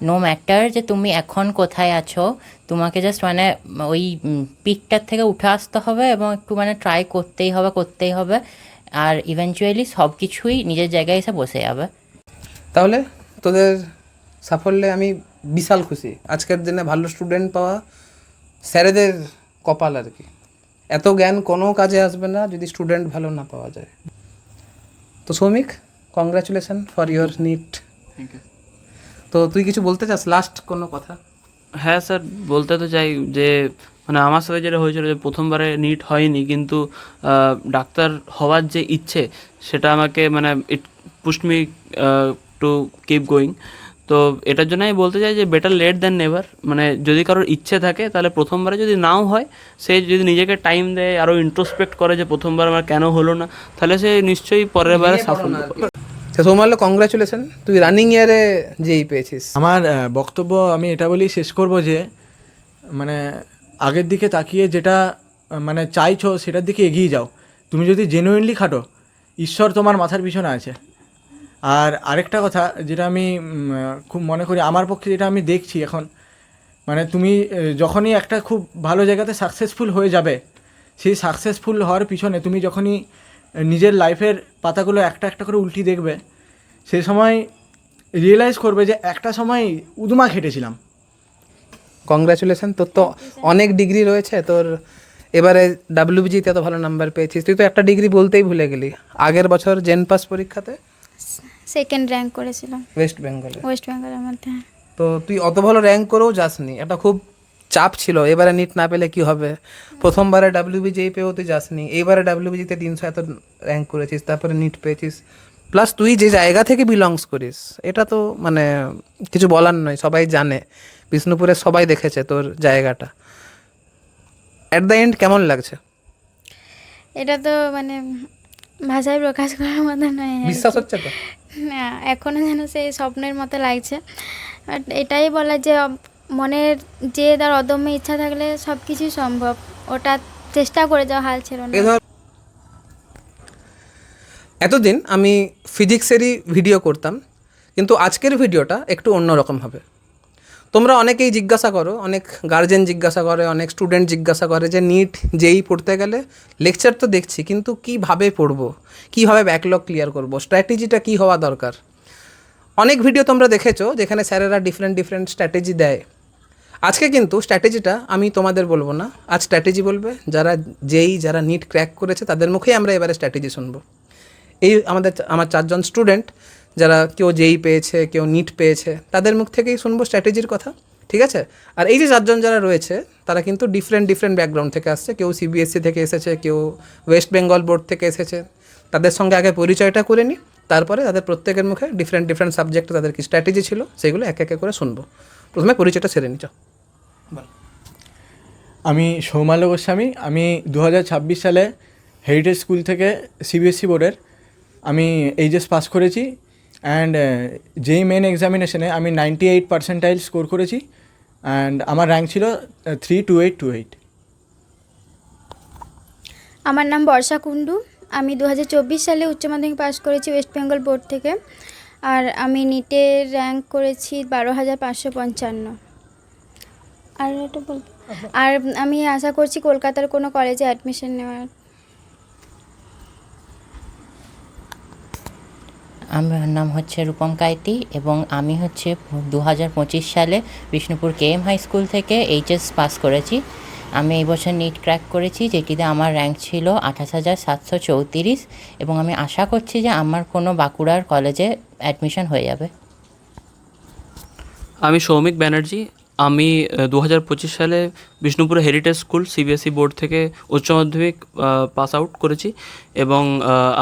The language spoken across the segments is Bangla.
নো ম্যাটার যে তুমি এখন কোথায় আছো, তোমাকে জাস্ট মানে ওই পিকটার থেকে উঠে আসতে হবে এবং একটু মানে ট্রাই করতেই হবে। আর ইভেনচুয়ালি সব কিছুই নিজের জায়গায় এসে বসে যাবে। তাহলে তোদের সাফল্যে আমি বিশাল খুশি। আজকের দিনে ভালো স্টুডেন্ট পাওয়া স্যারেদের কপাল আর কি। এত জ্ঞান কোনো কাজে আসবে না যদি স্টুডেন্ট ভালো না পাওয়া যায়। তো Soumik, congratulation for your NEET. Thank you. তো তুই কিছু বলতে চাস, লাস্ট কোনো কথা? হ্যাঁ স্যার, বলতে তো চাই যে মানে আমার সাথে যেটা হয়েছিল যে প্রথমবারে নিট হয়নি, কিন্তু ডাক্তার হওয়ার যে ইচ্ছে সেটা আমাকে মানে it pushed me to keep going. তো এটার জন্য আমি বলতে চাই যে বেটার লেট দ্যান নেভার। মানে যদি কারোর ইচ্ছে থাকে তাহলে প্রথমবারে যদি নাও হয়, সে যদি নিজেকে টাইম দেয়, আরও ইন্ট্রোস্পেক্ট করে যে প্রথমবার আমার কেন হলো না, তাহলে সে নিশ্চয়ই পরের বারে সাফল্য পাবে। সৌমাল্য, কংগ্রাচুলেশন, তুই রানিং ইয়ারে যেই পেয়েছিস। আমার বক্তব্য আমি এটা বলেই শেষ করব যে মানে আগের দিকে তাকিয়ে যেটা মানে চাইছো সেটার দিকে এগিয়ে যাও। তুমি যদি জেনুইনলি খাটো, ঈশ্বর তোমার মাথার পিছনে আছে। আর আরেকটা কথা যেটা আমি খুব মনে করি, আমার পক্ষে যেটা আমি দেখছি এখন, মানে তুমি যখনই একটা খুব ভালো জায়গাতে সাকসেসফুল হয়ে যাবে, সেই সাকসেসফুল হওয়ার পিছনে তুমি যখনই নিজের লাইফের পাতাগুলো একটা একটা করে উল্টি দেখবে, সেই সময় রিয়েলাইজ করবে যে একটা সময় উদমা খেটেছিলাম। কংগ্রাচুলেশন, তোর তো অনেক ডিগ্রি রয়েছে। তোর এবারে ডাব্লিউবিজিতে এত ভালো নাম্বার পেয়েছিস। তুই তো একটা ডিগ্রি বলতেই ভুলে গেলি। আগের বছর জেন পাস পরীক্ষাতে সেকেন্ড র্যাঙ্ক করেছিলাম ওয়েস্ট বেঙ্গলে। ওয়েস্ট বেঙ্গলের মধ্যে। তো তুই অত ভালো র্যাঙ্ক করেও যাসনি, এটা খুব চাপ ছিল। এবারে নিট না পেলে কি হবে? প্রথমবারে ডাব্লিউবিজি পেয়েও তুই যাসনি, এইবারে ডাব্লিউবিজিতে 300 এত র্যাঙ্ক করেছিস, তারপরে নিট পেয়েছিস। প্লাস তুই যে জায়গা থেকে বিলংস করিস, এটা তো মানে কিছু বলার নয়, সবাই জানে, বিষ্ণুপুরে সবাই দেখেছে তোর জায়গাটা। অ্যাট দ্য এন্ড কেমন লাগছে? এটা তো মানে ভাষায় প্রকাশ করার মতো নয়। বিশ্বাস হচ্ছে তো? না, এখনও যেন সেই স্বপ্নের মতো লাগছে। বাট এটাই বলা যে মনের যে তার অদম্য ইচ্ছা থাকলে সব কিছুই সম্ভব। ওটা চেষ্টা করে যাওয়া, হাল ছিল না। এতদিন আমি ফিজিক্সেরই ভিডিও করতাম, কিন্তু আজকের ভিডিওটা একটু অন্যরকম হবে। তোমরা অনেকেই জিজ্ঞাসা করো, অনেক গার্জেন জিজ্ঞাসা করে, অনেক স্টুডেন্ট জিজ্ঞাসা করে যে নিট যেই পড়তে গেলে লেকচার তো দেখছি, কিন্তু কীভাবে পড়বো, কীভাবে ব্যাকলগ ক্লিয়ার করব, স্ট্র্যাটেজিটা কী হওয়া দরকার। অনেক ভিডিও তোমরা দেখেছো যেখানে স্যারেরা ডিফারেন্ট স্ট্র্যাটেজি দেয়। আজকে কিন্তু স্ট্র্যাটেজিটা আমি তোমাদের বলবো না, আজ স্ট্র্যাটেজি বলবে যারা নিট ক্র্যাক করেছে তাদের মুখেই আমরা এবারে স্ট্র্যাটেজি শুনবো। আমার 4 জন স্টুডেন্ট, যারা কেউ যেই পেয়েছে, কেউ নিট পেয়েছে, তাদের মুখ থেকেই শুনবো স্ট্র্যাটেজির কথা, ঠিক আছে? আর এই যে 4 জন যারা রয়েছে তারা কিন্তু ডিফারেন্ট ব্যাকগ্রাউন্ড থেকে আসছে। কেউ সিবিএসসি থেকে এসেছে, কেউ ওয়েস্ট বেঙ্গল বোর্ড থেকে এসেছে। তাদের সঙ্গে আগে পরিচয়টা করে নিই, তারপরে তাদের প্রত্যেকের মুখে ডিফারেন্ট সাবজেক্টে তাদের কি স্ট্র্যাটেজি ছিল সেগুলো এক এক করে শুনবো। প্রথমে পরিচয়টা সেরে নিচ্ছ। আমি সৌমাল্য গোস্বামী। আমি 2026 সালে হেরিটেজ স্কুল থেকে সিবিএসসি বোর্ডের আমি এইচএস পাস করেছি। অ্যান্ড যেই মেন এক্সামিনেশনে আমি 98% স্কোর করেছি। অ্যান্ড আমার র্যাঙ্ক ছিল 32828। আমার নাম বর্ষা কুণ্ডু। আমি 2024 সালে উচ্চ মাধ্যমিক পাস করেছি ওয়েস্ট বেঙ্গল বোর্ড থেকে। আর আমি নিটের র্যাঙ্ক করেছি 12,555। আর এটা বলবো, আর আমি আশা করছি কলকাতার কোনো কলেজে অ্যাডমিশন নেওয়ার। আমার নাম হচ্ছে রূপম কাইতি এবং আমি হচ্ছে 2025 সালে বিষ্ণুপুর কেএম হাই স্কুল থেকে এইচএস পাস করেছি। আমি এই বছর নিট ক্র্যাক করেছি, যেটিতে আমার র্যাঙ্ক ছিল 28,734 এবং আমি আশা করছি যে আমার কোনো বাঁকুড়ার কলেজে অ্যাডমিশন হয়ে যাবে। আমি সৌমিক ব্যানার্জি। আমি 2025 সালে Bishnupur heritage school CBSE board থেকে উচ্চ মাধ্যমিক পাস আউট করেছি এবং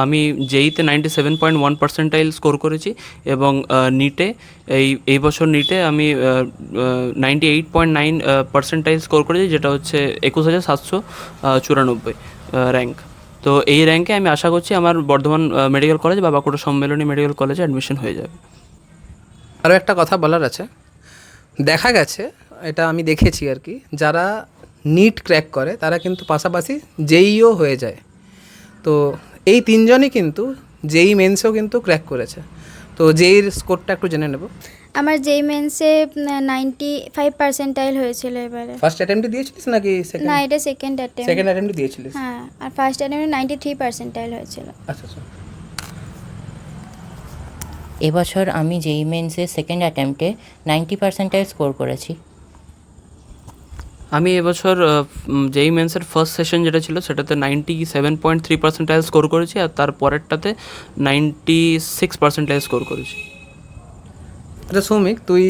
আমি জেইতে 97.1% স্কোর করেছি এবং নিটে এই বছর নিটে আমি 98.9% স্কোর করেছি, যেটা হচ্ছে 21,794 র্যাঙ্ক। তো এই র্যাঙ্কে আমি আশা করছি আমার বর্ধমান মেডিকেল কলেজ বা বাঁকুড়া সম্মেলনী মেডিকেল কলেজে অ্যাডমিশন হয়ে যাবে। আরও একটা কথা বলার আছে। দেখা গেছে, এটা আমি দেখেছি আর কি, যারা নিট ক্র্যাক করে তারা কিন্তু পাশাপাশি জেইও হয়ে যায়। তো এই 3 জনই কিন্তু জেই মেন্সেও কিন্তু ক্র্যাক করেছে। তো জেইর স্কোরটা একটু জেনে নেব। আমার যেই মেন্সে 95% হয়েছিল এবারে। ফার্স্ট অ্যাটেম্পটে দিয়েছিলিস নাকি না, এটা সেকেন্ড অ্যাটেম্প। সেকেন্ড অ্যাটেম্পটে দিয়েছিলিস? হ্যাঁ, আর ফার্স্ট অ্যাটেম্পে 93% হয়েছিল। আচ্ছা আচ্ছা। এবছর আমি জেই মেন্সে সেকেন্ড অ্যাটেম্পটে 90% স্কোর করেছি। আমি এবছর যেই মেন্সের ফার্স্ট সেশন যেটা ছিল সেটাতে 97.3% স্কোর করেছি, আর তার পরেরটাতে 96% স্কোর করেছি। আচ্ছা সৌমিক, তুই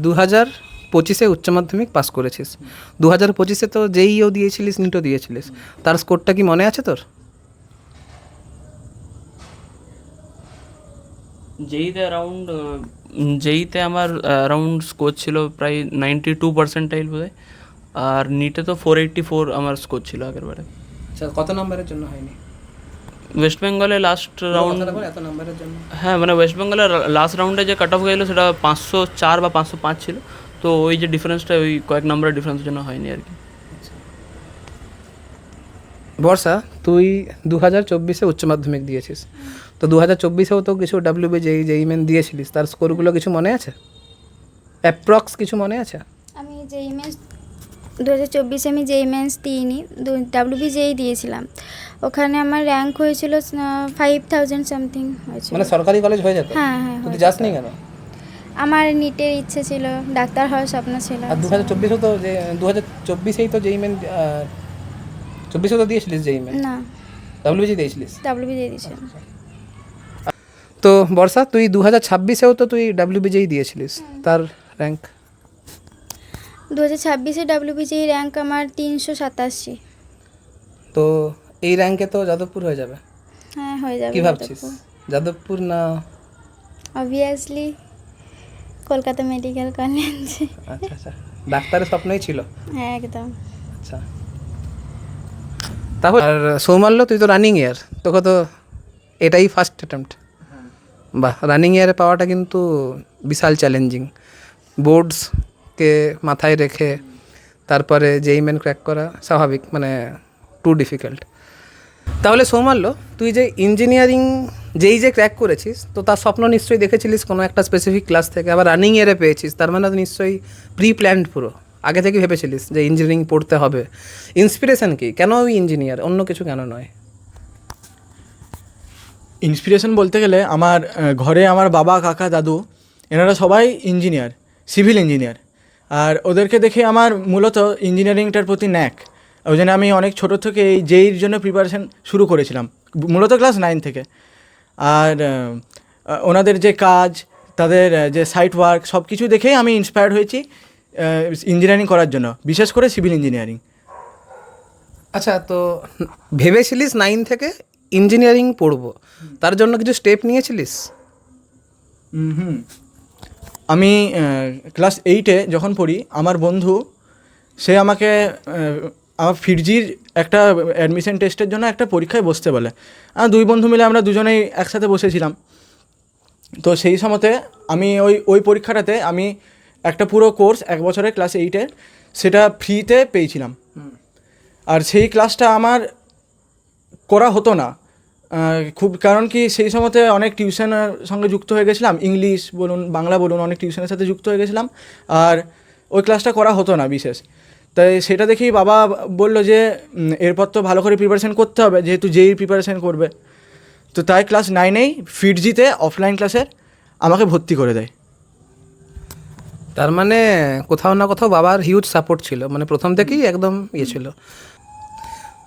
2025-এ উচ্চ মাধ্যমিক পাস করেছিস। 2025-এ তো জেইও দিয়েছিলিস, নিটও দিয়েছিলিস, তার স্কোরটা কি মনে আছে তোর? জেইতে আমার অ্যারাউন্ড স্কোর ছিল প্রায় 92% বোধহয়, আর নিটে তো 484 আমার স্কোর ছিল আগেরবারে। আচ্ছা, কত নম্বরের জন্য হয়নি? ওয়েস্ট বেঙ্গলে লাস্ট রাউন্ড, এত নম্বরের জন্য? হ্যাঁ মানে ওয়েস্ট বেঙ্গলের লাস্ট রাউন্ডে যে কাট অফ গেলো সেটা 504 বা 505 ছিল, তো ওই যে ডিফারেন্সটা ওই কয়েক নম্বরের ডিফারেন্সের জন্য হয়নি আর কি। বর্ষা, তুই 2024-এ উচ্চ মাধ্যমিক দিয়েছিস, তো 2024-এও তো কিছু ডাব্লিউবি জেই মেন দিয়েছিলিস, তার স্কোরগুলো কিছু মনে আছে? অ্যাপ্রক্স কিছু মনে আছে? আমি যেই মেন্স 2024-এ আমি যেই মেন্স দিইনি, ডাব্লিউবি যেই দিয়েছিলাম। ওখানে আমার র্যাঙ্ক হয়েছিল 5000 সামথিং হয়েছিল। মানে সরকারি কলেজ হয়ে যেত? হ্যাঁ হ্যাঁ, তুই যাসনি কেন? আমার নিটের ইচ্ছে ছিল, ডাক্তার হওয়ার স্বপ্ন ছিল। আর 2024-এও তো 2024-এই তো জেই মেন 24-এ তো দিয়েছিলিস জেই মেন? না, ডাব্লিউবি দিয়েছিলিস? ডাব্লিউবি দিয়ে দিয়েছিলাম। তো বর্ষা, তুই 2026-এও তো তুই ডাব্লিউবিজেই দিয়েছিলিস, তার র্যাঙ্ক? 2026-এ ডাব্লিউবি যেই র্যাঙ্ক আমার 387। তো এই র্যাঙ্কে তো যাদবপুর হয়ে যাবে। হ্যাঁ, হয়ে যাবে। কি ভাবছিস, যাদবপুর না? Obviously Kolkata medical college. আচ্ছা আচ্ছা, ডাক্তারের স্বপ্নই ছিল? হ্যাঁ, একদম। আচ্ছা, তাহলে আর সৌমাল্য, তুই তো রানিং ইয়ার, তোকে তো এটাই ফার্স্ট অ্যাটেম্পট। বাহ, রানিং ইয়ারে পাওয়াটা কিন্তু বিশাল চ্যালেঞ্জিং। বোর্ডসকে মাথায় রেখে তারপরে জেই মেন ক্র্যাক করা স্বাভাবিক, মানে টু ডিফিকাল্ট। তাহলে সৌমাল্য, তুই যে ইঞ্জিনিয়ারিং যে ক্র্যাক করেছিস, তো তার স্বপ্ন নিশ্চয়ই দেখেছিলিস কোনো একটা স্পেসিফিক ক্লাস থেকে, আবার রানিং ইয়ারে পেয়েছিস, তার মানে তো নিশ্চয়ই প্রি প্ল্যান্ড, পুরো আগে থেকে ভেবেছিলিস যে ইঞ্জিনিয়ারিং পড়তে হবে। ইন্সপিরেশন কি, কেন ওই ইঞ্জিনিয়ার, অন্য কিছু কেন নয়? ইন্সপিরেশন বলতে গেলে আমার ঘরে আমার বাবা, কাকা, দাদু এনারা সবাই ইঞ্জিনিয়ার, সিভিল ইঞ্জিনিয়ার। আর ওদেরকে দেখে আমার মূলত ইঞ্জিনিয়ারিংটার প্রতি ন্যাক। ওই জন্য আমি অনেক ছোটো থেকে এই জেইর জন্য প্রিপারেশান শুরু করেছিলাম, মূলত ক্লাস 9 থেকে। আর ওনাদের যে কাজ, তাদের যে সাইট ওয়ার্ক, সব কিছু দেখেই আমি ইন্সপায়ার্ড হয়েছি ইঞ্জিনিয়ারিং করার জন্য, বিশেষ করে সিভিল ইঞ্জিনিয়ারিং। আচ্ছা, তো ভেবেছিলিস 9 থেকে ইঞ্জিনিয়ারিং পড়বো, তার জন্য কিছু স্টেপ নিয়েছিলিস? আমি ক্লাস 8-এ যখন পড়ি, আমার বন্ধু সে আমাকে আমার ফিরজির একটা অ্যাডমিশন টেস্টের জন্য একটা পরীক্ষায় বসতে বলে। দুই বন্ধু মিলে আমরা দুজনেই একসাথে বসেছিলাম। তো সেই সময়তে আমি ওই পরীক্ষাটাতে আমি একটা পুরো কোর্স 1 বছরের ক্লাস 8-এর সেটা ফ্রিতে পেয়েছিলাম। আর সেই ক্লাসটা আমার করা হতো না খুব, কারণ কি সেই সময়তে অনেক টিউশনের সঙ্গে যুক্ত হয়ে গেছিলাম, ইংলিশ বলুন, বাংলা বলুন, অনেক টিউশনের সাথে যুক্ত হয়ে গেছিলাম, আর ওই ক্লাসটা করা হতো না বিশেষ। তাই সেটা দেখেই বাবা বললো যে এরপর তো ভালো করে প্রিপারেশান করতে হবে, যেহেতু জেই প্রিপারেশান করবে। তো তাই ক্লাস 9-এই ফিরজিতে অফলাইন ক্লাসের আমাকে ভর্তি করে দেয়। তার মানে কোথাও না কোথাও বাবার হিউজ সাপোর্ট ছিল, মানে প্রথম থেকেই একদম ছিল।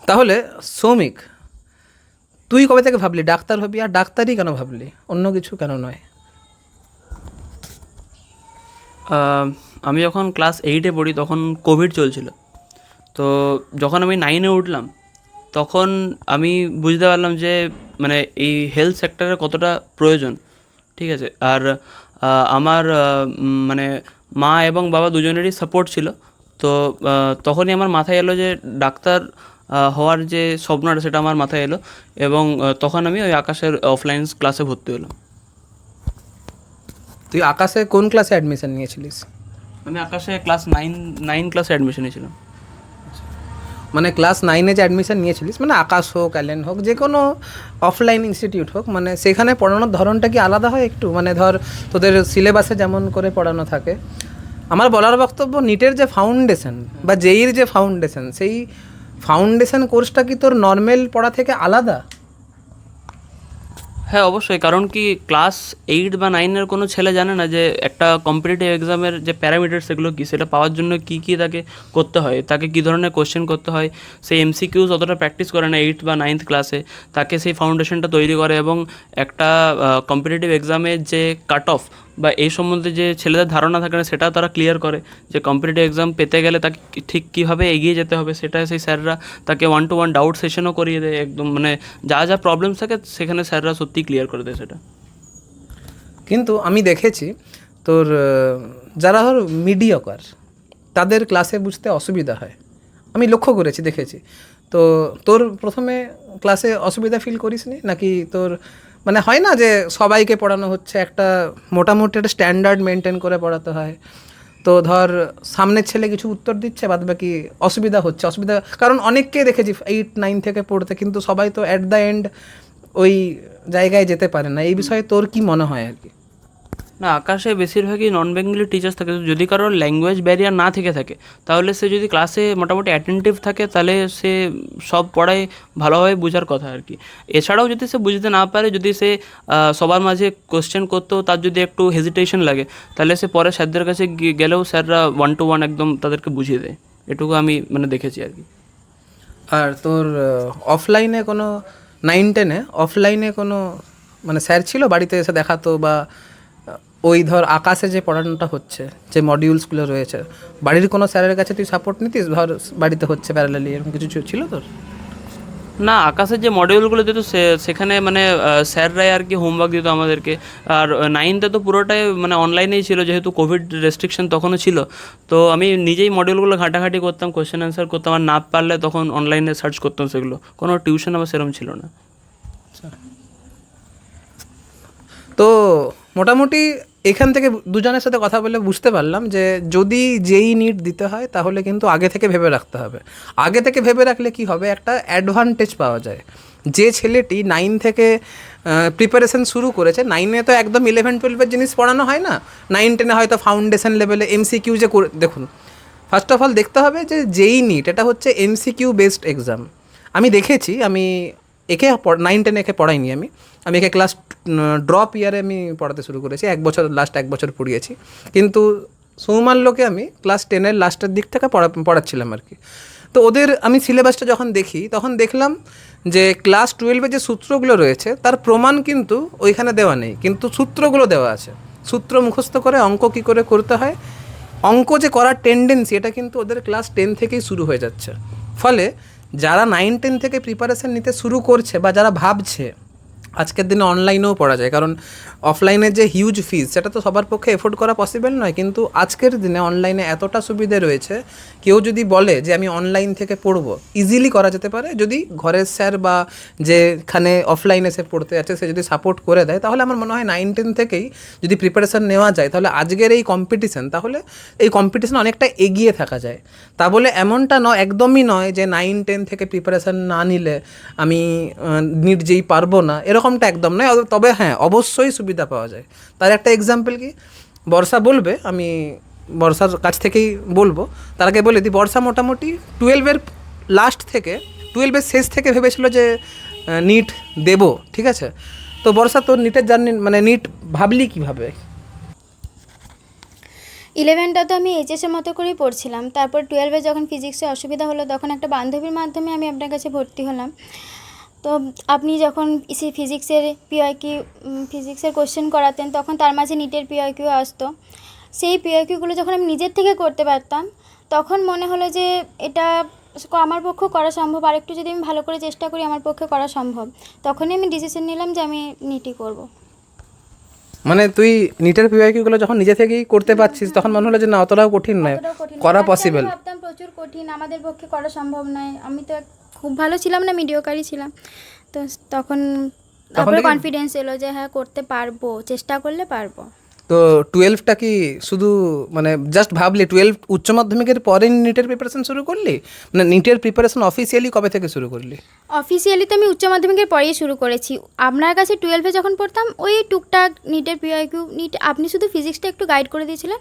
তাহলে সৌমিক, তুই কবে থেকে ভাবলি ডাক্তার হবি, আর ডাক্তারই কেন ভাবলি, অন্য কিছু কেন নয়? আমি যখন ক্লাস 8-এ পড়ি তখন কোভিড চলছিল। তো যখন আমি 9-এ উঠলাম তখন আমি বুঝতে পারলাম যে মানে এই হেলথ সেক্টরের কতটা প্রয়োজন, ঠিক আছে। আর আমার মানে মা এবং বাবা দুজনেরই সাপোর্ট ছিল। তো তখনই আমার মাথায় এলো যে ডাক্তার হওয়ার যে স্বপ্নটা সেটা আমার মাথায় এলো, এবং তখন আমি ওই আকাশের অফলাইন ক্লাসে ভর্তি হলাম। তুই আকাশে কোন ক্লাসে অ্যাডমিশন নিয়েছিলিস? আমি আকাশে ক্লাস 9 ক্লাসে অ্যাডমিশন নিয়েছিলাম। মানে ক্লাস 9-এ যে অ্যাডমিশন নিয়েছিলিস, মানে আকাশ হোক, অ্যালেন হোক, যে কোনো অফলাইন ইনস্টিটিউট হোক, মানে সেখানে পড়ানোর ধরনটা কি আলাদা হয় একটু? মানে ধর তোদের সিলেবাসে যেমন করে পড়ানো থাকে, আমার বলার বক্তব্য নিটের যে ফাউন্ডেশন বা জেইর যে ফাউন্ডেশন, সেই ফাউন্ডেশন কোর্সটা কি তোর নর্মাল পড়া থেকে আলাদা? হ্যাঁ অবশ্যই, কারণ কি ক্লাস 8 বা 9-এর কোনো ছেলে জানে না যে একটা কম্পিটিটিভ এক্সামের যে প্যারামিটার সেগুলো কী, সেটা পাওয়ার জন্য কী কী তাকে করতে হয়, তাকে কী ধরনের কোশ্চেন করতে হয়। সেই এমসিকিউজ অতটা প্র্যাকটিস করে না 8 বা 9th ক্লাসে, তাকে সেই ফাউন্ডেশনটা তৈরি করে। এবং একটা কম্পিটিটিভ এক্সামের যে কাট অফ বা এই সম্বন্ধে যে ছেলেদের ধারণা থাকে না, সেটাও তারা ক্লিয়ার করে যে কম্পিটিটিভ এক্সাম পেতে গেলে তাকে ঠিক কীভাবে এগিয়ে যেতে হবে। সেটা সেই স্যাররা তাকে 1-to-1 ডাউট সেশনও করিয়ে দেয় একদম, মানে যা যা প্রবলেমস থাকে সেখানে স্যাররা সত্যি ক্লিয়ার করে দেয় সেটা। কিন্তু আমি দেখেছি তোর যারা ধর মিডিয়কার, তাদের ক্লাসে বুঝতে অসুবিধা হয়, আমি লক্ষ্য করেছি, দেখেছি। তো তোর প্রথমে ক্লাসে অসুবিধা ফিল করিসনি নাকি? তোর মানে হয় না যে সবাইকে পড়ানো হচ্ছে, একটা মোটামুটি একটা স্ট্যান্ডার্ড মেনটেন করে পড়াতে হয়, তো ধর সামনের ছেলে কিছু উত্তর দিচ্ছে, বাদ বাকি অসুবিধা হচ্ছে, অসুবিধা কারণ অনেককে দেখেছি 8-9 থেকে পড়তে, কিন্তু সবাই তো অ্যাট দ্য এন্ড ওই জায়গায় যেতে পারে না। এই বিষয়ে তোর কি মনে হয় আর কি? না, আকাশে বেশিরভাগই নন বেঙ্গলি টিচার্স থাকে। যদি কারোর ল্যাঙ্গুয়েজ ব্যারিয়ার না থেকে থাকে, তাহলে সে যদি ক্লাসে মোটামুটি অ্যাটেন্টিভ থাকে, তাহলে সে সব পড়ায় ভালোভাবে বোঝার কথা আর কি। এছাড়াও যদি সে বুঝতে না পারে, যদি সে সবার মাঝে কোশ্চেন করতেও তার যদি একটু হেজিটেশন লাগে, তাহলে সে পরে স্যারদের কাছে গেলেও স্যাররা 1-to-1 একদম তাদেরকে বুঝিয়ে দেয়। এটুকু আমি মানে দেখেছি আর কি। আর তোর অফলাইনে কোনো 9-10-এ অফলাইনে কোনো মানে স্যার ছিল বাড়িতে এসে দেখাতো, বা ওই ধর আকাশে যে পড়ানোটা হচ্ছে, যে মডিউলসগুলো রয়েছে, বাড়ির কোনো স্যারের কাছে তুই সাপোর্ট নিতিস? ধর বাড়িতে হচ্ছে প্যারালালি, এরকম কিছু ছিল তোর? না, আকাশের যে মডিউলগুলো দিত সেখানে মানে স্যাররাই আর কি হোমওয়ার্ক দিত আমাদেরকে। আর 9তে তো পুরোটাই মানে অনলাইনেই ছিল, যেহেতু কোভিড রেস্ট্রিকশন তখনও ছিল। তো আমি নিজেই মডিউলগুলো ঘাঁটাঘাঁটি করতাম, কোশ্চেন অ্যান্সার করতাম, আর না পারলে তখন অনলাইনে সার্চ করতাম সেগুলো। কোনো টিউশন আমার সেরকম ছিল না। তো মোটামুটি এখান থেকে দুজনের সাথে কথা বলে বুঝতে পারলাম যে যদি যেই নিট দিতে হয়, তাহলে কিন্তু আগে থেকে ভেবে রাখতে হবে। আগে থেকে ভেবে রাখলে কি হবে, একটা অ্যাডভান্টেজ পাওয়া যায়। যে ছেলেটি 9 থেকে প্রিপারেশন শুরু করেছে, 9-এ তো একদম 11-12-এর জিনিস পড়ানো হয় না, 9-10-এ হয়তো ফাউন্ডেশন লেভেলে এমসিকিউ যে দেখুন, ফার্স্ট অফ অল দেখতে হবে যে যেই নিট, এটা হচ্ছে এমসিকিউ বেসড এক্সাম। আমি দেখেছি, আমি একে 9-10 একে পড়াইনি, আমি একে ক্লাস ড্রপ ইয়ারে আমি পড়াতে শুরু করেছি, 1 বছর, লাস্ট 1 বছর পড়িয়েছি। কিন্তু সৌমাল্যকে আমি ক্লাস 10-এর লাস্টের দিক থেকে পড়াচ্ছিলাম আর কি। তো ওদের আমি সিলেবাসটা যখন দেখি, তখন দেখলাম যে ক্লাস 12-এ যে সূত্রগুলো রয়েছে, তার প্রমাণ কিন্তু ওইখানে দেওয়া নেই, কিন্তু সূত্রগুলো দেওয়া আছে। সূত্র মুখস্থ করে অঙ্ক কী করে করতে হয়, অঙ্ক যে করার টেন্ডেন্সি, এটা কিন্তু ওদের ক্লাস 10 থেকেই শুরু হয়ে যাচ্ছে। ফলে যারা 9-10 থেকে প্রিপারেশান নিতে শুরু করছে, বা যারা ভাবছে আজকের দিনে অনলাইনেও পড়া যায়, কারণ অফলাইনের যে হিউজ ফিজ, সেটা তো সবার পক্ষে এফোর্ড করা পসিবল নয়, কিন্তু আজকের দিনে অনলাইনে এতটা সুবিধে রয়েছে, কেউ যদি বলে যে আমি অনলাইন থেকে পড়বো, ইজিলি করা যেতে পারে, যদি ঘরের স্যার বা যেখানে অফলাইনে সে পড়তে যাচ্ছে সে যদি সাপোর্ট করে দেয়। তাহলে আমার মনে হয় 9-10 থেকেই যদি প্রিপারেশান নেওয়া যায়, তাহলে আজকের এই কম্পিটিশান, তাহলে এই কম্পিটিশান অনেকটা এগিয়ে থাকা যায়। তা বলে এমনটা নয়, একদমই নয় যে 9-10 থেকে প্রিপারেশান না নিলে আমি নিট যেই পারবো না, এরকমটা একদম নয়। তবে হ্যাঁ, অবশ্যই সুবিধা পাওয়া যায়। তার একটা এক্সাম্পল কি, বর্ষা বলবে, আমি বর্ষার কাছ থেকেই বলবো। তার আগে বলে দিই, বর্ষা মোটামুটি 12-এর লাস্ট থেকে, 12-এর শেষ থেকে ভেবেছিল যে নিট দেবো, ঠিক আছে? তো বর্ষা, তোর নিটের জার্নি, মানে নিট ভাবলি কীভাবে? 11টা তো আমি এইচএসের মতো করেই পড়ছিলাম। তারপর 12-এ যখন ফিজিক্সে অসুবিধা হলো, তখন একটা বান্ধবীর মাধ্যমে আমি আপনার কাছে ভর্তি হলাম। তো আপনি যখন ফিজিক্সের কোশ্চেন করাতেন, তখন তার মাঝে নিটের পিওয়াইকিউ আসতো। সেই পিওয়াইকিউগুলো যখন আমি নিজের থেকে করতে পারতাম, তখন মনে হলো যে এটা আমার পক্ষে করা সম্ভব, আর একটু যদি আমি ভালো করে চেষ্টা করি আমার পক্ষে করা সম্ভব। তখনই আমি ডিসিশন নিলাম যে আমি নিটই করব। মানে তুই নিটের পিওয়াইকিউগুলো যখন নিজে থেকেই করতে পারছিস, তখন মনে হলো যে না, অতটাও কঠিন নয়, করা পসিবল। আমি ভাবতাম প্রচুর কঠিন, আমাদের পক্ষে করা সম্ভব নয়। আমি তো খুব ভালো ছিলাম না, মিডিওকারই ছিলাম। তো তখন তারপরে কনফিডেন্স এলো যে হ্যাঁ করতে পারবো, চেষ্টা করলে পারবো। তো 12টা কি শুধু মানে জাস্ট ভাবলি 12 উচ্চ মাধ্যমিকের পরে নিটের প্রিপারেশন শুরু করলি, মানে নিটের প্রিপারেশন অফিসিয়ালি কবে থেকে শুরু করলি? অফিসিয়ালি তো আমি উচ্চ মাধ্যমিকের পরেই শুরু করেছি। আপনার কাছে 12-এ যখন পড়তাম ওই টুকটাক নিটের পিআইকিউ নিট আপনি শুধু ফিজিক্সটা একটু গাইড করে দিয়েছিলেন,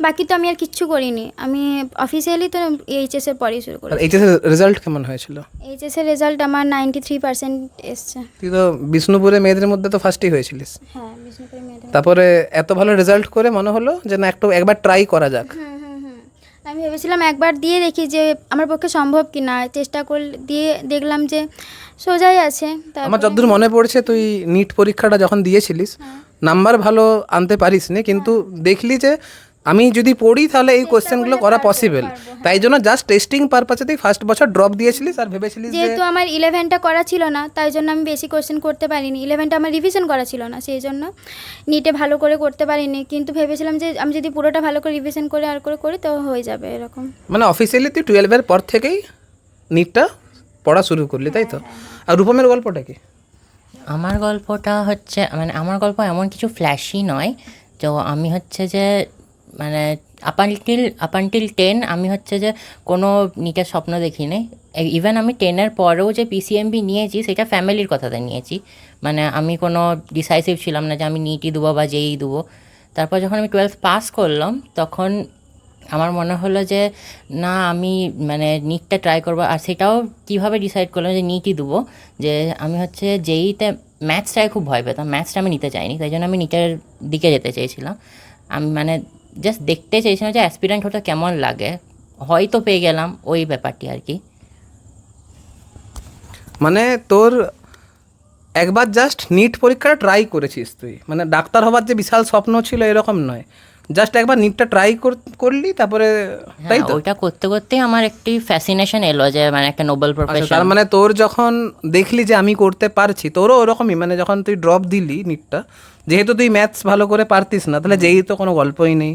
বাকি তো আমি আর কিচ্ছু করিনি। আমি অফিসিয়ালি তো এইচএসের পরেই শুরু আর করেছি। এইচএসের রেজাল্ট কেমন হয়েছিল? এইচএসের রেজাল্ট আমার 93% এসছে। তুই তো বিষ্ণুপুরে মেয়েদের মধ্যে তো ফার্স্টই হয়েছিলিস, হ্যাঁ, বিষ্ণুপুরের মেয়েদের। তারপরে এত ভালো রেজাল্ট করে মনে হলো যে না একবার ট্রাই করা যাক। আমি ভেবেছিলাম একবার দিয়ে দেখি যে আমার পক্ষে সম্ভব কি না, চেষ্টা করে দিয়ে দেখলাম যে সোজাই আছে। আমার যতদূর মনে পড়ছে তুই নিট পরীক্ষাটা যখন দিয়েছিলিস নাম্বার ভালো আনতে পারিস নি, কিন্তু দেখলি যে আমি যদি পড়ি তাহলে এই কোশ্চেনগুলো করা পসিবল, তাই জন্য জাস্ট টেস্টিং পারপাসে তুই ফার্স্ট বছর ড্রপ দিয়েছিলিস আর ভেবেছিলিস যে যেহেতু আমার 11টা করা ছিল না, তাই জন্য আমি বেশি কোশ্চেন করতে পারিনি। 11টা আমার রিভিশন করা ছিল না, সেই জন্য নিটে ভালো করে করতে পারিনি। কিন্তু ভেবেছিলাম যে আমি যদি পুরোটা ভালো করে রিভিশন করে আর করে করি তো হয়ে যাবে এরকম। মানে অফিসিয়ালি তুই 12-এর পর থেকেই নিটটা পড়া শুরু করলি, তাই তো? আর রূপমের গল্পটা কি? আমার গল্পটা হচ্ছে মানে আমার গল্প এমন কিছু ফ্ল্যাশি নয়। তো আমি হচ্ছে যে মানে আপ আনটিল 10 আমি হচ্ছে যে কোনো নিটের স্বপ্ন দেখিনি। ইভেন আমি 10-এর পরেও যে পিসিএমবি নিয়েছি সেটা ফ্যামিলির কথাতে নিয়েছি। মানে আমি কোনো ডিসাইসিভ ছিলাম না যে আমি নিটই দেবো বা যেই দেবো। তারপর যখন আমি 12 পাস করলাম তখন আমার মনে হলো যে না আমি মানে নিটটা ট্রাই করবো। আর সেটাও কীভাবে ডিসাইড করলাম যে নিটই দেবো, যে আমি হচ্ছে যেইতে ম্যাথসটায় খুব ভয় পেতাম, ম্যাথসটা আমি নিতে চাইনি, তাই জন্য আমি নিটের দিকে যেতে চেয়েছিলাম। আমি মানে জাস্ট দেখতে চেয়েছিলাম যে অ্যাসপিরেন্ট হতে কেমন লাগে, হয়তো পেয়ে গেলাম, ওই ব্যাপারটি আর কি। মানে তোর একবার জাস্ট নিট পরীক্ষাটা ট্রাই করেছিস তুই, মানে ডাক্তার হবার যে বিশাল স্বপ্ন ছিল এরকম নয়, জাস্ট একবার নিটটা ট্রাই করলি তারপরে, তাই তো? ওইটা করতে করতেই আমার একটি ফ্যাসিনেশন এলো যে মানে একটা নোবেল আচ্ছা, প্রফেশন। তার মানে তোর যখন দেখলি যে আমি করতে পারছি, তোরও ওরকমই, মানে যখন তুই ড্রপ দিলি নিটটা, যেহেতু তুই ম্যাথস ভালো করে পারতিস না, তাহলে যেই তো কোনো গল্পই নেই।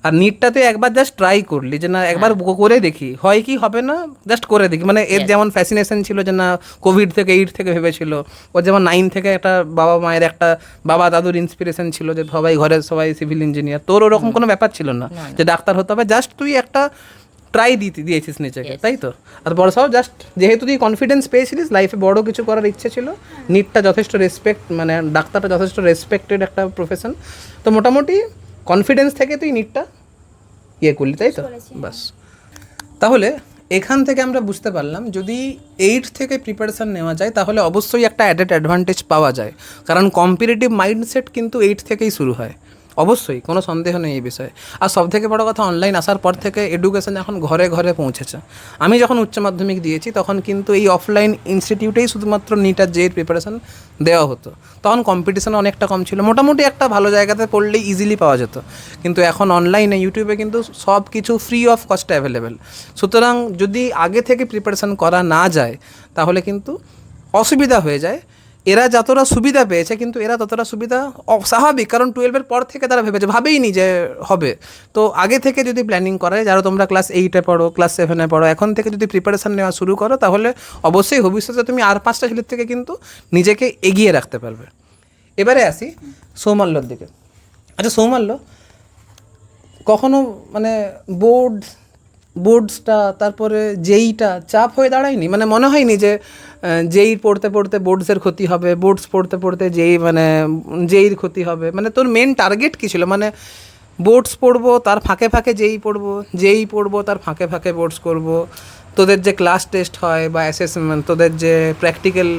আর নিটটা তুই একবার জাস্ট ট্রাই করলি যে না একবার করে দেখি হয় কি হবে না, জাস্ট করে দেখি। মানে এর যেমন ফ্যাসিনেশন ছিল যে না কোভিড থেকে 8 থেকে ভেবেছিল, ওর যেমন 9 থেকে একটা বাবা মায়ের একটা বাবা দাদুর ইন্সপিরেশন ছিল যে সবাই ঘরের সবাই সিভিল ইঞ্জিনিয়ার, তোর ওরকম কোনো ব্যাপার ছিল না যে ডাক্তার হতে হবে, জাস্ট তুই একটা ট্রাই দিয়েছিস নিজেকে, তাই তো? আর বড়সাও জাস্ট যেহেতু তুই কনফিডেন্স পেয়েছিলিস, লাইফে বড় কিছু করার ইচ্ছে ছিল, নিটটা যথেষ্ট রেসপেক্ট, মানে ডাক্তারটা যথেষ্ট রেসপেক্টেড একটা প্রফেশন, তো মোটামুটি কনফিডেন্স থেকে তুই নিটটা ইয়ে করলি, তাই তো? বাস, তাহলে এখান থেকে আমরা বুঝতে পারলাম যদি 8 থেকে প্রিপারেশান নেওয়া যায় তাহলে অবশ্যই একটা অ্যাডেড অ্যাডভান্টেজ পাওয়া যায়, কারণ কম্পিটিটিভ মাইন্ডসেট কিন্তু 8 থেকেই শুরু হয়, অবশ্যই কোনো সন্দেহ নেই এই বিষয়ে। আর সবথেকে বড় কথা, অনলাইন আসার পর থেকে এডুকেশন এখন ঘরে ঘরে পৌঁছেছে। আমি যখন উচ্চ মাধ্যমিক দিয়েছি তখন কিন্তু এই অফলাইন ইনস্টিটিউটেই শুধুমাত্র নিট আর জেইর প্রিপারেশান দেওয়া হতো, তখন কম্পিটিশন অনেকটা কম ছিল, মোটামুটি একটা ভালো জায়গাতে পড়লেই ইজিলি পাওয়া যেত। কিন্তু এখন অনলাইনে ইউটিউবে কিন্তু সব কিছু ফ্রি অফ কস্টে অ্যাভেলেবেল, সুতরাং যদি আগে থেকে প্রিপারেশান করা না যায় তাহলে কিন্তু অসুবিধা হয়ে যায়। এরা যতটা সুবিধা পেয়েছে কিন্তু এরা ততটা সুবিধা অস্বাভাবিক, কারণ 12-এর পর থেকে তারা ভাবেইনি যে হবে। তো আগে থেকে যদি প্ল্যানিং করা যায়, যারা তোমরা ক্লাস 8-এ পড়ো, ক্লাস 7-এ পড়ো, এখন থেকে যদি প্রিপারেশান নেওয়া শুরু করো তাহলে অবশ্যই ভবিষ্যতে তুমি আর 5টা ছেলের থেকে কিন্তু নিজেকে এগিয়ে রাখতে পারবে। এবারে আসি সৌমাল্যর দিকে। আচ্ছা সৌমাল্য, কখনো মানে বোর্ডসটা তারপরে জেইটা চাপ হয়ে দাঁড়ায়নি? মানে মনে হয়নি যে জেই পড়তে পড়তে বোর্ডসের ক্ষতি হবে, বোর্ডস পড়তে পড়তে জেই মানে জেইর ক্ষতি হবে? মানে তোর মেন টার্গেট কী ছিল? মানে বোর্ডস পড়বো তার ফাঁকে ফাঁকে জেই পড়বো, জেই পড়বো তার ফাঁকে ফাঁকে বোর্ডস করবো, তোদের যে ক্লাস টেস্ট হয় বা অ্যাসেসমেন্ট, তোদের যে প্র্যাকটিক্যাল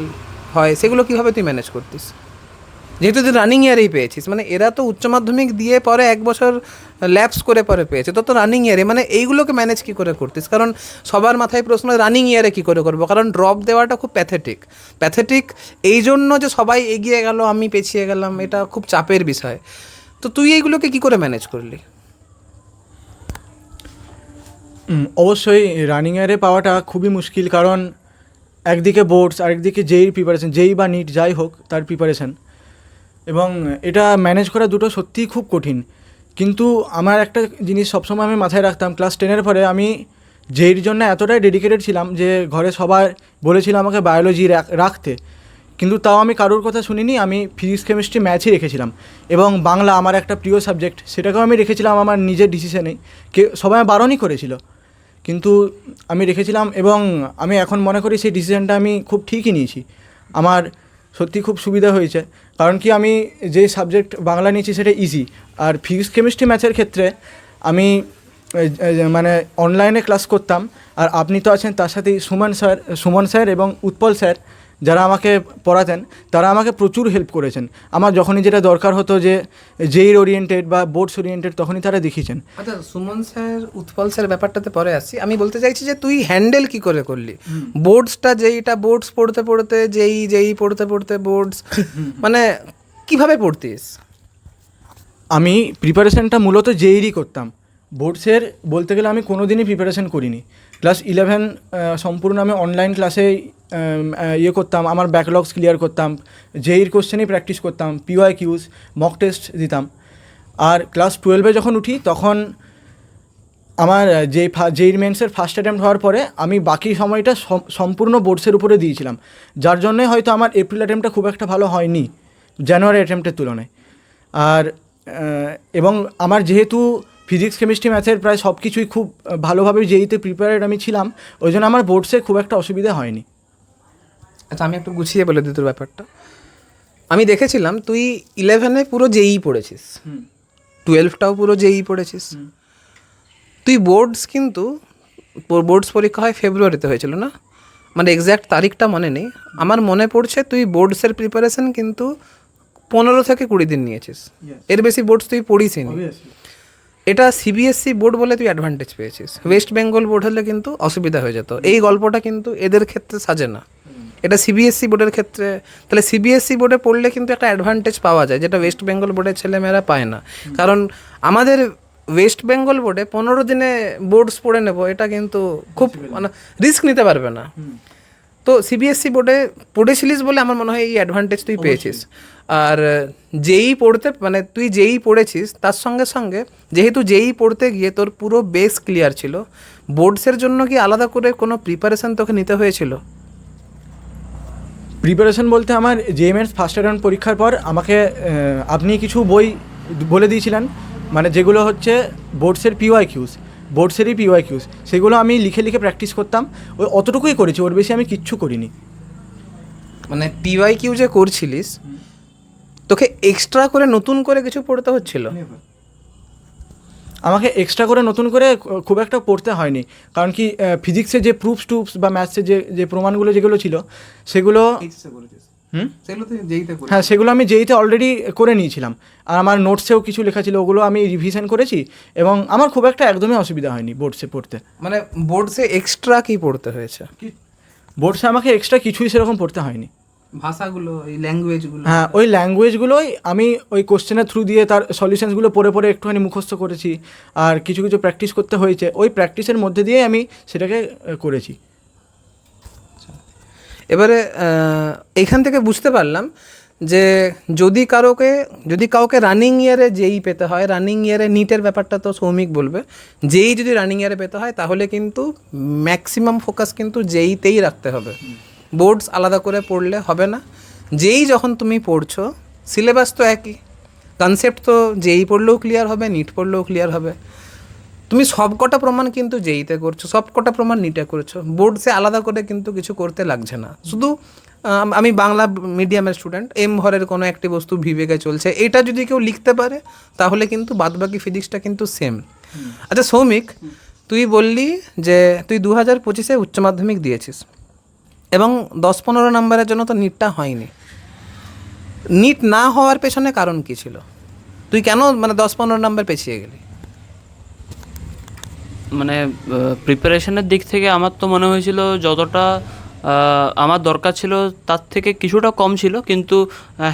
হয়, সেগুলো কীভাবে তুই ম্যানেজ করতিস? যেহেতু তুই রানিং ইয়ারেই পেয়েছিস, মানে এরা তো উচ্চ মাধ্যমিক দিয়ে পরে 1 বছর ল্যাপস করে পরে পেয়েছে, তো রানিং ইয়ারে মানে এইগুলোকে ম্যানেজ কী করে করতিস? কারণ সবার মাথায় প্রশ্ন রানিং ইয়ারে কী করে করবো, কারণ ড্রপ দেওয়াটা খুব প্যাথেটিক এই জন্য যে সবাই এগিয়ে গেল আমি পেছিয়ে গেলাম, এটা খুব চাপের বিষয়। তো তুই এইগুলোকে কী করে ম্যানেজ করলি? অবশ্যই রানিং ইয়ারে পাওয়াটা খুবই মুশকিল, কারণ একদিকে বোর্ডস আরেকদিকে জেইর প্রিপারেশন, জেই বা নিট যাই হোক তার প্রিপারেশন, এবং এটা ম্যানেজ করা দুটো সত্যিই খুব কঠিন। কিন্তু আমার একটা জিনিস সবসময় আমি মাথায় রাখতাম, ক্লাস 10-এর পরে আমি জেইর জন্য এতটাই ডেডিকেটেড ছিলাম যে ঘরে সবাই বলেছিল আমাকে বায়োলজি রাখতে, কিন্তু তাও আমি কারোর কথা শুনিনি, আমি ফিজিক্স কেমিস্ট্রি ম্যাথই রেখেছিলাম এবং বাংলা আমার একটা প্রিয় সাবজেক্ট, সেটাকেও আমি রেখেছিলাম আমার নিজের ডিসিশনেই। সবাই বারণই করেছিল কিন্তু আমি রেখেছিলাম এবং আমি এখন মনে করি সেই ডিসিশনটা আমি খুব ঠিকই নিয়েছি। আমার সত্যি খুব সুবিধা হয়েছে, কারণ কি আমি যে সাবজেক্ট বাংলা নিয়েছি সেটা ইজি, আর ফিজিক্স কেমিস্ট্রি ম্যাথের ক্ষেত্রে আমি মানে অনলাইনে ক্লাস করতাম, আর আপনি তো আছেন, তার সাথেই সুমন স্যার এবং উৎপল স্যার যারা আমাকে পড়াতেন তারা আমাকে প্রচুর হেল্প করেছেন। আমার যখনই যেটা দরকার হতো যে জেইর ওরিয়েন্টেড বা বোর্ডস ওরিয়েন্টেড, তখনই তারা দেখিয়েছেন। আচ্ছা, সুমন স্যার উৎপল স্যার ব্যাপারটাতে পরে আসছি। আমি বলতে চাইছি যে তুই হ্যান্ডেল কি করে করলি বোর্ডসটা, যেইটা বোর্ডস পড়তে পড়তে যেই পড়তে পড়তে বোর্ডস, মানে কিভাবে পড়তিস? আমি প্রিপারেশানটা মূলত জেইরই করতাম। বোর্ডসের বলতে গেলে আমি কোনো দিনই প্রিপারেশান করিনি। ক্লাস 11 সম্পূর্ণ আমি অনলাইন ক্লাসে ইয়ে করতাম, আমার ব্যাকলগস ক্লিয়ার করতাম, জেইর কোশ্চেনই প্র্যাকটিস করতাম, PYQs মক টেস্ট দিতাম। আর ক্লাস 12-এ যখন উঠি তখন আমার জেইর মেন্সের ফার্স্ট অ্যাটেম্প্ট হওয়ার পরে আমি বাকি সময়টা সম্পূর্ণ বোর্ডসের উপরে দিয়েছিলাম, যার জন্যই হয়তো আমার এপ্রিল অ্যাটেম্প্টটা খুব একটা ভালো হয়নি জানুয়ারি অ্যাটেম্প্টের তুলনায়। আর এবং আমার যেহেতু ফিজিক্স কেমিস্ট্রি ম্যাথের প্রায় সব কিছুই খুব ভালোভাবে জেইতে প্রিপেয়ার্ড আমি ছিলাম, ওই জন্য আমার বোর্ডসে খুব একটা অসুবিধা হয়নি। আচ্ছা, আমি একটু গুছিয়ে বলে দিই তোর ব্যাপারটা। আমি দেখেছিলাম তুই 11-এ পুরো জেই পড়েছিস, 12টাও পুরো জেই পড়েছিস। তুই বোর্ডস কিন্তু বোর্ডস পরীক্ষা হয় ফেব্রুয়ারিতে হয়েছিল না? মানে এক্স্যাক্ট তারিখটা মনে নেই, আমার মনে পড়ছে তুই বোর্ডসের প্রিপারেশন কিন্তু 15 থেকে 20 দিন নিয়েছিস, এর বেশি বোর্ডস তুই পড়িসনি। এটা CBSE বোর্ড বলে তুই অ্যাডভান্টেজ পেয়েছিস, ওয়েস্ট বেঙ্গল বোর্ড হলে কিন্তু অসুবিধা হয়ে যেত। এই গল্পটা কিন্তু এদের ক্ষেত্রে সাজে না, এটা CBSE বোর্ডের ক্ষেত্রে। তাহলে CBSE বোর্ডে পড়লে কিন্তু একটা অ্যাডভান্টেজ পাওয়া যায়, যেটা ওয়েস্ট বেঙ্গল বোর্ডের ছেলেমেয়েরা পায় না। কারণ আমাদের ওয়েস্ট বেঙ্গল বোর্ডে 15 দিনে বোর্ডস পড়ে নেব, এটা কিন্তু খুব মানে রিস্ক নিতে পারবে না। তো CBSE বোর্ডে পড়েছিলিস বলে আমার মনে হয় এই অ্যাডভান্টেজ তুই পেয়েছিস। আর যেই পড়তে মানে তুই যেই পড়েছিস তার সঙ্গে সঙ্গে যেহেতু যেই পড়তে গিয়ে তোর পুরো বেস ক্লিয়ার ছিল, বোর্ডসের জন্য কি আলাদা করে কোনো প্রিপারেশন তোকে নিতে হয়েছিল? প্রিপারেশন বলতে আমার JMS ফার্স্ট অ্যাটেম্প্ট পরীক্ষার পর আমাকে আপনি কিছু বই বলে দিয়েছিলেন, মানে যেগুলো হচ্ছে বোর্ডসের বোর্ডসেরই PYQs, সেগুলো আমি লিখে লিখে প্র্যাকটিস করতাম। ওই অতটুকুই করেছি, ওর বেশি আমি কিচ্ছু করিনি। মানে PYQ যে করছিলিস, তোকে এক্সট্রা করে নতুন করে কিছু পড়তে হচ্ছিল? আমাকে এক্সট্রা করে নতুন করে খুব একটা পড়তে হয়নি, কারণ কি ফিজিক্সে যে প্রুফস বা ম্যাথসে যে প্রমাণগুলো যেগুলো ছিল সেগুলো হ্যাঁ, সেগুলো আমি জেইতে অলরেডি করে নিয়েছিলাম। আর আমার নোটসেও কিছু লেখা ছিল, ওগুলো আমি রিভিশন করেছি এবং আমার খুব একটা একদমই অসুবিধা হয়নি বোর্ডসে পড়তে। মানে বোর্ডসে এক্সট্রা কি পড়তে হয়েছে? বোর্ডসে আমাকে এক্সট্রা কিছুই সেরকম পড়তে হয়নি। ভাষাগুলো, এই ল্যাঙ্গুয়েজগুলো? হ্যাঁ, ওই ল্যাঙ্গুয়েজগুলোই আমি ওই কোশ্চেনের থ্রু দিয়ে তার সলিউশনসগুলো পড়ে পড়ে একটুখানি মুখস্থ করেছি, আর কিছু কিছু প্র্যাকটিস করতে হয়েছে, ওই প্র্যাকটিসের মধ্যে দিয়ে আমি সেটাকে করেছি। এবারে এখান থেকে বুঝতে পারলাম যে যদি কাউকে রানিং ইয়ারে যেই পেতে হয়, রানিং ইয়ারে নিটের ব্যাপারটা তো সৌমিক বলবে, যেই যদি রানিং ইয়ারে পেতে হয় তাহলে কিন্তু ম্যাক্সিমাম ফোকাস কিন্তু যেইতেই রাখতে হবে, বোর্ডস আলাদা করে পড়লে হবে না। যেই যখন তুমি পড়ছো সিলেবাস তো একই, কনসেপ্ট তো যেই পড়লেও ক্লিয়ার হবে, নিট পড়লেও ক্লিয়ার হবে। তুমি সবকটা প্রমাণ কিন্তু যেইতে করছো, সবকটা প্রমাণ নিটে করছো, বোর্ডসে আলাদা করে কিন্তু কিছু করতে লাগছে না। শুধু আমি বাংলা মিডিয়ামের স্টুডেন্ট, ভরের কোনো একটি বস্তু বিবেকে চলছে, এটা যদি কেউ লিখতে পারে তাহলে কিন্তু বাদবাকি ফিজিক্সটা কিন্তু সেম। আচ্ছা সৌমিক, তুই বললি যে তুই 2025-এ উচ্চ মাধ্যমিক দিয়েছিস এবং 10-15 নম্বরের জন্য তো নিটটা হয়নি। নিট না হওয়ার পেছনে কারণ কী ছিল? তুই কেন মানে 10-15 নম্বর পেছিয়ে গেলি? মানে প্রিপারেশনের দিক থেকে আমার তো মনে হয়েছিল যতটা আমার দরকার ছিল তার থেকে কিছুটা কম ছিল, কিন্তু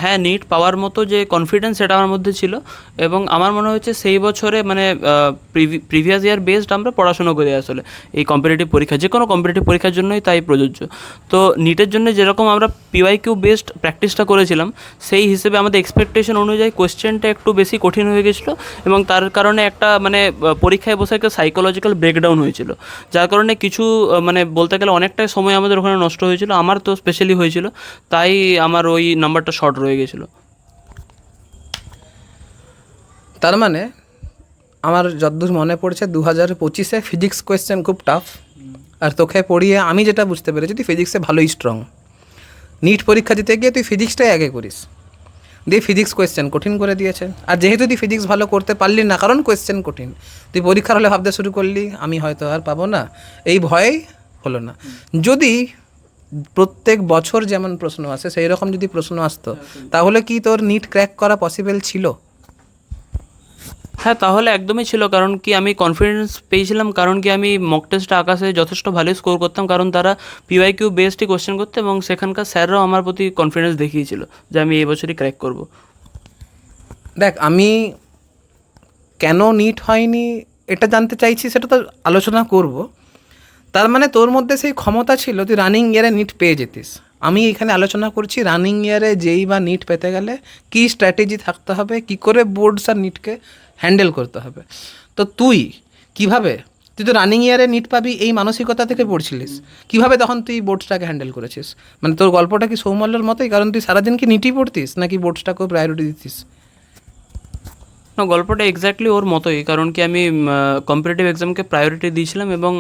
হ্যাঁ, নিট পাওয়ার মতো যে কনফিডেন্স সেটা আমার মধ্যে ছিল। এবং আমার মনে হচ্ছে সেই বছরে মানে প্রিভিয়াস ইয়ার বেসড আমরা পড়াশুনো করি আসলে এই কম্পিটিটিভ পরীক্ষা, যে কোনো কম্পিটিটিভ পরীক্ষার জন্যই তাই প্রযোজ্য। তো নিটের জন্য যেরকম আমরা PYQ বেসড প্র্যাকটিসটা করেছিলাম, সেই হিসেবে আমাদের এক্সপেকটেশন অনুযায়ী কোয়েশ্চেনটা একটু বেশি কঠিন হয়ে গেছিলো এবং তার কারণে একটা মানে পরীক্ষায় বসে একটা সাইকোলজিক্যাল ব্রেকডাউন হয়েছিল, যার কারণে কিছু মানে বলতে গেলে অনেকটাই সময় আমাদের ওখানে কারণে নষ্ট হয়েছিল, আমার তো স্পেশালি হয়েছিল, তাই আমার ওই নাম্বারটা শর্ট রয়ে গেছিলো। তার মানে আমার যতদূর মনে পড়ছে 2025-এ ফিজিক্স কোয়েশ্চেন খুব টাফ, আর তোকে পড়িয়ে আমি যেটা বুঝতে পেরেছি তুই ফিজিক্সে ভালোই স্ট্রং। নিট পরীক্ষা দিতে গিয়ে তুই ফিজিক্সটাই আগে করিস, দিয়ে ফিজিক্স কোয়েশ্চেন কঠিন করে দিয়েছে। আর যেহেতু তুই ফিজিক্স ভালো করতে পারলি না কারণ কোয়েশ্চেন কঠিন, তুই পরীক্ষার হলে ভাবতে শুরু করলি আমি হয়তো আর পাবো না, এই ভয়েই হলো না। যদি প্রত্যেক বছর যেমন প্রশ্ন আসে সেই রকম যদি প্রশ্ন আসতো তাহলে কি তোর নিট ক্র্যাক করা পসিবল ছিল? হ্যাঁ, তাহলে একদমই ছিল, কারণ কি আমি কনফিডেন্স পেয়েছিলাম, কারণ কি আমি মক টেস্টে আকাশে যথেষ্ট ভালো স্কোর করতাম, কারণ তারা পিওয়াইকিউ বেসডই কোশ্চেন করতো এবং সেখানকার স্যাররাও আমার প্রতি কনফিডেন্স দেখিয়েছিল যে আমি এবছরই ক্র্যাক করব। দেখ, আমি কেন নিট হয়নি এটা জানতে চাইছি, সেটা তো আলোচনা করব। তার মানে তোর মধ্যে সেই ক্ষমতা ছিল, তুই রানিং ইয়ারে নিট পেয়ে যেতিস। আমি এখানে আলোচনা করছি রানিং ইয়ারে যেই বা নিট পেতে গেলে কী স্ট্র্যাটেজি থাকতে হবে, কি করে বোর্ডস আর নিটকে হ্যান্ডেল করতে হবে। তো তুই কিভাবে, তুই তো রানিং ইয়ারে নিট পাবি এই মানসিকতা থেকে পড়ছিলিস, কিভাবে তখন তুই বোর্ডসটাকে হ্যান্ডেল করেছিস? মানে তোর গল্পটা কি সৌমল্যর মতোই, কারণ তুই সারাদিন কি নিটই পড়তিস নাকি বোর্ডসটাকেও প্রায়োরিটি দিতিস? না, গল্পটা এক্স্যাক্টলি ওর মতোই, কারণ কি আমি কম্পিটিটিভ এক্সামকে প্রায়োরিটি দিয়েছিলাম এবং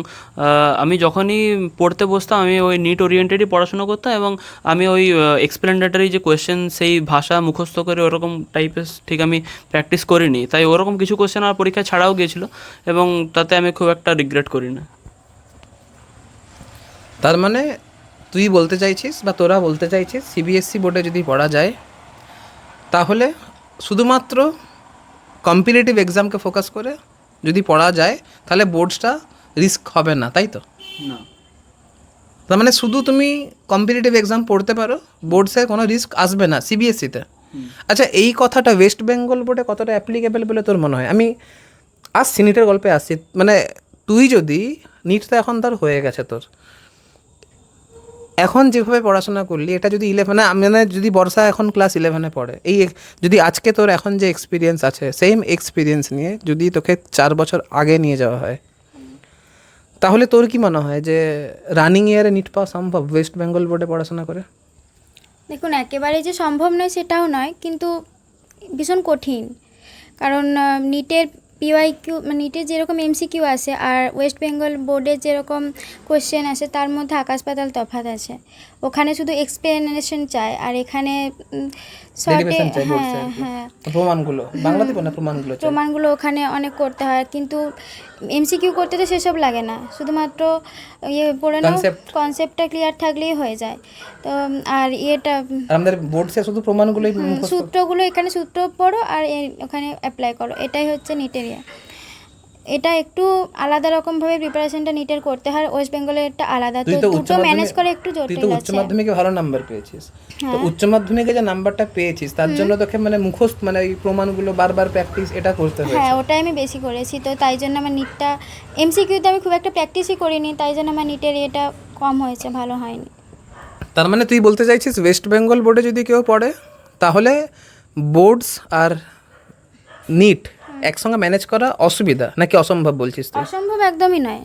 আমি যখনই পড়তে বসতাম আমি ওই নিট ওরিয়েন্টেডই পড়াশোনা করতাম এবং আমি ওই এক্সপ্লেনেটরি যে কোয়েশ্চেন সেই ভাষা মুখস্থ করে ওরকম টাইপের ঠিক আমি প্র্যাকটিস করিনি, তাই ওরকম কিছু কোয়েশ্চেন আমার পরীক্ষায় ছাড়াও গিয়েছিলো এবং তাতে আমি খুব একটা রিগ্রেট করি না। তার মানে তুই বলতে চাইছিস বা তোরা বলতে চাইছিস সিবিএসসি বোর্ডে যদি পড়া যায় তাহলে শুধুমাত্র কম্পিটিটিভ এক্সামকে ফোকাস করে যদি পড়া যায় তাহলে বোর্ডসটা রিস্ক হবে না, তাই তো? না, তার মানে শুধু তুমি কম্পিটিটিভ এক্সাম পড়তে পারো, বোর্ডসে কোনো রিস্ক আসবে না সিবিএসসিতে। আচ্ছা, এই কথাটা ওয়েস্ট বেঙ্গল বোর্ডে কতটা অ্যাপ্লিকেবল বলে তোর মনে হয়? আমি আসছি নিটের গল্পে আসছি। মানে তুই যদি নিট তো এখন তোর হয়ে গেছে, তোর এখন যেভাবে পড়াশোনা করলি এটা যদি 11 মানে যদি বর্ষা এখন ক্লাস 11-এ পড়ে, এই যদি আজকে তোর এখন যে এক্সপিরিয়েন্স আছে সেম এক্সপিরিয়েন্স নিয়ে যদি তোকে 4 বছর আগে নিয়ে যাওয়া হয় তাহলে তোর কি মনে হয় যে রানিং ইয়ারে নিট পাওয়া সম্ভব ওয়েস্ট বেঙ্গল বোর্ডে পড়াশোনা করে? দেখুন, একেবারে যে সম্ভব নয় সেটাও নয়, কিন্তু ভীষণ কঠিন। কারণ নিটের পিওয়াইকিউ মানে নিটের যেরকম এমসিকিউ আসে আর ওয়েস্ট বেঙ্গল বোর্ডের যেরকম কোয়েশ্চেন আসে তার মধ্যে আকাশ পাতাল তফাৎ আছে। ওখানে শুধু এক্সপ্লেনেশন চায় আর এখানে শর্টে Derivation চাই board হ্যাঁ side. হ্যাঁ প্রমাণগুলো বাংলাতে না, প্রমাণগুলো চাই। প্রমাণগুলো ওখানে অনেক করতে হয়, কিন্তু এমসিকিউ করতে তো সেসব লাগে না, শুধুমাত্র ইয়ে পড়ে নাও, কনসেপ্টটা ক্লিয়ার থাকলেই হয়ে যায়। তো আর ইয়েটা আর আমাদের বোর্ডসে শুধু প্রমাণগুলোই মুখস্থ। সূত্রগুলো এখানে সূত্র পড়ো আর ওখানে অ্যাপ্লাই করো, এটাই হচ্ছে নিটের ইয়ে। এটা একটু আলাদা রকমভাবে প্রিপারেশনটা নিটের করতে হয়, ওয়েস্ট বেঙ্গলের একটা আলাদা, তো দুটো ম্যানেজ করে একটু তুই জটিল তো আছে। উচ্চ মাধ্যমিকে ভালো নাম্বার পেয়েছিস, তো উচ্চ মাধ্যমিকে যে নাম্বারটা পেয়েছিস তার জন্য তোকে মানে মুখস্থ মানে এই প্রমাণগুলো বারবার প্র্যাকটিস এটা করতে হয়েছে। হ্যাঁ, ওটাই আমি বেশি করেছি, তো তাই জন্য আমার নিটটা এমসিকিউতে আমি খুব একটা প্র্যাকটিসই করিনি, তাই জন্য আমার নিটের এটা কম হয়েছে, ভালো হয়নি। তার মানে তুই বলতে চাইছিস ওয়েস্ট বেঙ্গল বোর্ডে যদি কেউ পড়ে তাহলে বোর্ডস আর নিট একসঙ্গে ম্যানেজ করা অসুবিধা নাকি অসম্ভব বলছিস তুই? অসম্ভব একদমই নয়,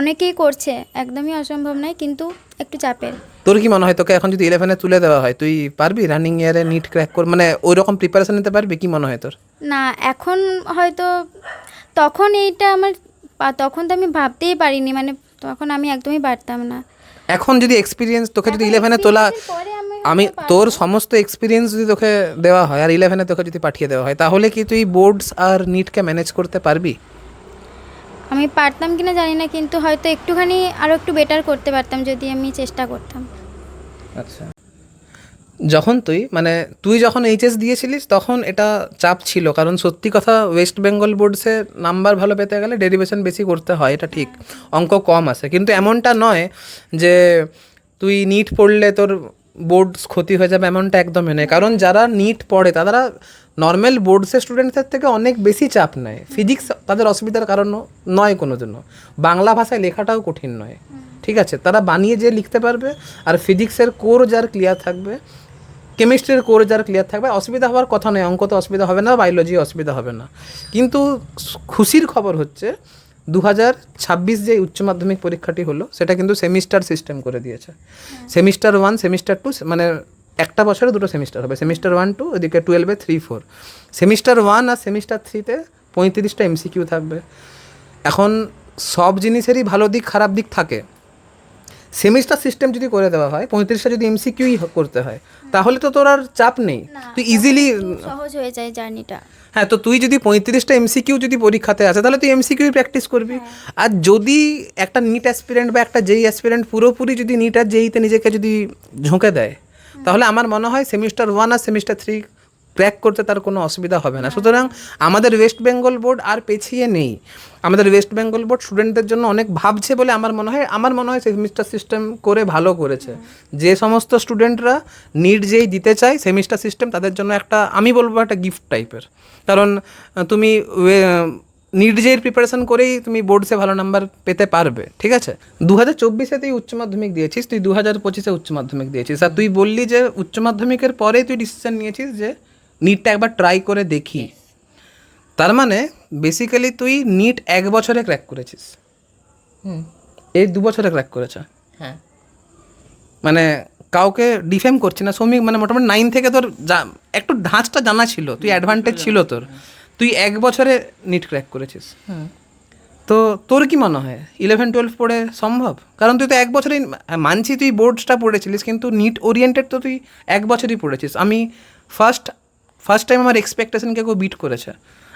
অনেকেই করছে, একদমই অসম্ভব নয়, কিন্তু একটু চাপের। তোর কি মনে হয় তোকে এখন যদি 11-এ তুলে দেওয়া হয় তুই পারবি রানিং ইয়ারে নিট ক্র্যাক কর, মানে ওই রকম প্রিপারেশন নিতে পারবি? কি মনে হয় তোর? না, এখন হয়তো তখন এইটা আমার তখন তো আমি ভাবতেই পারিনি, মানে তখন আমি একদমই পারতাম না। এখন যদি এক্সপিরিয়েন্স তোকে যদি 11-এ তোলা, আমি তোর সমস্ত এক্সপিরিয়েন্স যদি তোকে দেওয়া হয় আর 11-এ তোকে যদি পাঠিয়ে দেওয়া হয় তাহলে কি তুই বোর্ডস আর নিটকে ম্যানেজ করতে পারবি? আমি পারতাম কিনা জানি না, কিন্তু হয়তো একটুখানি আরও একটু বেটার করতে পারতাম যদি আমি চেষ্টা করতাম। আচ্ছা, যখন তুই যখন এইচএস দিয়েছিলিস তখন এটা চাপ ছিল, কারণ সত্যি কথা ওয়েস্ট বেঙ্গল বোর্ডসে নাম্বার ভালো পেতে গেলে ডেরিভেশন বেশি করতে হয়, এটা ঠিক, অঙ্ক কম আসে, কিন্তু এমনটা নয় যে তুই নিট পড়লে তোর বোর্ডস ক্ষতি হয়ে যাবে, এমনটা একদমই নয়। কারণ যারা নিট পড়ে তারা নর্মাল বোর্ডসের স্টুডেন্টদের থেকে অনেক বেশি চাপ নেয়। ফিজিক্স তাদের অসুবিধার কারণ নয় কোনো জন্য, বাংলা ভাষায় লেখাটাও কঠিন নয়, ঠিক আছে, তারা বানিয়ে যে লিখতে পারবে। আর ফিজিক্সের কোর যার ক্লিয়ার থাকবে, কেমিস্ট্রির কোর যার ক্লিয়ার থাকবে, অসুবিধা হওয়ার কথা নয়, অঙ্ক তো অসুবিধা হবে না, বায়োলজি অসুবিধা হবে না। কিন্তু খুশির খবর হচ্ছে 2026 যে উচ্চ মাধ্যমিক পরীক্ষাটি হলো সেটা কিন্তু সেমিস্টার সিস্টেম করে দিয়েছে। সেমিস্টার 1, সেমিস্টার 2, মানে একটা বছরে দুটো সেমিস্টার হবে, সেমিস্টার 1, 2, ওদিকে 12-এ 3, 4। সেমিস্টার 1 আর সেমিস্টার 3-তে 35টা এমসিকিউ থাকবে। এখন সব জিনিসেরই ভালো দিক খারাপ দিক থাকে। সেমিস্টার সিস্টেম যদি করে দেওয়া হয়, 35টা যদি এমসিকিউই করতে হয়, তাহলে তো তোর আর চাপ নেই, তুই ইজিলি সহজ হয়ে যায় জার্নিটা। হ্যাঁ, তো তুই যদি 35টা এমসিকিউ যদি পরীক্ষাতে আছে তাহলে তুই এমসিকিউ প্র্যাকটিস করবি। আর যদি একটা নিট অ্যাসপিরেন্ট বা একটা জেই অ্যাসপিরেন্ট পুরোপুরি যদি নিট আর জেইতে নিজেকে যদি ঝুঁকে দেয়, তাহলে আমার মনে হয় সেমিস্টার 1 আর সেমিস্টার 3 ক্র্যাক করতে তার কোনো অসুবিধা হবে না। সুতরাং আমাদের ওয়েস্ট বেঙ্গল বোর্ড আর পেছিয়ে নেই। আমাদের ওয়েস্ট বেঙ্গল বোর্ড স্টুডেন্টদের জন্য অনেক ভাবছে বলে আমার মনে হয় সেমিস্টার সিস্টেম করে ভালো করেছে। যে সমস্ত স্টুডেন্টরা নিট যেই দিতে চায়, সেমিস্টার সিস্টেম তাদের জন্য একটা, আমি বলবো একটা গিফট টাইপের। কারণ তুমি নিট যেই প্রিপারেশন করেই তুমি বোর্ডসে ভালো নাম্বার পেতে পারবে, ঠিক আছে? 2024-এ তুই উচ্চ মাধ্যমিক দিয়েছিস, তুই 2025-এ উচ্চ মাধ্যমিক দিয়েছিস, আর তুই বললি যে উচ্চ মাধ্যমিকের পরেই তুই ডিসিশন নিয়েছিস যে নিটটা একবার ট্রাই করে দেখি। তার মানে বেসিক্যালি তুই নিট 1 বছরে ক্র্যাক করেছিস, এই 2 বছরে ক্র্যাক করেছ। হ্যাঁ, মানে কাউকে ডিফেম করছি না শ্রমিক, মানে মোটামুটি 9 থেকে তোর একটু ধাঁচটা জানা ছিল, তুই অ্যাডভান্টেজ ছিল তোর, তুই 1 বছরে নিট ক্র্যাক করেছিস। তো তোর কি মনে হয় 11-12 পড়ে সম্ভব? কারণ তুই তো 1 বছরেই, মানছি তুই বোর্ডসটা পড়েছিলিস, কিন্তু নিট ওরিয়েন্টেড তো তুই 1 বছরই পড়েছিস। আমি ফার্স্ট টাইম আমার এক্সপেকটেশনকে কেউ বিট করেছে।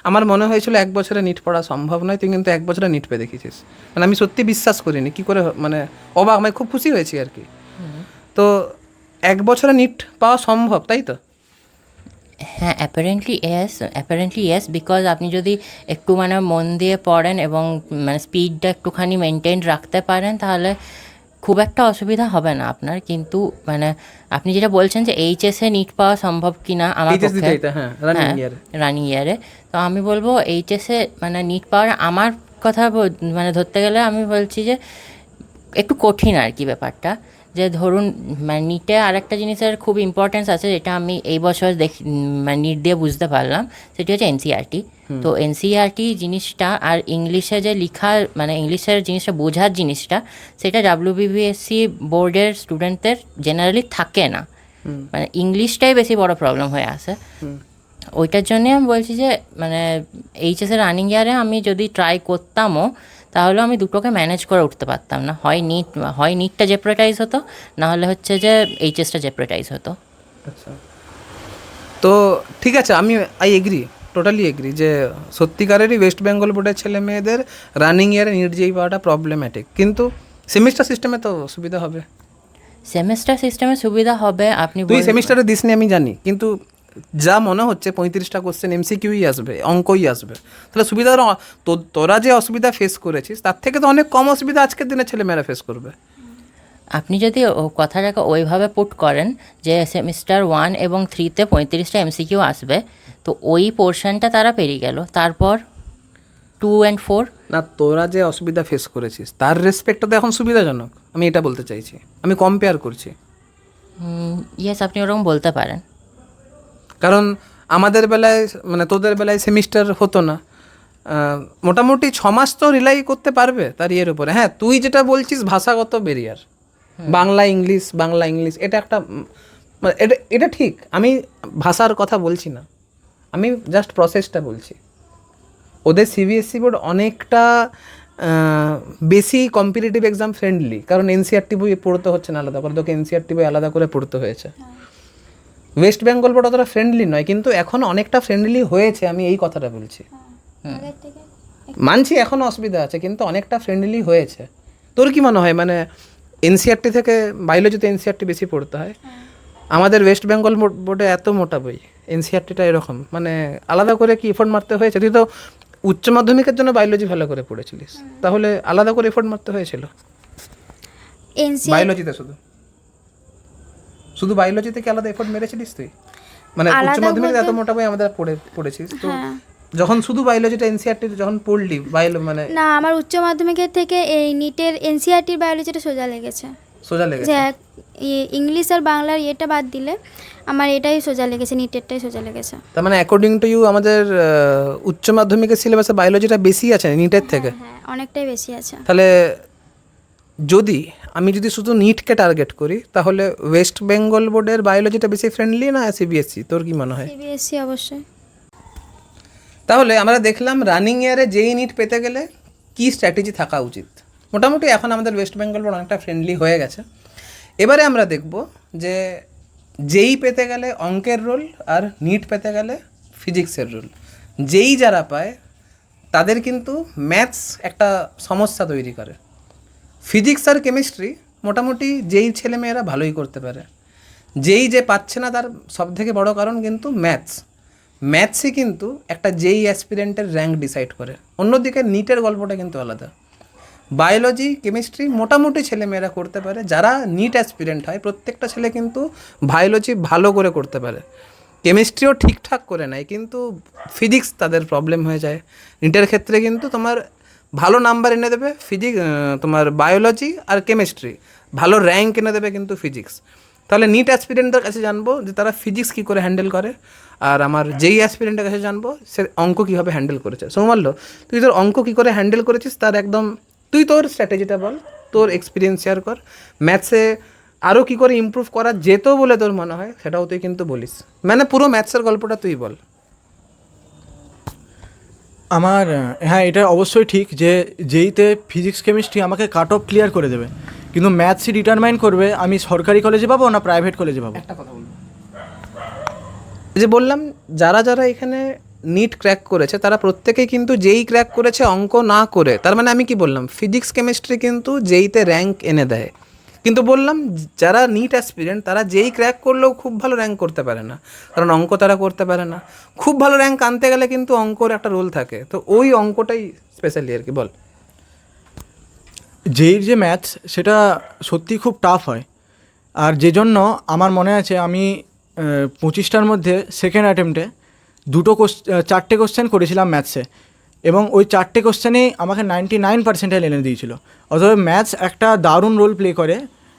আমার মনে হয়েছিল 1 বছরে নিট পড়া সম্ভব নয়, তুই কিন্তু 1 বছরে নিট পেয়ে দেখিয়েছিস। মানে আমি সত্যি বিশ্বাস করিনি, কী করে, মানে অবাক, আমি খুব খুশি হয়েছি আর কি। তো 1 বছরে নিট পাওয়া সম্ভব, তাই তো? হ্যাঁ, অ্যাপারেন্টলি ইয়েস, বিকজ আপনি যদি একটু মানে মন দিয়ে পড়েন এবং মানে স্পিডটা একটুখানি মেনটেন রাখতে পারেন, তাহলে খুব একটা অসুবিধা হবে না আপনার। কিন্তু মানে আপনি যেটা বলছেন যে এইচএসে নিট পাওয়া সম্ভব কি না আমার এইচএস পক্ষে, দিতে, হ্যাঁ, রানিং ইয়ারে। রানিং ইয়ারে, তো আমি বলবো এইচএসে মানে নিট পাওয়ার, আমার কথা মানে ধরতে গেলে আমি বলছি যে একটু কঠিন আর কি ব্যাপারটা। যে ধরুন মানে নিটে আরেকটা জিনিসের খুব ইম্পর্টেন্স আছে, যেটা আমি এই বছর মানে নিট দিয়ে বুঝতে পারলাম, সেটি হচ্ছে এনসিইআরটি। তো এনসিইআরটি জিনিসটা আর ইংলিশে যে লেখা, মানে ইংলিশের জিনিসটা বোঝার জিনিসটা, সেটা WBBSC বোর্ডের স্টুডেন্টদের জেনারেলি থাকে না। মানে ইংলিশটাই বেশি বড় প্রবলেম হয়ে আসে। ওইটার জন্যে আমি বলছি যে মানে এইচএসের রানিং ইয়ারে আমি যদি ট্রাই করতামও, তাহলে আমি দুটোকে ম্যানেজ করে উঠতে পারতাম না। হয় নিটটা জেপ্রেটাইজ হতো, না হলে হচ্ছে যে এইচএসটা জেপ্রেটাইজ হতো। আচ্ছা, তো ঠিক আছে, আমি টোটালি এগ্রি যে সত্যিকারেরই ওয়েস্ট বেঙ্গল বোর্ডের ছেলে মেয়েদের রানিং ইয়ারে নিট যেই পাওয়াটা প্রবলেম্যাটিক, কিন্তু সেমিস্টার সিস্টেমে তো সুবিধা হবে। সেমেস্টার সিস্টেমে সুবিধা হবে, আপনি তুই সেমিস্টারে দিসনি আমি জানি, কিন্তু যা মনে হচ্ছে 35টা কোশ্চেন এমসিকিউই আসবে, অঙ্কই আসবে, তাহলে সুবিধা তোরা যে অসুবিধা ফেস করেছিস তার থেকে তো অনেক কম অসুবিধা আজকের দিনে ছেলেমেয়েরা ফেস করবে। আপনি যদি কথাটাকে ওইভাবে পুট করেন যে সেমিস্টার 1 এবং 3-তে 35টা এমসিকিউ আসবে, তো ওই পোর্শনটা তারা পেরিয়ে গেল। তারপর 2 and 4, না, তোরা যে অসুবিধা ফেস করেছিস তার রেসপেক্টটা তো এখন সুবিধাজনক, আমি এটা বলতে চাইছি, আমি কম্পেয়ার করছি। ইয়েস, আপনি ওরকম বলতে পারেন। কারণ আমাদের বেলায়, মানে তোদের বেলায় সেমিস্টার হতো না, মোটামুটি 6 মাস তো রিলাই করতে পারবে তার ইয়ের উপরে। হ্যাঁ, তুই যেটা বলছিস ভাষাগত ব্যারিয়ার, বাংলা ইংলিশ, এটা একটা, এটা ঠিক, আমি ভাষার কথা বলছি না, আমি জাস্ট প্রসেসটা বলছি। ওদের সিবিএসসি বোর্ড অনেকটা বেশি কম্পিটিটিভ এক্সাম ফ্রেন্ডলি, কারণ এনসিইআরটি বই পড়তে হচ্ছে না আলাদা করে, তোকে এনসিইআরটি বই আলাদা করে পড়তে হয়েছে। ওয়েস্ট বেঙ্গল বোর্ড অতটা ফ্রেন্ডলি নয়, কিন্তু এখন অনেকটা ফ্রেন্ডলি হয়েছে, আমি এই কথাটা বলছি। মানছি এখনও অসুবিধা আছে, কিন্তু অনেকটা ফ্রেন্ডলি হয়েছে। তোর কি মনে হয়, মানে এনসিইআরটি থেকে বায়োলজিতে এনসিইআরটি বেশি পড়তে হয়? আমাদের ওয়েস্ট বেঙ্গল বোর্ডে এত মোটা বই, এনসিইআরটিটা এরকম, মানে আলাদা করে কি এফোর্ট মারতে হয়েছে? তুই তো উচ্চ মাধ্যমিকের জন্য বায়োলজি ভালো করে পড়েছিলিস, তাহলে আলাদা করে এফোর্ট মারতে হয়েছিল বায়োলজিতে? শুধু বায়োলজিতে কি আলাদা এফোর্ট মেরেছিলিস তুই? মানে উচ্চ মাধ্যমিকে এত মোটা বই আমাদের পড়েছিস তো, যখন শুধু বায়োলজিটা এনসিইআরটি যখন পড়লি মানে না, আমার উচ্চ মাধ্যমিকের থেকে এই নিটের এনসিইআরটির বায়োলজিটা সোজা লেগেছে। সোজা লেগেছে? যে ইংলিশ আর বাংলার ইয়েটা বাদ দিলে আমার এটাই সোজা লেগেছে, নিটেরটাই সোজা লেগেছে। তার মানে অ্যাকর্ডিং টু ইউ আমাদের উচ্চ মাধ্যমিকের সিলেবাসে বায়োলজিটা বেশি আছে নিটের থেকে? হ্যাঁ, অনেকটাই বেশি আছে। তাহলে আমি যদি শুধু নিটকে টার্গেট করি তাহলে ওয়েস্ট বেঙ্গল বোর্ডের বায়োলজিটা বেশি ফ্রেন্ডলি না সিবিএসসি? তোর কি মনে হয়? সিবিএসসি অবশ্যই। তাহলে আমরা দেখলাম রানিং ইয়ারে যেই নিট পেতে গেলে কী স্ট্র্যাটেজি থাকা উচিত। মোটামুটি এখন আমাদের ওয়েস্ট বেঙ্গল বোর্ড অনেকটা ফ্রেন্ডলি হয়ে গেছে। এবারে আমরা দেখব যে যেই পেতে গেলে অঙ্কের রোল আর নিট পেতে গেলে ফিজিক্সের রোল। যেই যারা পায় তাদের কিন্তু ম্যাথস একটা সমস্যা তৈরি করে। ফিজিক্স আর কেমিস্ট্রি মোটামুটি যেই ছেলেমেয়েরা ভালোই করতে পারে। যেই যে পাচ্ছে না তার সবথেকে বড় কারণ কিন্তু ম্যাথসই কিন্তু একটা যেই অ্যাসপিরেন্টের র্যাঙ্ক ডিসাইড করে। অন্যদিকে নিটের গল্পটা কিন্তু আলাদা। বায়োলজি কেমিস্ট্রি মোটামুটি ছেলেমেয়েরা করতে পারে। যারা নিট অ্যাসপিরেন্ট হয় প্রত্যেকটা ছেলে কিন্তু বায়োলজি ভালো করে করতে পারে, কেমিস্ট্রিও ঠিকঠাক করে নেয়, কিন্তু ফিজিক্স তাদের প্রবলেম হয়ে যায়। নিটের ক্ষেত্রে কিন্তু তোমার ভালো নাম্বার এনে দেবে তোমার বায়োলজি আর কেমিস্ট্রি, ভালো র্যাঙ্ক এনে দেবে কিন্তু ফিজিক্স। তাহলে নিট অ্যাসপিরেন্টদের কাছে জানবো যে তারা ফিজিক্স কী করে হ্যান্ডেল করে, আর আমার যেই অ্যাসপিরেন্টের কাছে জানবো সে অঙ্ক কীভাবে হ্যান্ডেল করেছে। সৌমাল্য, তুই তোর অঙ্ক কী করে হ্যান্ডেল করেছিস তার একদম তুই তোর স্ট্র্যাটেজিটা বল, তোর এক্সপিরিয়েন্স শেয়ার কর। ম্যাথসে আরও কী করে ইমপ্রুভ করা যেত বলে তোর মনে হয় সেটাও তুই কিন্তু বলিস। মানে পুরো ম্যাথসের গল্পটা তুই বল। আমার হ্যাঁ, এটা অবশ্যই ঠিক যে যেইতে ফিজিক্স কেমিস্ট্রি আমাকে কাট অফ ক্লিয়ার করে দেবে, কিন্তু ম্যাথসই ডিটারমাইন করবে আমি সরকারি কলেজে পাবো না প্রাইভেট কলেজে পাবো। একটা কথা বলবো, যে বললাম যারা যারা এখানে নিট ক্র্যাক করেছে তারা প্রত্যেকেই কিন্তু যেই ক্র্যাক করেছে অঙ্ক না করে। তার মানে আমি কি বললাম, ফিজিক্স কেমিস্ট্রি কিন্তু যেইতে র্যাঙ্ক এনে দেয়, কিন্তু বললাম যারা নিট অ্যাসপিরেন্ট তারা যেই ক্র্যাক করলেও খুব ভালো র্যাঙ্ক করতে পারে না, কারণ অঙ্ক তারা করতে পারে না। খুব ভালো র্যাঙ্ক আনতে গেলে কিন্তু অঙ্কর একটা রোল থাকে, তো ওই অঙ্কটাই স্পেশালি আর কি। বল। যেই যে ম্যাথস সেটা সত্যি খুব টাফ হয়, আর যে জন্য আমার মনে আছে আমি 25টার মধ্যে সেকেন্ড অ্যাটেম্পটে 4টে কোশ্চেন করেছিলাম ম্যাথসে, এবং ওই 4টে কোশ্চেনেই আমাকে 99% এনে দিয়েছিল। অথবা ম্যাথস একটা দারুণ রোল প্লে করে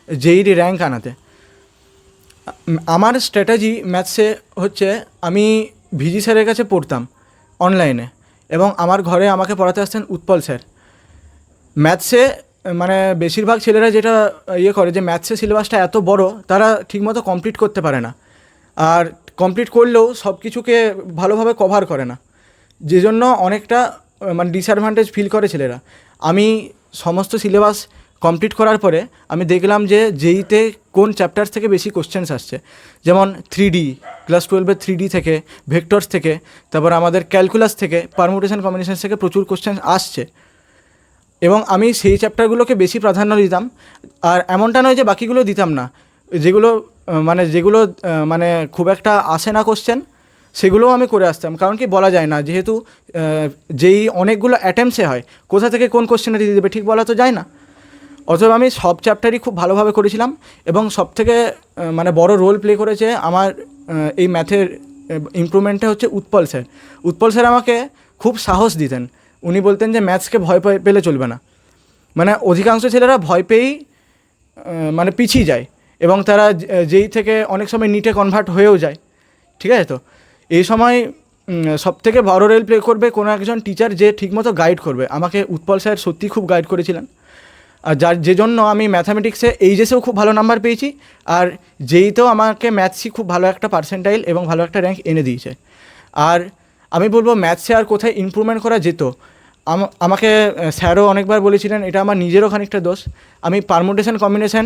যেইর র্যাঙ্ক আনাতে। আমার স্ট্র্যাটেজি ম্যাথসে হচ্ছে আমি ভিজি স্যারের কাছে পড়তাম অনলাইনে, এবং আমার ঘরে আমাকে পড়াতে আসতেন উৎপল স্যার। ম্যাথসে মানে বেশিরভাগ ছেলেরা যেটা করে যে ম্যাথসে সিলেবাসটা এত বড় তারা ঠিকমতো কমপ্লিট করতে পারে না, আর কমপ্লিট করলেও সব কিছুকে ভালোভাবে কভার করে না, যে জন্য অনেকটা মানে ডিসঅ্যাডভান্টেজ ফিল করে ছেলেরা। আমি সমস্ত সিলেবাস কমপ্লিট করার পরে আমি দেখলাম যে যেইতে কোন চ্যাপ্টার থেকে বেশি কোশ্চেন্স আসছে, যেমন 3D ক্লাস 12-এর 3D থেকে, ভেক্টরস থেকে, তারপর আমাদের ক্যালকুলাস থেকে, পারমুটেশন কম্বিনেশন থেকে প্রচুর কোশ্চেন আসছে, এবং আমি সেই চ্যাপ্টারগুলোকে বেশি প্রাধান্য দিতাম। আর এমনটা নয় যে বাকিগুলো দিতাম না, যেগুলো মানে খুব একটা আসে না কোশ্চেন সেগুলোও আমি করে আসতাম, কারণ কি বলা যায় না, যেহেতু যেই অনেকগুলো অ্যাটেম্পসে হয় কোথা থেকে কোন কোশ্চেনটা দিয়ে দেবে ঠিক বলা তো যায় না। অথবা আমি সব চ্যাপ্টারই খুব ভালোভাবে করেছিলাম, এবং সবথেকে মানে বড় রোল প্লে করেছে আমার এই ম্যাথের ইমপ্রুভমেন্টে হচ্ছে উৎপল স্যার। উৎপল স্যার আমাকে খুব সাহস দিতেন। উনি বলতেন যে ম্যাথসকে ভয় পেলে চলবে না। মানে অধিকাংশ ছেলেরা ভয় পেয়েই মানে পিছিয়ে যায়, এবং তারা যেই থেকে অনেক সময় নিটে কনভার্ট হয়েও যায়। ঠিক আছে, তো এই সময় সবথেকে বড় রোল প্লে করবে কোনো একজন টিচার যে ঠিকমতো গাইড করবে। আমাকে উৎপল স্যার সত্যি খুব গাইড করেছিলেন, আর যে জন্য আমি ম্যাথামেটিক্সে এইচএসেও খুব ভালো নাম্বার পেয়েছি, আর যেইতেও আমাকে ম্যাথসই খুব ভালো একটা পার্সেন্টাইল এবং ভালো একটা র্যাঙ্ক এনে দিয়েছে। আর আমি বলবো ম্যাথসে আর কোথায় ইমপ্রুভমেন্ট করা যেত, আমাকে স্যারও অনেকবার বলেছিলেন, এটা আমার নিজেরও খানিকটা দোষ। আমি পারমুটেশন কম্বিনেশন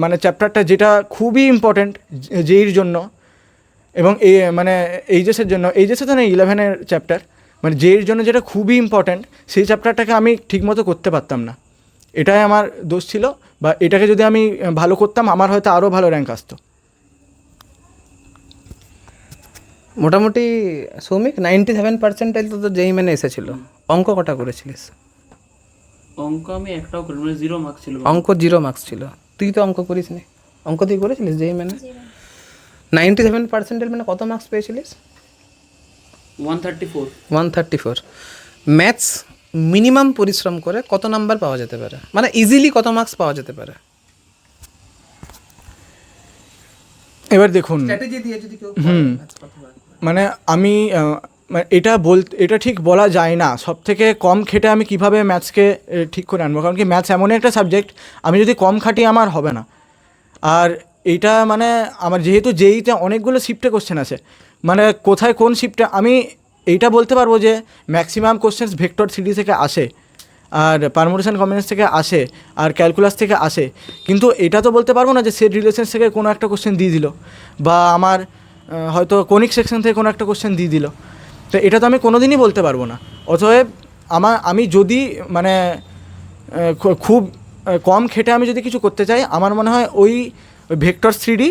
মানে চ্যাপ্টারটা যেটা খুবই ইম্পর্ট্যান্ট যেইর জন্য এবং মানে এইচএসের জন্য, এইচএসে তো নেই 11-এর চ্যাপ্টার, মানে যেইর জন্য যেটা খুবই ইম্পর্ট্যান্ট সেই চ্যাপ্টারটাকে আমি ঠিকমতো করতে পারতাম না। এটাই আমার দোষ ছিল, বা এটাকে যদি আমি ভালো করতাম আমার হয়তো আরও ভালো র্যাঙ্ক আসতো। মোটামুটি সৌমিক 97% তো যেই মানে এসেছিল। অঙ্ক কটা করেছিলিস? অঙ্ক আমি একটাও করি, মানে 0 মার্কস ছিল। অঙ্ক 0 মার্কস ছিল। তুই তো অঙ্ক করিস নি, অঙ্ক তুই করেছিলিস যেই মানে 97% মানে কত মার্কস পেয়েছিলিস? 134। ম্যাথস মিনিমাম পরিশ্রম করে কত নাম্বার পাওয়া যেতে পারে, মানে ইজিলি কত মার্কস পাওয়া যেতে পারে? এবার দেখুন, স্ট্র্যাটেজি দিয়ে যদি কেউ মানে আমি এটা ঠিক বলা যায় না সব থেকে কম খেটে আমি কিভাবে ম্যাথসকে ঠিক করে আনবো, কারণ কি ম্যাথস এমনই একটা সাবজেক্ট আমি যদি কম খাটি আমার হবে না। আর এইটা মানে আমার যেহেতু জেইতে অনেকগুলো শিফটে কোশ্চেন আছে, মানে কোথায় কোন শিফটে আমি এইটা বলতে পারবো যে ম্যাক্সিমাম কোশ্চেন্স ভেক্টর থ্রি থেকে আসে, আর পারমুটেশন কম্বিনেশন থেকে আসে, আর ক্যালকুলাস থেকে আসে, কিন্তু এটা তো বলতে পারবো না যে সেট রিলেশনস থেকে কোনো একটা কোশ্চেন দিয়ে দিল, বা আমার হয়তো কনিক সেকশন থেকে কোনো একটা কোশ্চেন দিয়ে দিল। তো এটা তো আমি কোনো দিনই বলতে পারবো না। অতএব আমি যদি মানে খুব কম খেটে আমি যদি কিছু করতে চাই, আমার মনে হয় ওই ভেক্টর থ্রিডি,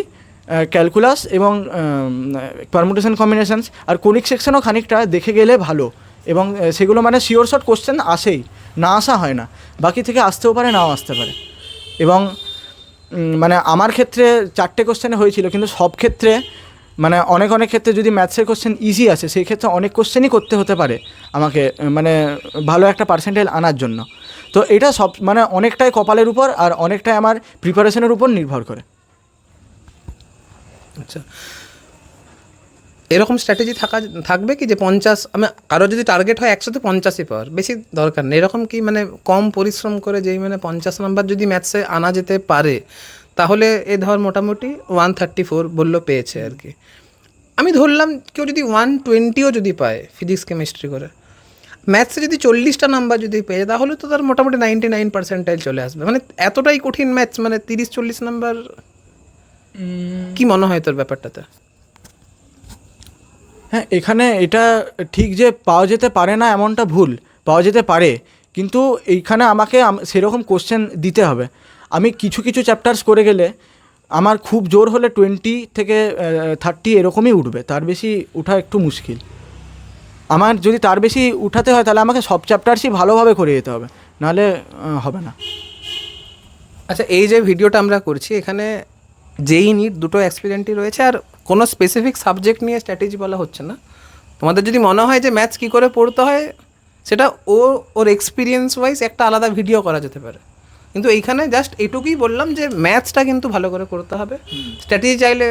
ক্যালকুলাস এবং পারমুটেশন কম্বিনেশনস আর কনিক সেকশনও খানিকটা দেখে গেলে ভালো, এবং সেগুলো মানে শিওর শর্ট কোশ্চেন আসেই, না আসা হয় না, বাকি থেকে আসতেও পারে নাও আসতে পারে। এবং মানে আমার ক্ষেত্রে 4টে কোশ্চেনে হয়েছিল, কিন্তু সব ক্ষেত্রে মানে অনেক ক্ষেত্রে যদি ম্যাথসের কোশ্চেন ইজি আছে সেই ক্ষেত্রে অনেক কোশ্চেনই করতে হতে পারে আমাকে, মানে ভালো একটা পার্সেন্টেজ আনার জন্য। তো এটা সব মানে অনেকটাই কপালের উপর আর অনেকটাই আমার প্রিপারেশনের উপর নির্ভর করে। আচ্ছা, এরকম স্ট্র্যাটেজি থাকবে কি যে 50, আমি কারো যদি টার্গেট হয় 100তে 50ই পাওয়ার, বেশি দরকার নেই, এরকম কি মানে কম পরিশ্রম করে যেই মানে 50 নাম্বার যদি ম্যাথসে আনা যেতে পারে, তাহলে এ ধর মোটামুটি 134 বললো পেয়েছে আর কি। আমি ধরলাম কেউ যদি 120ও যদি পায় ফিজিক্স কেমিস্ট্রি করে, ম্যাথসে যদি 40টা নাম্বার যদি পেয়ে, তাহলে তো তার মোটামুটি 99% চলে আসবে। মানে এতটাই কঠিন ম্যাথস, মানে 30-40 নাম্বার, কি মনে হয় তোর ব্যাপারটাতে? হ্যাঁ, এখানে এটা ঠিক যে পাওয়া যেতে পারে না এমনটা ভুল, পাওয়া যেতে পারে, কিন্তু এইখানে আমাকে সেরকম কোশ্চেন দিতে হবে। আমি কিছু চ্যাপ্টার্স করে গেলে আমার খুব জোর হলে 20 থেকে 30 এরকমই উঠবে, তার বেশি ওঠা একটু মুশকিল। আমার যদি তার বেশি উঠাতে হয় তাহলে আমাকে সব চ্যাপ্টার্সই ভালোভাবে করে যেতে হবে, নাহলে হবে না। আচ্ছা, এই যে ভিডিওটা আমরা করছি এখানে যেই নিট দুটো এক্সপিরিয়েন্টই রয়েছে, আর কোনো স্পেসিফিক সাবজেক্ট নিয়ে স্ট্র্যাটেজি বলা হচ্ছে না। তোমাদের যদি মনে হয় যে ম্যাথস কী করে পড়তে হয়, সেটা ওর এক্সপিরিয়েন্স ওয়াইজ একটা আলাদা ভিডিও করা যেতে পারে, কিন্তু এইখানে জাস্ট এটুকুই বললাম যে ম্যাথসটা কিন্তু ভালো করে করতে হবে। স্ট্র্যাটেজি চাইলে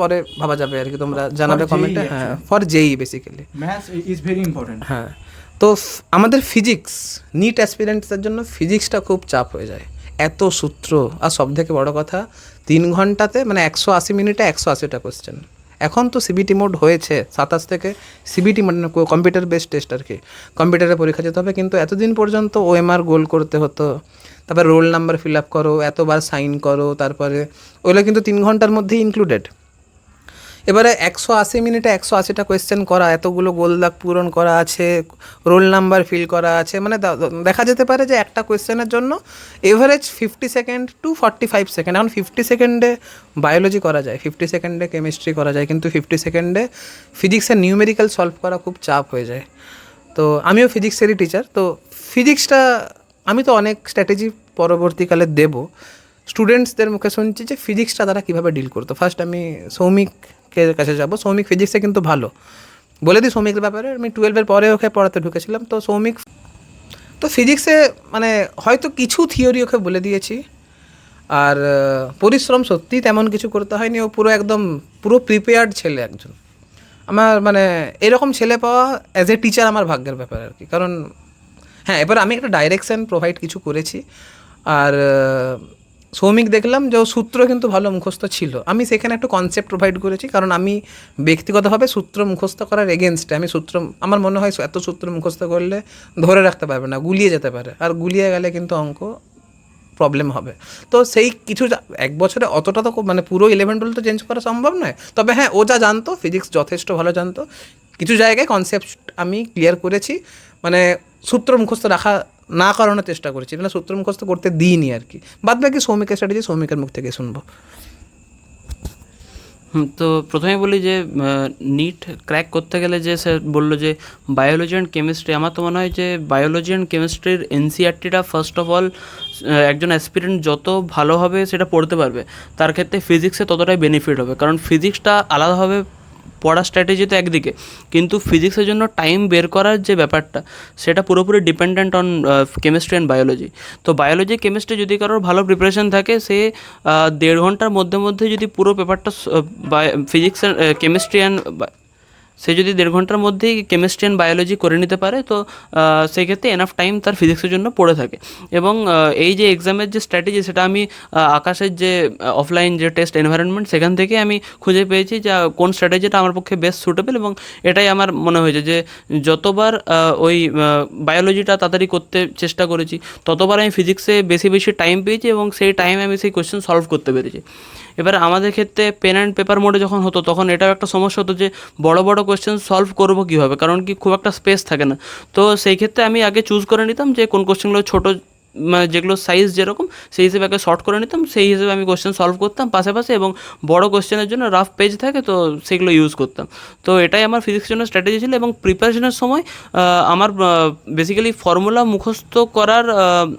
পরে ভাবা যাবে আর কি, তোমরা জানাবে কমেন্টে। হ্যাঁ, for JEE basically maths is very important. হ্যাঁ, তো আমাদের ফিজিক্স নিট অ্যাসপিরেন্টসদের জন্য ফিজিক্সটা খুব চাপ হয়ে যায়, এত সূত্র, আর সব থেকে বড়ো কথা 3 ঘন্টাতে মানে 180 মিনিটে 180টা কোশ্চেন। এখন তো সিবিটি মোড হয়েছে 27 থেকে, সিবিটি মানে কম্পিউটার বেসড টেস্ট আর কি, কম্পিউটারে পরীক্ষা যেতে হবে, কিন্তু এতদিন পর্যন্ত ওএমআর গোল করতে হতো, তারপরে রোল নাম্বার ফিল আপ করো, এতবার সাইন করো, তারপরে ওগুলো কিন্তু 3 ঘন্টার মধ্যেই ইনক্লুডেড। এবারে 180 মিনিটে 180টা কোয়েশ্চেন করা, এতগুলো গোল দাগ পূরণ করা আছে, রোল নাম্বার ফিল করা আছে, মানে দেখা যেতে পারে যে একটা কোয়েশ্চেনের জন্য এভারেজ 50 সেকেন্ড টু 45 সেকেন্ড। এখন 50 সেকেন্ডে বায়োলজি করা যায়, 50 সেকেন্ডে কেমিস্ট্রি করা যায়, কিন্তু 50 সেকেন্ডে ফিজিক্সের নিউমেরিক্যাল সলভ করা খুব চাপ হয়ে যায়। তো আমিও ফিজিক্সেরই টিচার, তো ফিজিক্সটা আমি তো অনেক স্ট্র্যাটেজি পরবর্তীকালে দেব। স্টুডেন্টসদের মুখে শুনছি যে ফিজিক্সটা তারা কীভাবে ডিল করতো। ফার্স্ট আমি সৌমিকের কাছে যাব। সৌমিক ফিজিক্সে কিন্তু ভালো, বলে দিই সৌমিকের ব্যাপারে, আমি 12-এর পরে ওকে পড়াতে ঢুকেছিলাম। তো সৌমিক তো ফিজিক্সে মানে হয়তো কিছু থিওরি ওকে বলে দিয়েছি, আর পরিশ্রম সত্যি তেমন কিছু করতে হয়নি, ও পুরো প্রিপেয়ার্ড ছেলে একজন। আমার মানে এরকম ছেলে পাওয়া অ্যাজ এ টিচার আমার ভাগ্যের ব্যাপার আর কি। কারণ হ্যাঁ, এবার আমি একটা ডাইরেকশান প্রোভাইড কিছু করেছি, আর সৌমিক দেখলাম যে ও সূত্র কিন্তু ভালো মুখস্থ ছিল, আমি সেখানে একটু কনসেপ্ট প্রোভাইড করেছি, কারণ আমি ব্যক্তিগতভাবে সূত্র মুখস্থ করার এগেনস্টে। আমার মনে হয় এত সূত্র মুখস্থ করলে ধরে রাখতে পারবে না, গুলিয়ে যেতে পারে, আর গুলিয়ে গেলে কিন্তু অঙ্ক প্রবলেম হবে। তো সেই কিছু এক বছরে অতটা তো মানে পুরো 11-12 তো চেঞ্জ করা সম্ভব নয়, তবে হ্যাঁ ও যা জানতো ফিজিক্স যথেষ্ট ভালো জানতো, কিছু জায়গায় কনসেপ্ট আমি ক্লিয়ার করেছি, মানে সূত্র মুখস্থ না করানোর চেষ্টা করেছি, মানে সূত্র মুখস্থ করতে দিইনি আর কি। বাদ বাকি সৌমিকের স্ট্র্যাটেজি সৌমিকের মুখ থেকে শুনবো। তো প্রথমে বলি যে নিট ক্র্যাক করতে গেলে যে স্যার বললো যে বায়োলজি অ্যান্ড কেমিস্ট্রি, আমার তো মনে হয় যে বায়োলজি অ্যান্ড কেমিস্ট্রির এনসিআরটিটা ফার্স্ট অফ অল একজন অ্যাসপিরেন্ট যত ভালোভাবে সেটা পড়তে পারবে তার ক্ষেত্রে ফিজিক্সে ততটাই বেনিফিট হবে, কারণ ফিজিক্সটা আলাদাভাবে পড়ার স্ট্র্যাটেজি তো একদিকে, কিন্তু ফিজিক্সের জন্য টাইম বের করার যে ব্যাপারটা সেটা পুরোপুরি dependent on chemistry and biology. তো বায়োলজি কেমিস্ট্রি যদি কারোর ভালো প্রিপারেশন থাকে, সে 1.5 ঘন্টার মধ্যে যদি পুরো পেপারটা ফিজিক্স অ্যান্ড কেমিস্ট্রি অ্যান্ড সে যদি 1.5 ঘন্টার মধ্যেই কেমিস্ট্রি অ্যান্ড বায়োলজি করে নিতে পারে, তো সেই ক্ষেত্রে এনাফ টাইম তার ফিজিক্সের জন্য পড়ে থাকে। এবং এই যে এক্সামের যে স্ট্র্যাটেজি, সেটা আমি আকাশের যে অফলাইন যে টেস্ট এনভায়রনমেন্ট, সেখান থেকে আমি খুঁজে পেয়েছি যে কোন স্ট্র্যাটেজিটা আমার পক্ষে বেস্ট সুটেবল, এবং এটাই আমার মনে হয়েছে যে যতবার ওই বায়োলজিটা তাড়াতাড়ি করতে চেষ্টা করেছি, ততবার আমি ফিজিক্সে বেশি টাইম পেয়েছি, এবং সেই টাইমে আমি সেই কোয়েশ্চেন সলভ করতে পেরেছি। এবার আমাদের ক্ষেত্রে পেন অ্যান্ড পেপার মোডে যখন হতো, তখন এটাও একটা সমস্যা হতো যে বড় বড় কোয়েশ্চেন সলভ করবো কীভাবে, কারণ কি খুব একটা স্পেস থাকে না। তো সেই ক্ষেত্রে আমি আগে চুজ করে নিতাম যে কোন কোয়েশ্চেনগুলো ছোটো, মানে যেগুলো সাইজ যেরকম সেই হিসেবে আগে শর্ট করে নিতাম, সেই হিসেবে আমি কোয়েশ্চেন সলভ করতাম পাশাপাশি, এবং বড় কোয়েশ্চেনের জন্য রাফ পেজ থাকে তো সেগুলো ইউজ করতাম। তো এটাই আমার ফিজিক্সের জন্য স্ট্র্যাটেজি ছিল। এবং প্রিপারেশনের সময় আমার বেসিক্যালি ফর্মুলা মুখস্থ করার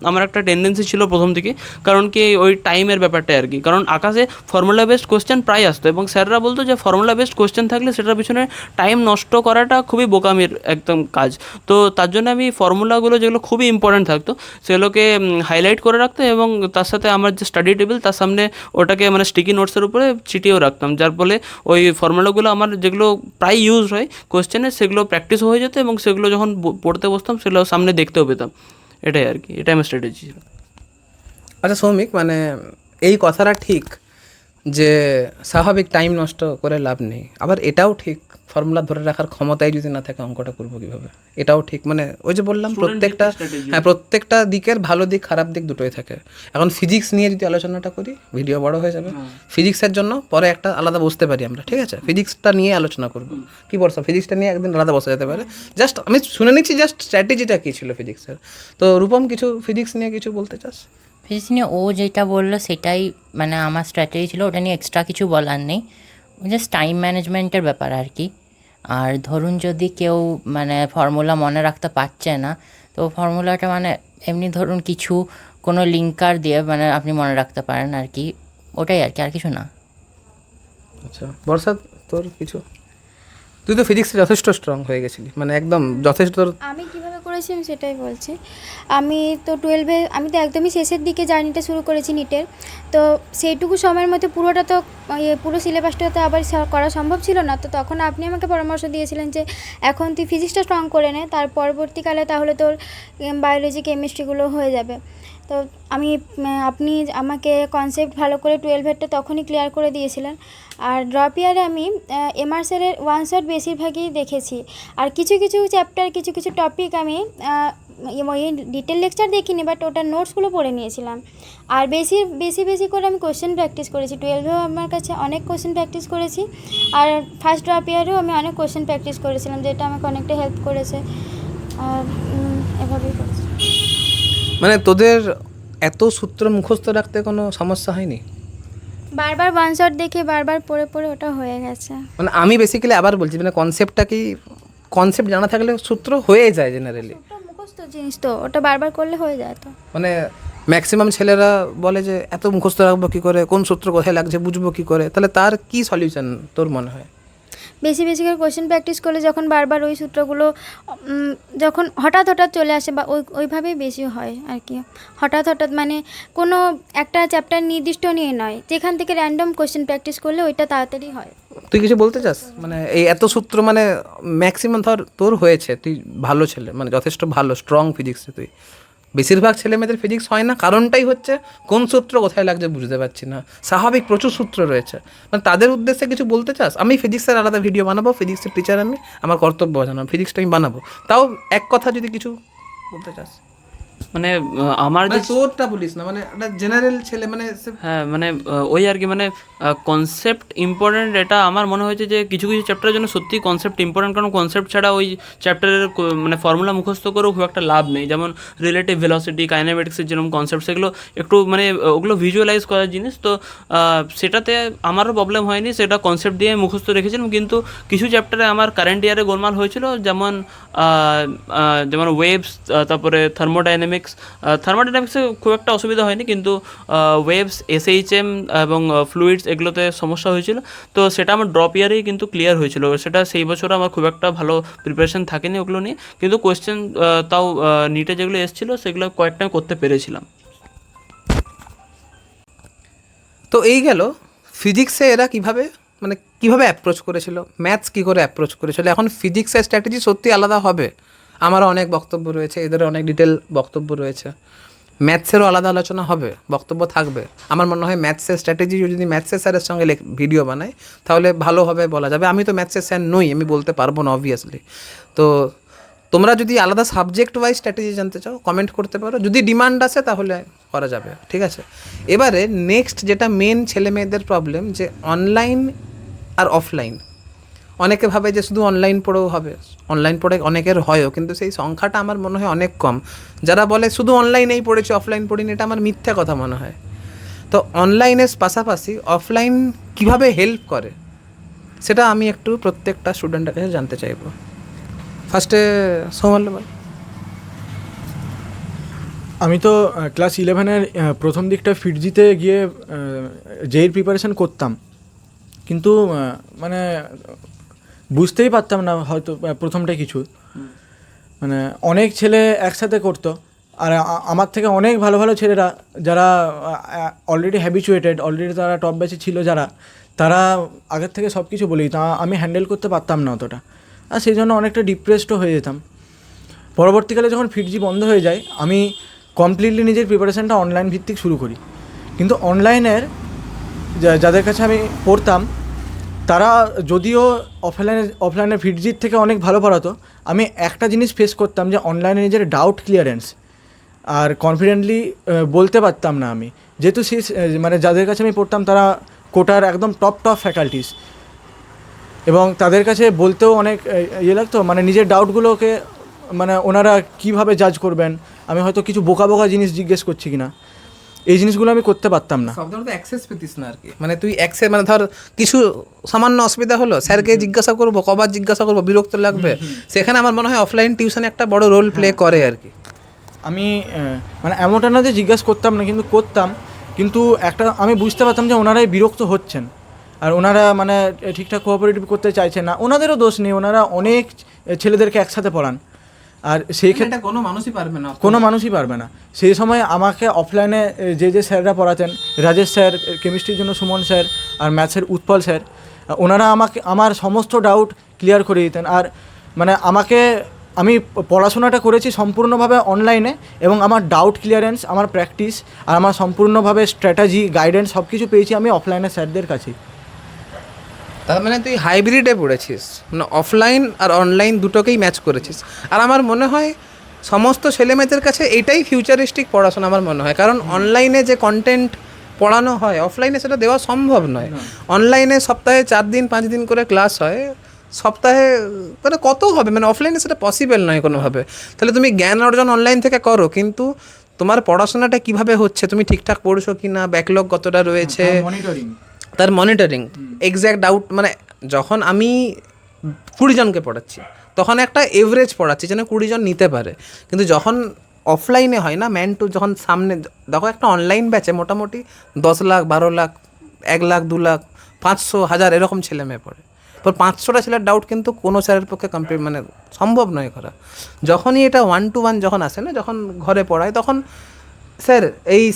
আমার একটা টেন্ডেন্সি ছিল প্রথম থেকে, কারণ কি ওই টাইমের ব্যাপারটাই আর কি। কারণ আকাশে ফর্মুলা বেসড কোয়েশ্চেন প্রায় আসতো, এবং স্যাররা বলতো যে ফর্মুলা বেসড কোয়েশ্চেন থাকলে সেটার পিছনে টাইম নষ্ট করাটা খুবই বোকামির একদম কাজ। তো তার জন্য আমি ফর্মুলাগুলো যেগুলো খুবই ইম্পর্ট্যান্ট থাকতো সেগুলোকে হাইলাইট করে রাখতাম, এবং তার সাথে আমার যে স্টাডি টেবিল তার সামনে ওটাকে মানে স্টিকি নোটসের উপরে চিটিয়েও রাখতাম, যার ফলে ওই ফর্মুলাগুলো আমার যেগুলো প্রায় ইউজ হয় কোয়েশ্চেনে সেগুলো প্র্যাকটিস হয়ে যেত, এবং সেগুলো যখন পড়তে বসতাম সেগুলো সামনে দেখতেও পেতাম। এটাই আর কি, এটাই আমার স্ট্র্যাটেজি ছিল। আচ্ছা সৌমিক, মানে এই কথাটা ঠিক যে স্বাভাবিক টাইম নষ্ট করে লাভ নেই, আবার এটাও ঠিক ফর্মুলা ধরে রাখার ক্ষমতাই যদি না থাকে অঙ্কটা করবো কীভাবে, এটাও ঠিক। মানে ওই যে বললাম প্রত্যেকটা দিকের ভালো দিক খারাপ দিক দুটোই থাকে। এখন ফিজিক্স নিয়ে যদি আলোচনাটা করি ভিডিও বড় হয়ে যাবে, ফিজিক্সের জন্য পরে একটা আলাদা বসতে পারি আমরা, ঠিক আছে? ফিজিক্সটা নিয়ে আলোচনা করবো, কি বলছো? ফিজিক্সটা নিয়ে একদিন আলাদা বসা যেতে পারে। জাস্ট আমি শুনে নিচ্ছি জাস্ট স্ট্র্যাটেজিটা কী ছিল ফিজিক্সের। তো রূপম, কিছু ফিজিক্স নিয়ে কিছু বলতে চাস? ফিজিক্স নিয়ে ও যেটা বললো সেটাই মানে আমার স্ট্র্যাটেজি ছিল, ওটা নিয়ে এক্সট্রা কিছু বলার নেই, জাস্ট টাইম ম্যানেজমেন্টের ব্যাপার আর কি। আর ধরুন যদি কেউ মানে ফর্মুলা মনে রাখতে পারছে না, তো ফর্মুলাটা মানে এমনি ধরুন কিছু কোনো লিঙ্কার দিয়ে মানে আপনি মনে রাখতে পারেন আর কি, ওটাই আর কি, আর কিছু না। আচ্ছা বর্ষা, তোর কিছু? তুই তো ফিজিক্সে যথেষ্ট স্ট্রং হয়ে গেছিলি, মানে একদম যথেষ্ট। আমি কিভাবে করেছি আমি সেটাই বলছি। আমি তো 12-এ আমি তো একদমই শেষের দিকে জার্নিটা শুরু করেছি নিটের, তো সেইটুকু সময়ের মধ্যে পুরোটা তো পুরো সিলেবাসটা তো আবার করা সম্ভব ছিল না। তো তখন আপনি আমাকে পরামর্শ দিয়েছিলেন যে এখন তুই ফিজিক্সটা স্ট্রং করে নে, তার পরবর্তীকালে তাহলে তোর বায়োলজি কেমিস্ট্রিগুলো হয়ে যাবে। তো আপনি আমাকে কনসেপ্ট ভালো করে 12-এরটা তখনই ক্লিয়ার করে দিয়েছিলেন। আর ড্রপ ইয়ারে আমি এমআরসেলের ওয়ান শট বেশিরভাগই দেখেছি, আর কিছু কিছু চ্যাপ্টার কিছু কিছু টপিক আমি ওই ডিটেল লেকচার দেখিনি, বাট ওটার নোটসগুলো পড়ে নিয়েছিলাম। আর বেশি করে আমি কোশ্চেন প্র্যাকটিস করেছি। 12-এও আমার কাছে অনেক কোশ্চেন প্র্যাকটিস করেছি, আর ফার্স্ট ড্রপ ইয়ারেও আমি অনেক কোশ্চেন প্র্যাকটিস করেছিলাম, যেটা আমাকে অনেকটা হেল্প করেছে। আর এভাবেই করেছি। মানে তোদের এত সূত্র মুখস্থ রাখতে কোনো সমস্যা হয়নি? বারবার ওয়ান শট দেখে বারবার পড়ে পড়ে ওটা হয়ে গেছে। মানে আমি বেসিক্যালি আবার বলছি, মানে কনসেপ্টটা কি, কনসেপ্ট জানা থাকলে সূত্র হয়ে যায় জেনারেলি। ওটা মুখস্থ জিনিস তো, ওটা বারবার করলে হয়ে যায়। তো মানে ম্যাক্সিমাম ছেলেরা বলে যে এত মুখস্থ রাখবো কী করে, কোন সূত্র কোথায় লাগছে বুঝবো কী করে, তাহলে তার কি সলিউশন তোর মনে হয়? বেশি করে কোশ্চেন প্র্যাকটিস করলে যখন বারবার ওই সূত্রগুলো যখন হঠাৎ চলে আসে, বা ওইভাবেই বেশি হয় আর কি। হঠাৎ মানে কোনো একটা চ্যাপ্টার নির্দিষ্ট নিয়ে নয়, যেখান থেকে র্যান্ডম কোশ্চেন প্র্যাকটিস করলে ওইটা তাড়াতাড়ি হয়। তুই কিছু বলতে চাস? মানে এই এত সূত্র মানে ম্যাক্সিমাম ধর তোর হয়েছে, তুই ভালো ছেলে, মানে যথেষ্ট ভালো স্ট্রং ফিজিক্সে। তুই বেশিরভাগ ছেলে মেয়েদের ফিজিক্স হয় না, কারণটাই হচ্ছে কোন সূত্র কোথায় লাগছে বুঝতে পারছি না। স্বাভাবিক প্রচুর সূত্র রয়েছে, মানে তাদের উদ্দেশ্যে কিছু বলতে চাস? আমি ফিজিক্সের আলাদা ভিডিও বানাবো, ফিজিক্সের টিচার আমি, আমার কর্তব্য জানাবো, ফিজিক্সটা আমি বানাবো। তাও এক কথা যদি কিছু বলতে চাস, মানে আমার যে তোরটা বলিস না, মানে একটা জেনারেল ছেলে, মানে হ্যাঁ মানে ওই আর কি, মানে কনসেপ্ট ইম্পর্ট্যান্ট। এটা আমার মনে হয়েছে যে কিছু কিছু চ্যাপ্টারের জন্য সত্যিই কনসেপ্ট ইম্পর্ট্যান্ট, কারণ কনসেপ্ট ছাড়া ওই চ্যাপ্টারের মানে ফর্মুলা মুখস্থ করেও খুব একটা লাভ নেই। যেমন রিলেটিভ ভেলোসিটি, কাইনেমেটিক্সের যেরকম কনসেপ্ট, সেগুলো একটু মানে ওগুলো ভিজুয়ালাইজ করার জিনিস। তো সেটাতে আমারও প্রবলেম হয়নি, সেটা কনসেপ্ট দিয়ে মুখস্থ রেখেছিলাম। কিন্তু কিছু চ্যাপ্টারে আমার কারেন্ট ইয়ারে গোলমাল হয়েছিল, যেমন ওয়েভস, তারপরে থার্মোডাইনামিক্স, থার্মোডাইনামিক্সে খুব একটা অসুবিধা হয়নি, কিন্তু ওয়েভস, SHM এবং ফ্লুইডস এগুলোতে সমস্যা হয়েছিল। তো সেটা আমার ড্রপ ইয়ারেই কিন্তু ক্লিয়ার হয়েছিল। সেটা সেই বছর আমার খুব একটা ভালো প্রিপারেশন থাকেনি ওগুলো নিয়ে, কিন্তু কোয়েশ্চেন তাও নিটে যেগুলো এসেছিলো সেগুলো কয়েকটা করতে পেরেছিলাম। তো এই গেল ফিজিক্সে এরা কিভাবে অ্যাপ্রোচ করেছিল, ম্যাথস কী করে অ্যাপ্রোচ করেছিল। এখন ফিজিক্সের স্ট্র্যাটেজি সত্যি আলাদা হবে, আমারও অনেক বক্তব্য রয়েছে, এদেরও অনেক ডিটেল বক্তব্য রয়েছে। ম্যাথসেরও আলাদা আলোচনা হবে, বক্তব্য থাকবে। আমার মনে হয় ম্যাথসের স্ট্র্যাটেজি যদি ম্যাথসের স্যারের সঙ্গে ভিডিও বানায় তাহলে ভালোভাবে বলা যাবে। আমি তো ম্যাথসের স্যার নই, আমি বলতে পারবো না অবভিয়াসলি। তো তোমরা যদি আলাদা সাবজেক্ট ওয়াইজ স্ট্র্যাটেজি জানতে চাও কমেন্ট করতে পারো, যদি ডিমান্ড আসে তাহলে করা যাবে, ঠিক আছে। এবারে নেক্সট যেটা মেন ছেলে মেয়েদের প্রবলেম, যে অনলাইন আর অফলাইন। অনেকে ভাবে যে শুধু অনলাইন পড়েও হবে, অনলাইন পড়ে অনেকের হয়ও, কিন্তু সেই সংখ্যাটা আমার মনে হয় অনেক কম। যারা বলে শুধু অনলাইনেই পড়েছি অফলাইন পড়িনি, এটা আমার মিথ্যা কথা মনে হয়। তো অনলাইনের পাশাপাশি অফলাইন কিভাবে হেল্প করে সেটা আমি একটু প্রত্যেকটা স্টুডেন্টের কাছে জানতে চাইবো। ফার্স্টে সৌমাল্য বল। আমি তো ক্লাস 11-এর প্রথম দিকটা ফিটজিতে গিয়ে জেইর প্রিপারেশন করতাম, কিন্তু মানে বুঝতেই পারতাম না হয়তো প্রথমটা কিছু। মানে অনেক ছেলে একসাথে করতো, আর আমার থেকে অনেক ভালো ভালো ছেলেরা যারা অলরেডি হ্যাবিচুয়েটেড, অলরেডি তারা টপ ব্যাচে ছিল, তারা আগের থেকে সব কিছু বলি, তা আমি হ্যান্ডেল করতে পারতাম না অতটা, আর সেই জন্য অনেকটা ডিপ্রেসডও হয়ে যেতাম। পরবর্তীকালে যখন ফিটজি বন্ধ হয়ে যায়, আমি কমপ্লিটলি নিজের প্রিপারেশানটা অনলাইন ভিত্তিক শুরু করি। কিন্তু অনলাইনের যাদের কাছে আমি পড়তাম তারা যদিও অফলাইনের ফিটজির থেকে অনেক ভালো পড়াতো, আমি একটা জিনিস ফেস করতাম যে অনলাইনে নিজের ডাউট ক্লিয়ারেন্স আর কনফিডেন্টলি বলতে পারতাম না আমি, যেহেতু মানে যাদের কাছে আমি পড়তাম তারা কোটার একদম টপ ফ্যাকাল্টিস, এবং তাদের কাছে বলতেও অনেক ইয়ে লাগতো, মানে নিজের ডাউটগুলোকে মানে ওনারা কীভাবে জাজ করবেন, আমি হয়তো কিছু বোকা জিনিস জিজ্ঞেস করছি কিনা, এই জিনিসগুলো আমি করতে পারতাম না। সব ধরনের অ্যাক্সেস পেতিস না আর কি। মানে তুই মানে ধর কিছু সামান্য অসুবিধা হলো, স্যারকে জিজ্ঞাসা করবো, কবার জিজ্ঞাসা করবো, বিরক্ত লাগবে, সেখানে আমার মনে হয় অফলাইন টিউশন একটা বড় রোল প্লে করে আর কি। আমি মানে এমনটা না যে জিজ্ঞাসা করতাম না, কিন্তু করতাম, কিন্তু একটা আমি বুঝতে পারতাম যে ওনারাই বিরক্ত হচ্ছেন, আর ওনারা মানে ঠিকঠাক কোঅপারেটিভ করতে চাইছেন না। ওনাদেরও দোষ নেই, ওনারা অনেক ছেলেদেরকে একসাথে পড়ান, আর সেই ক্ষেত্রে কোনো মানুষই পারবে না। সেই সময় আমাকে অফলাইনে যে স্যাররা পড়াতেন, রাজেশ স্যার, কেমিস্ট্রির জন্য সুমন স্যার, আর ম্যাথসের উৎপল স্যার, ওনারা আমার সমস্ত ডাউট ক্লিয়ার করে দিতেন। আর মানে আমি পড়াশোনাটা করেছি সম্পূর্ণভাবে অনলাইনে, এবং আমার ডাউট ক্লিয়ারেন্স, আমার প্র্যাকটিস আর আমার সম্পূর্ণভাবে স্ট্র্যাটেজি, গাইডেন্স সব কিছু পেয়েছি আমি অফলাইনে স্যারদের কাছেই। তার মানে তুই হাইব্রিডে পড়েছিস, মানে অফলাইন আর অনলাইন দুটোকেই ম্যাচ করেছিস। আর আমার মনে হয় সমস্ত ছেলেমেয়েদের কাছে এটাই ফিউচারিস্টিক পড়াশোনা আমার মনে হয়, কারণ অনলাইনে যে কন্টেন্ট পড়ানো হয় অফলাইনে সেটা দেওয়া সম্ভব নয়। অনলাইনে সপ্তাহে 4 দিন 5 দিন করে ক্লাস হয়, সপ্তাহে মানে কত হবে, মানে অফলাইনে সেটা পসিবল নয় কোনোভাবে। তাহলে তুমি জ্ঞান অর্জন অনলাইন থেকে করো, কিন্তু তোমার পড়াশোনাটা কিভাবে হচ্ছে, তুমি ঠিকঠাক পড়ছো কি না, ব্যাকলগ কতটা রয়েছে, তার মনিটরিং, এক্স্যাক্ট ডাউট। মানে যখন আমি 20 জনকে পড়াচ্ছি তখন একটা এভারেজ পড়াচ্ছি যেন 20 জন নিতে পারে, কিন্তু যখন অফলাইনে হয় না, ম্যান টু যখন সামনে, দেখো একটা অনলাইন ব্যাচে মোটামুটি 10 লাখ 12 লাখ 1 লাখ 2 লাখ 500 1000 এরকম ছেলে মেয়ে পড়ে। তো 500টা ছেলের ডাউট কিন্তু কোনো স্যারের পক্ষে মানে সম্ভব নয় করা। যখনই এটা 1-to-1 যখন আসে না, যখন ঘরে পড়ায়, তখন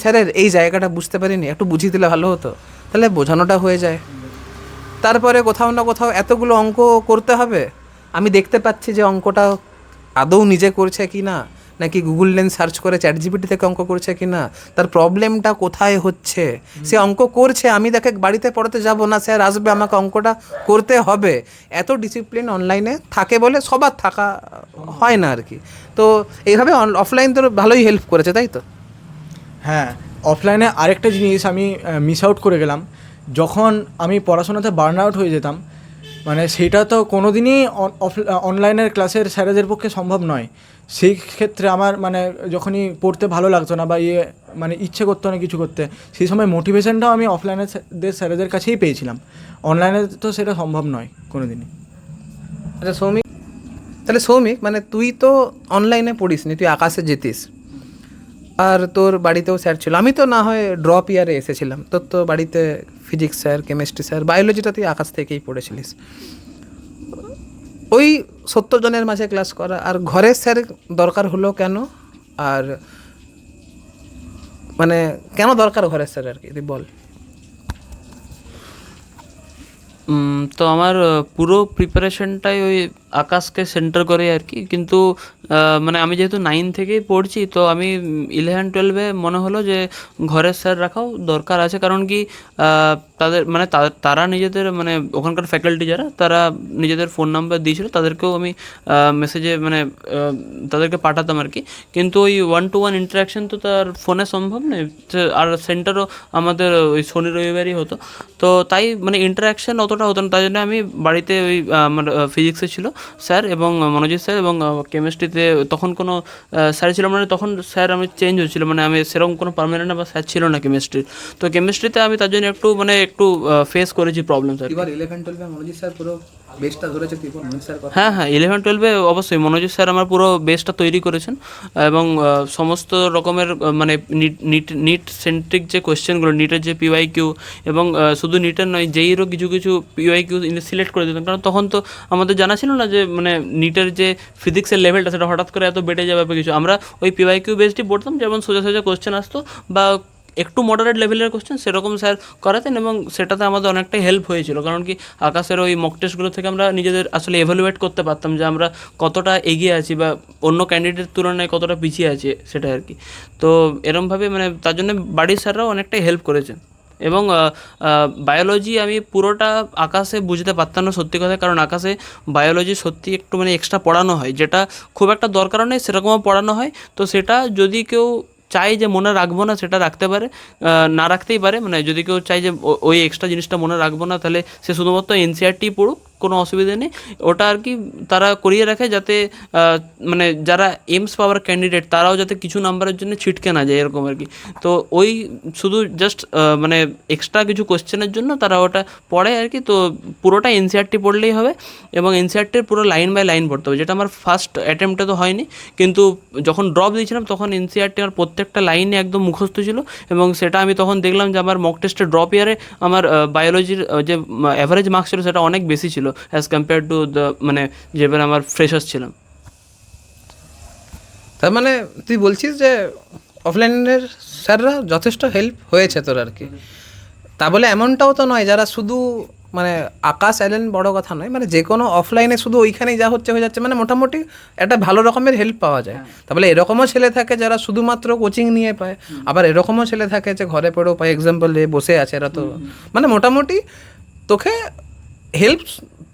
স্যারের এই জায়গাটা বুঝতে পারিনি, একটু বুঝিয়ে দিলে ভালো হতো, তাহলে বোঝানোটা হয়ে যায়। তারপরে কোথাও না কোথাও এতগুলো অঙ্ক করতে হবে, আমি দেখতে পাচ্ছি যে অঙ্কটা আদৌ নিজে করছে কি না, নাকি গুগল লেন্স সার্চ করে চ্যাটজিপিটি থেকে অঙ্ক করছে কি না, তার প্রবলেমটা কোথায় হচ্ছে। সে অঙ্ক করছে, আমি তাকে বাড়িতে পড়াতে যাব না, স্যার আসবে, আমাকে অঙ্কটা করতে হবে। এত ডিসিপ্লিন অনলাইনে থাকে বলে সবার থাকা হয় না আর কি। তো এইভাবে অফলাইন তো ভালোই হেল্প করেছে, তাই তো? হ্যাঁ, অফলাইনে আরেকটা জিনিস আমি মিস আউট করে গেলাম, যখন আমি পড়াশোনাতে বার্ন আউট হয়ে যেতাম, মানে সেটা তো কোনো দিনই অনলাইনের ক্লাসের স্যারেদের পক্ষে সম্ভব নয়। সেই ক্ষেত্রে আমার মানে যখনই পড়তে ভালো লাগতো না বা মানে ইচ্ছে করতো না কিছু করতে, সেই সময় মোটিভেশনটাও আমি অফলাইনের স্যারেদের কাছেই পেয়েছিলাম, অনলাইনে তো সেটা সম্ভব নয় কোনো দিনই। আচ্ছা সৌমিক, মানে তুই তো অনলাইনে পড়িস নি, তুই আকাশে যেতিস, আর তোর বাড়িতেও স্যার ছিল, আমি তো না হয় ড্রপ ইয়ারে এসেছিলাম, তোর তো বাড়িতে ফিজিক্স স্যার, কেমিস্ট্রি স্যার, বায়োলজিটা তুই আকাশ থেকেই পড়েছিলিস। ওই 70 জনের মাঝে ক্লাস করা, আর ঘরের স্যার দরকার হলো কেন, আর মানে কেন দরকার ঘরের স্যার আর কি, তুই বল। তো আমার পুরো প্রিপারেশনটাই ওই আকাশকে সেন্টার করে আর কি, কিন্তু মানে আমি যেহেতু 9 থেকেই পড়ছি, তো আমি 11-12-এ মনে হলো যে ঘরের স্যার রাখাও দরকার আছে, কারণ কি তাদের মানে তারা নিজেদের মানে ওখানকার ফ্যাকাল্টি যারা, তারা নিজেদের ফোন নাম্বার দিয়েছিল, তাদেরকেও আমি মেসেজে মানে তাদেরকে পাঠাতাম আর কি, কিন্তু ওই 1-to-1 ইন্টারাকশন তো তার ফোনে সম্ভব নয়, আর সেন্টারও আমাদের ওই শনি রবিবারই হতো, তো তাই মানে ইন্টারাকশন অতটা হতো না। তাই জন্য আমি বাড়িতে ওই আমার ফিজিক্সে ছিল স্যার এবং মনোজিৎ স্যার, এবং কেমিস্ট্রিতে তখন কোনো স্যার ছিল, মানে তখন স্যার আমি চেঞ্জ হচ্ছিলো, মানে আমি সেরকম কোনো পার্মানেন্ট বা স্যার ছিল না কেমিস্ট্রির, তো কেমিস্ট্রিতে আমি তার জন্য একটু ফেস করেছি প্রবলেম স্যার। এবার 11-12 মনোজিৎ স্যার পুরো বেসটা ধরেছে, তুই বল মনোজিৎ স্যার কথা। হ্যাঁ 11-12-এ অবশ্যই মনোজিৎ স্যার আমার পুরো বেসটা তৈরি করেছেন, এবং সমস্ত রকমের মানে নিট সেন্ট্রিক যে কোয়েশ্চেনগুলো, নিটের যে পিওয়াইকিউ, এবং শুধু নিটের নয় জেইরও কিছু কিছু পিওয়াইকিউ সিলেক্ট করে দিতেন, কারণ তখন তো আমাদের জানা ছিল না যে মানে নিটের যে ফিজিক্সের লেভেলটা সেটা হঠাৎ করে এত বেড়ে যাবে বা কিছু। আমরা ওই পিওয়াইকিউ বেসডই পড়তাম, যেমন সোজা সোজা কোয়েশ্চেন আসতো বা একটু মডারেট লেভেলের কোশ্চেন সেরকম স্যার করাতেন, এবং সেটাতে আমাদের অনেকটাই হেল্প হয়েছিল, কারণ কি আকাশের ওই মক টেস্টগুলো থেকে আমরা নিজেদের আসলে এভালুয়েট করতে পারতাম যে আমরা কতটা এগিয়ে আছি বা অন্য ক্যান্ডিডেটের তুলনায় কতটা পিছিয়ে আছি, সেটা আর কি। তো এরমভাবে মানে তার জন্য বাড়ির স্যাররাও অনেকটাই হেল্প করেছেন। এবং বায়োলজি আমি পুরোটা আকাশে বুঝতে পারতাম না সত্যি কথা, কারণ আকাশে বায়োলজি সত্যি একটু মানে এক্সট্রা পড়ানো হয়, যেটা খুব একটা দরকারও নেই, সেরকমও পড়ানো হয়, তো সেটা যদি কেউ চাই যে মনে রাখবো না সেটা রাখতে পারে, না রাখতেই পারে, মানে যদি কেউ চাই যে ওই এক্সট্রা জিনিসটা মনে রাখবো না, তাহলে সে শুধুমাত্র এনসিআরটি পড়ুক, কোনো অসুবিধা নেই। ওটা আর কি তারা করিয়ে রাখে যাতে মানে যারা এমস পাওয়ার ক্যান্ডিডেট তারাও যাতে কিছু নাম্বারের জন্য ছিটকে না যায়, এরকম আর কি। তো ওই শুধু জাস্ট মানে এক্সট্রা কিছু কোশ্চেনের জন্য তারা ওটা পড়ে আর কি, তো পুরোটা এনসিআরটি পড়লেই হবে, এবং এনসিআরটির পুরো লাইন বাই লাইন পড়তে হবে, যেটা আমার ফার্স্ট অ্যাটেম্পটে তো হয়নি, কিন্তু যখন ড্রপ দিয়েছিলাম তখন এনসিআরটি আমার প্রত্যেকটা লাইনে একদম মুখস্থ ছিল, এবং সেটা আমি তখন দেখলাম যে আমার মক টেস্টে ড্রপ ইয়ারে আমার বায়োলজির যে অ্যাভারেজ মার্কস ছিল সেটা অনেক বেশি ছিল অ্যাজ কম্পেয়ার টু দ্য মানে যেভাবে আমার ফ্রেশার্স ছিলাম। তার মানে তুই বলছিস যে অফলাইনের স্যাররা যথেষ্ট হেল্প হয়েছে তোর আর কি। তা বলে এমনটাও তো নয় যারা শুধু মানে আকাশ এলেন বড় কথা নয়, মানে যে কোনো অফলাইনে শুধু ওইখানেই যা হচ্ছে হয়ে যাচ্ছে, মানে মোটামুটি একটা ভালো রকমের হেল্প পাওয়া যায়। তাহলে এরকমও ছেলে থাকে যারা শুধুমাত্র কোচিং নিয়ে পায়, আবার এরকমও ছেলে থাকে যে ঘরে পড়েও পায়, এক্সাম্পল বসে আছে এরা, তো মানে মোটামুটি তোকে হেল্প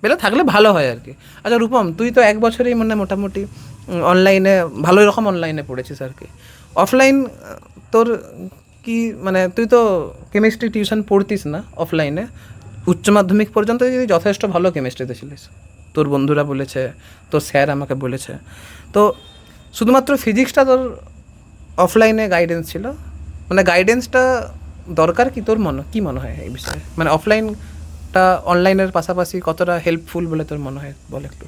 পেলে থাকলে ভালো হয় আর কি। আচ্ছা রূপম, তুই তো 1 বছরেই মানে মোটামুটি অনলাইনে ভালোই রকম অনলাইনে পড়েছিস আর কি। অফলাইন তোর কি মানে, তুই তো কেমিস্ট্রি টিউশন পড়তিস না অফলাইনে, উচ্চ মাধ্যমিক পর্যন্ত যদি যথেষ্ট ভালো কেমিস্ট্রিতে ছিলিস, তোর বন্ধুরা বলেছে, তোর স্যার আমাকে বলেছে, তো শুধুমাত্র ফিজিক্সটা তোর অফলাইনে গাইডেন্স ছিল, মানে গাইডেন্সটা দরকার কি তোর কি মনে হয় এই বিষয়ে, মানে অফলাইনটা অনলাইনের পাশাপাশি কতটা হেল্পফুল বলে তোর মনে হয়, বল একটু।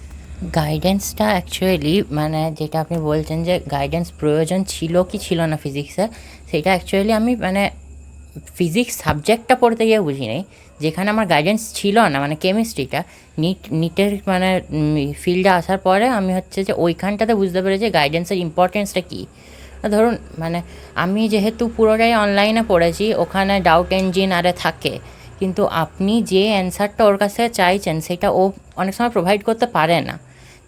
গাইডেন্সটা অ্যাকচুয়ালি মানে যেটা আপনি বলছেন যে গাইডেন্স প্রয়োজন ছিল কি ছিল না ফিজিক্সে, সেটা অ্যাকচুয়ালি আমি মানে ফিজিক্স সাবজেক্টটা পড়তে গিয়ে বুঝি নাই, যেখানে আমার গাইডেন্স ছিল না, মানে কেমিস্ট্রিটা নিটের মানে ফিল্ডে আসার পরে আমি হচ্ছে যে ওইখানটাতে বুঝতে পেরেছি গাইডেন্সের ইম্পর্টেন্সটা কী। ধরুন মানে আমি যেহেতু পুরোটাই অনলাইনে পড়েছি, ওখানে ডাউট ইঞ্জিন আরে থাকে, কিন্তু আপনি যে অ্যান্সারটা ওর কাছে চাইছেন সেটা ও অনেক সময় প্রোভাইড করতে পারে না।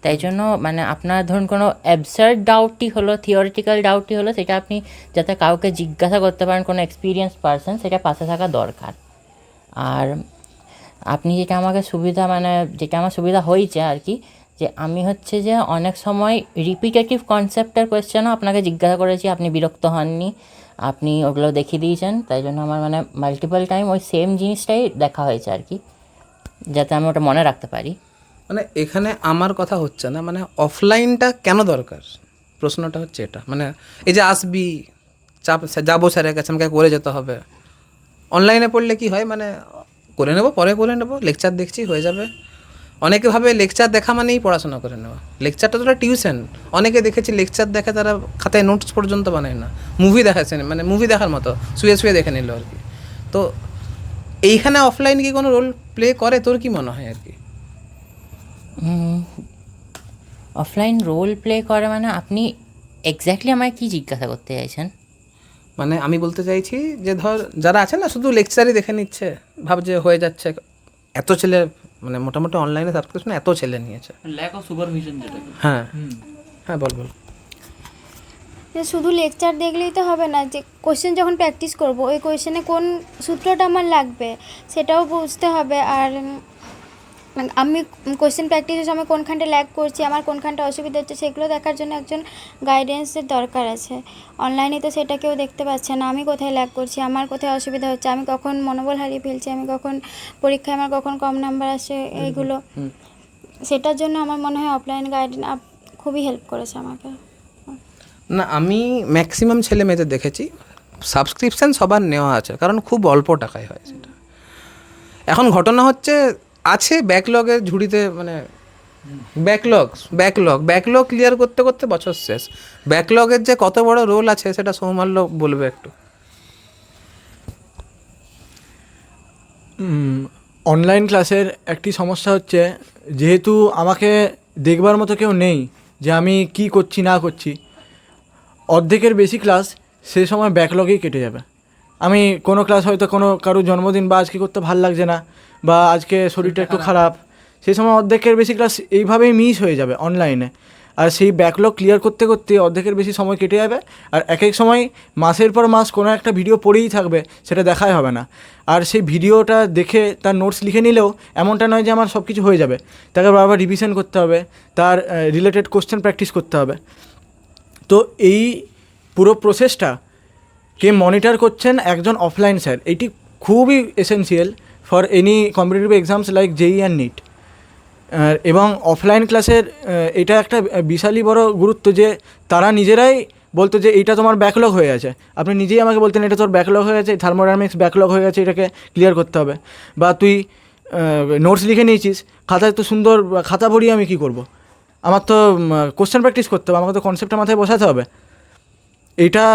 তাই জন্য মানে আপনার ধরুন কোনো অ্যাবসার্ড ডাউটটি হলো, থিওরিটিক্যাল ডাউটটি হলো, সেটা আপনি যাতে কাউকে জিজ্ঞাসা করতে পারেন, কোনো এক্সপিরিয়েন্স পারসন, সেটা পাশে থাকা দরকার। আর আপনি যেটা আমাকে সুবিধা মানে যেটা আমার সুবিধা হয়েছে আর কি, যে আমি হচ্ছে যে অনেক সময় রিপিটেটিভ কনসেপ্টের কোয়েশ্চেনও আপনাকে জিজ্ঞাসা করেছি, আপনি বিরক্ত হননি, আপনি ওগুলো দেখিয়ে দিয়েছেন, তাই জন্য আমার মানে মাল্টিপল টাইম ওই সেম জিনিসটাই দেখা হয়েছে আর কি, যাতে আমি ওটা মনে রাখতে পারি। মানে এখানে আমার কথা হচ্ছে না মানে অফলাইনটা কেন দরকার, প্রশ্নটা হচ্ছে এটা। মানে এই যে আসবি যাবো স্যারের কাছে, আমাকে করে যেতে হবে, অনলাইনে পড়লে কি হয় মানে করে নেবো, পরে করে নেবো, লেকচার দেখছি হয়ে যাবে। অনেকে ভাবে লেকচার দেখা মানেই পড়াশোনা করে নেওয়া, লেকচারটা তো টিউশন। অনেকে দেখেছি লেকচার দেখে তারা খাতায় নোটস পর্যন্ত বানায় না, মুভি দেখাচ্ছে, মানে মুভি দেখার মতো শুয়ে শুয়ে দেখে নিল আর কি। তো এইখানে অফলাইন কি কোনো রোল প্লে করে, তোর কি মনে হয় আর কি? অফলাইন রোল প্লে করে মানে আপনি এক্স্যাক্টলি আমায় কি জিজ্ঞাসা করতে চাইছেন? মানে আমি বলতে চাইছি যে ধর যারা আছে না শুধু লেকচারই দেখে নিচ্ছে, ভাবছে হয়ে যাচ্ছে, এত ছেলে মানে মোটামুটি অনলাইনে সাবস্ক্রিপশন এত ছেলে নিয়েছে। ল্যাক অফ সুপারভিশন যেটা। হ্যাঁ হ্যাঁ, বল। যে শুধু লেকচার দেখলেই তো হবে না, যে কোশ্চেন যখন প্র্যাকটিস করব ওই কোশ্চেনে কোন সূত্রটা আমার লাগবে সেটাও বুঝতে হবে। আর আমি কোশ্চেন প্র্যাকটিসের সময় কোনখানটা ল্যাগ করছি, আমার কোনখানটা অসুবিধা হচ্ছে, সেগুলো দেখার জন্য একজন গাইডেন্সের দরকার আছে। অনলাইনে তো সেটা কেউ দেখতে পাচ্ছে না, আমি কোথায় ল্যাগ করছি, আমার কোথায় অসুবিধা হচ্ছে, আমি কখন মনোবল হারিয়ে ফেলছি, আমি কখন পরীক্ষায় আমার কখন কম নাম্বার আসে, এইগুলো সেটার জন্য আমার মনে হয় অফলাইন গাইডেন্স খুবই হেল্প করেছে আমাকে। না, আমি ম্যাক্সিমাম ছেলে মেয়েদের দেখেছি সাবস্ক্রিপশান সবার নেওয়া আছে, কারণ খুব অল্প টাকায় হয় সেটা। এখন ঘটনা হচ্ছে আছে ব্যাকলগের ঝুড়িতে, মানে ব্যাকলগ ক্লিয়ার করতে করতে বছর শেষ। ব্যাকলগের যে কত বড় রোল আছে সেটা সৌমাল্য বলবে একটু। অনলাইন ক্লাসের একটি সমস্যা হচ্ছে, যেহেতু আমাকে দেখবার মতো কেউ নেই যে আমি কি করছি না করছি, অর্ধেকের বেশি ক্লাস সেই সময় ব্যাকলগেই কেটে যাবে। আমি কোনো ক্লাস হয়তো কারোর জন্মদিন বা আজকে করতে ভাল লাগছে না, বা আজকে শরীরটা একটু খারাপ, সেই সময় অর্ধেকের বেশি ক্লাস এইভাবেই মিস হয়ে যাবে অনলাইনে। আর সেই ব্যাকলগ ক্লিয়ার করতে করতে অর্ধেকের বেশি সময় কেটে যাবে। আর এক এক সময় মাসের পর মাস কোনো একটা ভিডিও পড়েই থাকবে, সেটা দেখাই হবে না। আর সেই ভিডিওটা দেখে তার নোটস লিখে নিলেও এমনটা নয় যে আমার সব কিছু হয়ে যাবে, তাকে বারবার রিভিশন করতে হবে, তার রিলেটেড কোশ্চেন প্র্যাকটিস করতে হবে। তো এই পুরো প্রসেসটা কে মনিটর করছেন? একজন অফলাইন স্যার। এটি খুবই essential for any competitive exams like JEE and NEET. এবং অফলাইন ক্লাসের এটা একটা বিশালই বড় গুরুত্ব, যে তারা নিজেরাই বলতো যে এইটা তোমার ব্যাকলগ হয়ে আছে। আপনি নিজেই আমাকে বলতেন এটা তোর ব্যাকলগ হয়ে আছে, থার্মোডাইনামিক্স ব্যাকলগ হয়ে আছে, এটাকে ক্লিয়ার করতে হবে। বা তুই নোটস লিখে নিয়েছিস, খাতায় তো সুন্দর খাতা পড়িয়ে আমি কী করব? আমার তো কোশ্চেন প্র্যাকটিস করতে হবে, আমাকে তো কনসেপ্টটা মাথায় বসাতে হবে। এইটা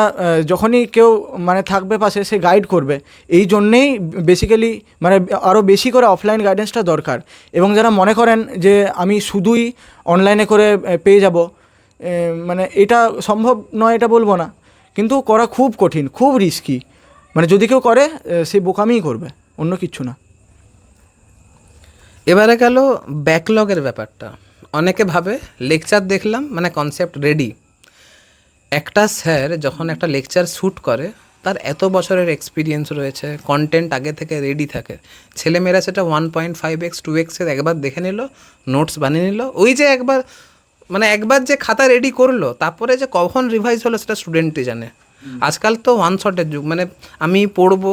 যখনই কেউ মানে থাকবে পাশে, সে গাইড করবে। এই জন্যেই বেসিক্যালি মানে আরও বেশি করে অফলাইন গাইডেন্সটা দরকার। এবং যারা মনে করেন যে আমি শুধুই অনলাইনে করে পেয়ে যাব, মানে এটা সম্ভব নয় এটা বলবো না, কিন্তু করা খুব কঠিন, খুব রিস্কি। মানে যদি কেউ করে সে বোকামিই করবে, অন্য কিচ্ছু না। এবারে গেল ব্যাকলগের ব্যাপারটা। অনেকে ভাবে লেকচার দেখলাম মানে কনসেপ্ট রেডি। একটা স্যার যখন একটা লেকচার শ্যুট করে, তার এত বছরের এক্সপিরিয়েন্স রয়েছে, কন্টেন্ট আগে থেকে রেডি থাকে। ছেলেমেয়েরা সেটা 1.5x 2x একবার দেখে নিল, নোটস বানিয়ে নিল। ওই যে একবার যে খাতা রেডি করলো, তারপরে যে কখন রিভাইজ হলো সেটা স্টুডেন্টই জানে। আজকাল তো ওয়ান শটের যুগ, মানে আমি পড়বো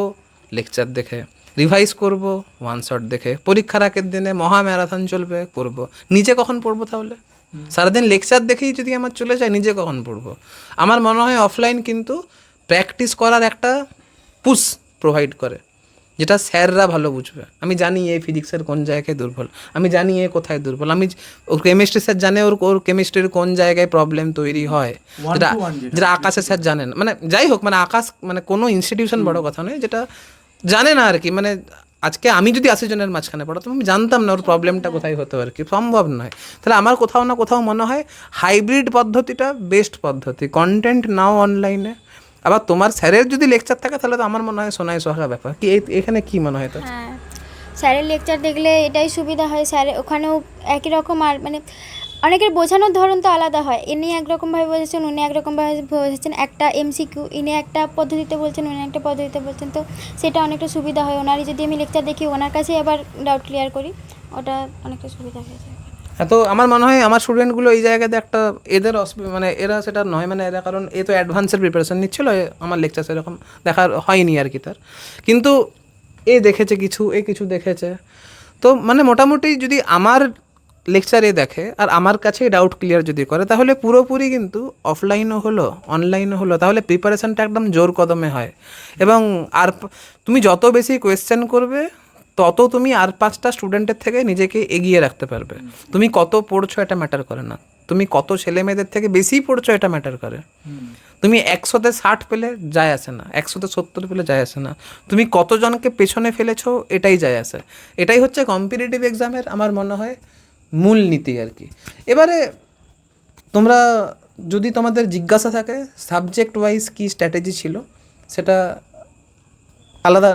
লেকচার দেখে, রিভাইজ করব ওয়ান শট দেখে, পরীক্ষার আগের দিনে মহা ম্যারাথন চলবে, পড়বো। নিজে কখন পড়বো তাহলে? সারাদিন লেকচার দেখেই যদি আমার চলে যায়, নিজে কখন পড়বো? আমার মনে হয় অফলাইন কিন্তু প্র্যাকটিস করার একটা পুশ প্রোভাইড করে, যেটা স্যাররা ভালো বুঝবে। আমি জানি এই ফিজিক্সের কোন জায়গায় দুর্বল, আমি জানি এ কোথায় দুর্বল, ওর কেমিস্ট্রি স্যার জানে ওর কেমিস্ট্রির কোন জায়গায় প্রবলেম তৈরি হয়, যেটা আকাশের স্যার জানেন। মানে যাই হোক, মানে আকাশ মানে কোনো ইনস্টিটিউশন বড় কথা নয়, যেটা জানে না আর কি। মানে আজকে আমি যদি 80 জনের মাঝখানে পড়াতাম, আমি জানতাম না ওর প্রবলেমটা কোথায় হতো আর কি, সম্ভব নয়। তাহলে আমার কোথাও না কোথাও মনে হয় হাইব্রিড পদ্ধতিটা বেস্ট পদ্ধতি। কন্টেন্ট নাও অনলাইনে, আবার তোমার স্যারের যদি লেকচার থাকে তাহলে তো আমার মনে হয় সোনায় সোহাগা ব্যাপার। কি এখানে কি মনে হয় তো? হ্যাঁ, স্যারের লেকচার দেখলে এটাই সুবিধা হয়, স্যার ওখানেও একই রকম। আর মানে অনেকের বোঝানোর ধরন তো আলাদা হয়, ইনি একরকমভাবে বোঝাচ্ছেন, উনি একরকমভাবে বোঝাচ্ছেন। একটা এমসিকিউ ইনি একটা পদ্ধতিতে বলছেন, উনি একটা পদ্ধতিতে বলছেন, তো সেটা অনেকটা সুবিধা হয়। ওনারই যদি আমি লেকচার দেখি, ওনার কাছে আবার ডাউট ক্লিয়ার করি, ওটা অনেকটা সুবিধা হয়ে যায়। হ্যাঁ, তো আমার মনে হয় আমার স্টুডেন্টগুলো এই জায়গাতে একটা এদের মানে এরা সেটা নয়, মানে এরা কারণ এ তো অ্যাডভান্সের প্রিপারেশন নিচ্ছিল, আমার লেকচার সেরকম দেখার হয়নি আর কি তার। কিন্তু দেখেছে কিছু দেখেছে, তো মানে মোটামুটি যদি আমার লেকচারে দেখে আর আমার কাছে ডাউট ক্লিয়ার যদি করে, তাহলে পুরোপুরি কিন্তু অফলাইনও হলো অনলাইনও হলো, তাহলে প্রিপারেশনটা একদম জোর কদমে হয়। এবং আর তুমি যত বেশি কোয়েশ্চেন করবে, তত তুমি আর 5টা স্টুডেন্টের থেকে নিজেকে এগিয়ে রাখতে পারবে। তুমি কত পড়ছো এটা ম্যাটার করে না, তুমি কত ছেলে মেয়েদের থেকে বেশি পড়ছো এটা ম্যাটার করে। তুমি 100-তে 60 পেলে যায় আসে না, 100-তে 70 পেলে যায় আসে না, তুমি কতজনকে পেছনে ফেলেছো এটাই যায় আসে। এটাই হচ্ছে কম্পিটিটিভ এক্সামের আমার মনে হয় মূল নীতি আর কি। এবারে তোমরা যদি তোমাদের জিজ্ঞাসা থাকে সাবজেক্ট ওয়াইজ কী স্ট্র্যাটেজি ছিল, সেটা আলাদা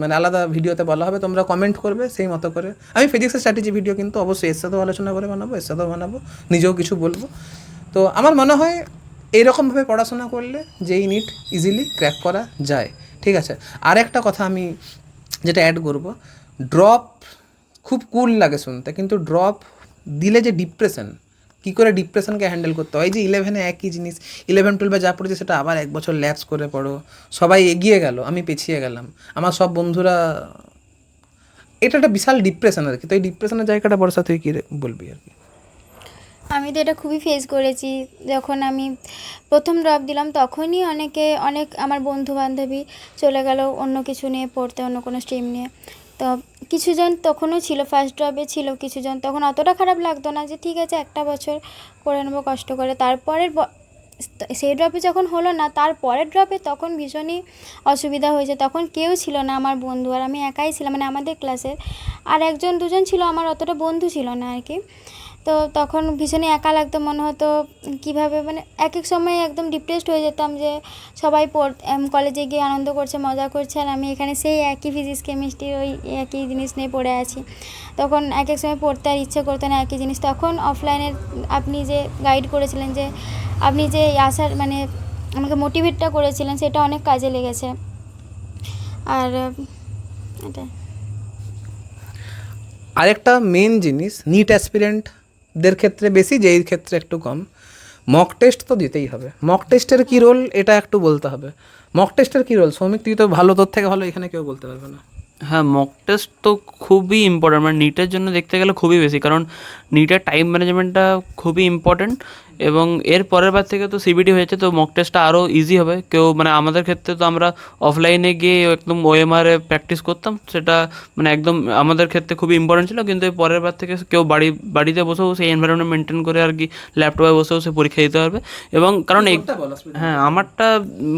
মানে আলাদা ভিডিওতে বলা হবে, তোমরা কমেন্ট করবে সেই মতো করে। আমি ফিজিক্সের স্ট্র্যাটেজি ভিডিও কিন্তু অবশ্যই এর সাথেও আলোচনা করে বানাবো, এর সাথেও বানাবো, নিজেও কিছু বলবো। তো আমার মনে হয় এইরকমভাবে পড়াশোনা করলে যেই নিট ইজিলি ক্র্যাক করা যায়। ঠিক আছে, আর একটা কথা আমি যেটা অ্যাড করবো, ড্রপ খুব কুল লাগে শুনতে, কিন্তু ড্রপ দিলে যে ডিপ্রেশন, কী করে ডিপ্রেশনকে হ্যান্ডেল করতে হয়, এই যে 11-এ একই জিনিস, 11-12 যা পড়েছে সেটা আবার 1 বছর ল্যাপস করে পড়ো, সবাই এগিয়ে গেল, আমি পিছিয়ে গেলাম, আমার সব বন্ধুরা, এটা একটা বিশাল ডিপ্রেশন আর কি। তো এই ডিপ্রেশনের জায়গাটা বর্ষা তুই কী বলবি আর কি? আমি তো এটা খুবই ফেস করেছি। যখন আমি প্রথম ড্রপ দিলাম তখনই অনেক আমার বন্ধু বান্ধবী চলে গেল অন্য কিছু নিয়ে পড়তে, অন্য কোনো স্ট্রিম নিয়ে। তো কিছুজন তখনও ছিল, ফার্স্ট ড্রপে ছিল কিছুজন, তখন অতটা খারাপ লাগতো না, যে ঠিক আছে একটা বছর করে নেবো কষ্ট করে। তারপরের সেই ড্রপে যখন হলো না, তারপরের ড্রপে তখন ভীষণই অসুবিধা হয়েছে। তখন কেউ ছিল না আমার বন্ধু, আর আমি একাই ছিলাম, মানে আমাদের ক্লাসের আর 1-2জন ছিল, আমার অতটা বন্ধু ছিল না আর কি। তো তখন ভীষণই একা লাগতো, মনে হতো কীভাবে, মানে এক সময় একদম ডিপ্রেসড হয়ে যেতাম, যে সবাই কলেজে গিয়ে আনন্দ করছে, মজা করছে, আর আমি এখানে সেই একই ফিজিক্স কেমিস্ট্রি ওই একই জিনিস নিয়ে পড়ে আছি। তখন এক সময় পড়তে আর ইচ্ছে করতো না একই জিনিস। তখন অফলাইনের আপনি যে গাইড করেছিলেন, যে আপনি যে আসার মানে আমাকে মোটিভেটটা করেছিলেন, সেটা অনেক কাজে লেগেছে। আর এটা আরেকটা মেন জিনিস নিট অ্যাসপিরেন্টদের ক্ষেত্রে বেশি, যেই ক্ষেত্রে একটু কম, মক টেস্ট তো দিতেই হবে। মক টেস্টের কী রোল এটা একটু বলতে হবে। মক টেস্টের কী রোল সৌমিক, তুই তো ভালো, তোর থেকে ভালো এখানে কেউ বলতে পারবে না। হ্যাঁ, মক টেস্ট তো খুবই ইম্পর্ট্যান্ট, মানে নিটের জন্য দেখতে গেলে খুবই বেশি, কারণ নিটের টাইম ম্যানেজমেন্টটা খুবই ইম্পর্ট্যান্ট। এবং এর পরের বার থেকে তো সিবিটি হয়েছে, তো মক টেস্টটা আরও ইজি হবে। কেউ মানে আমাদের ক্ষেত্রে তো আমরা অফলাইনে গিয়ে একদম ওএমআরে প্র্যাকটিস করতাম, সেটা মানে একদম আমাদের ক্ষেত্রে খুবই ইম্পর্টেন্ট ছিল। কিন্তু এর পরের বার থেকে কেউ বাড়িতে বসেও সেই এনভায়রনমেন্ট মেনটেন করে আর কি ল্যাপটপে বসেও সে পরীক্ষা দিতে পারবে। এবং কারণ হ্যাঁ, আমারটা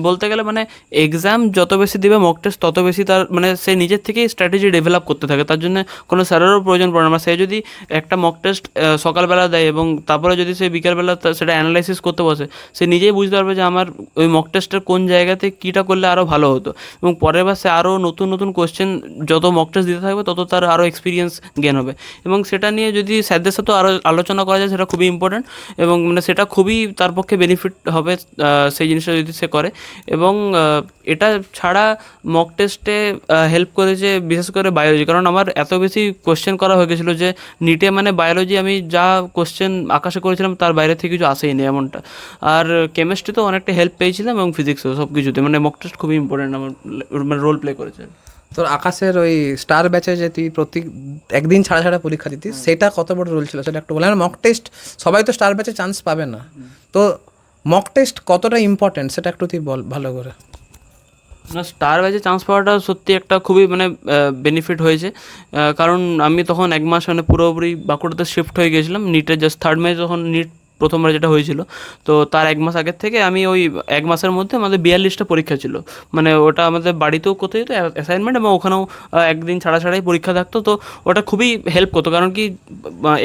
বলতে গেলে মানে এক্সাম যত বেশি দিবে মক টেস্ট তত বেশি তার মানে সে নিজের থেকেই স্ট্র্যাটেজি ডেভেলপ করতে থাকে, তার জন্য কোনো স্যারেরও প্রয়োজন পড়ে না। সে যদি একটা মক টেস্ট সকালবেলা দেয় এবং তারপরে যদি সে বিকেলবেলা সেটা অ্যানালাইসিস করতে বসে, সে নিজেই বুঝতে পারবে যে আমার ওই মক টেস্টের কোন জায়গাতে কীটা করলে আরও ভালো হতো। এবং পরের বার সে আরও নতুন নতুন কোশ্চেন যত মক টেস্ট দিতে থাকবে তত তার আরও এক্সপিরিয়েন্স গেন হবে। এবং সেটা নিয়ে যদি স্যারদের সাথেও আরও আলোচনা করা যায়, সেটা খুবই ইম্পর্ট্যান্ট। এবং মানে সেটা খুবই তার পক্ষে বেনিফিট হবে সেই জিনিসটা যদি সে করে। এবং এটা ছাড়া মক টেস্টে হেল্প করেছে বিশেষ করে বায়োলজি, কারণ আমার এত বেশি কোশ্চেন করা হয়ে গেছিলো যে নিটে মানে বায়োলজি আমি যা কোশ্চেন আকাশে করেছিলাম তার বাইরে থেকে কিছু আসেই নি এমনটা। আর কেমিস্ট্রিতেও অনেকটা হেল্প পেয়েছিলাম এবং ফিজিক্সেও, সব কিছুতে মানে মক টেস্ট খুবই ইম্পর্টেন্ট আমার মানে রোল প্লে করেছে। তোর আকাশের ওই স্টার ব্যাচে যে তুই প্রতি একদিন ছাড়া ছাড়া পরীক্ষা দিতিস, সেটা কত বড় রোল ছিল সেটা একটু বলে। মক টেস্ট সবাই তো স্টার ব্যাচে চান্স পাবে না, তো মক টেস্ট কতটা ইম্পর্টেন্ট সেটা একটু তুই বল ভালো করে। না, স্টার ব্যাচে চান্স পাওয়াটা সত্যি একটা খুবই মানে বেনিফিট হয়েছে, কারণ আমি তখন 1 মাস মানে পুরোপুরি বাঁকুড়াতে শিফট হয়ে গিয়েছিলাম। নিটের জাস্ট 3rd মে যখন নিট প্রথমবার যেটা হয়েছিল, তো তার 1 মাস আগের থেকে আমি ওই 1 মাসের মধ্যে আমাদের 42টা পরীক্ষা ছিল। মানে ওটা আমাদের বাড়িতেও করতে যেত অ্যাসাইনমেন্ট, এবং ওখানেও একদিন ছাড়াই পরীক্ষা থাকতো। তো ওটা খুবই হেল্প করতো, কারণ কি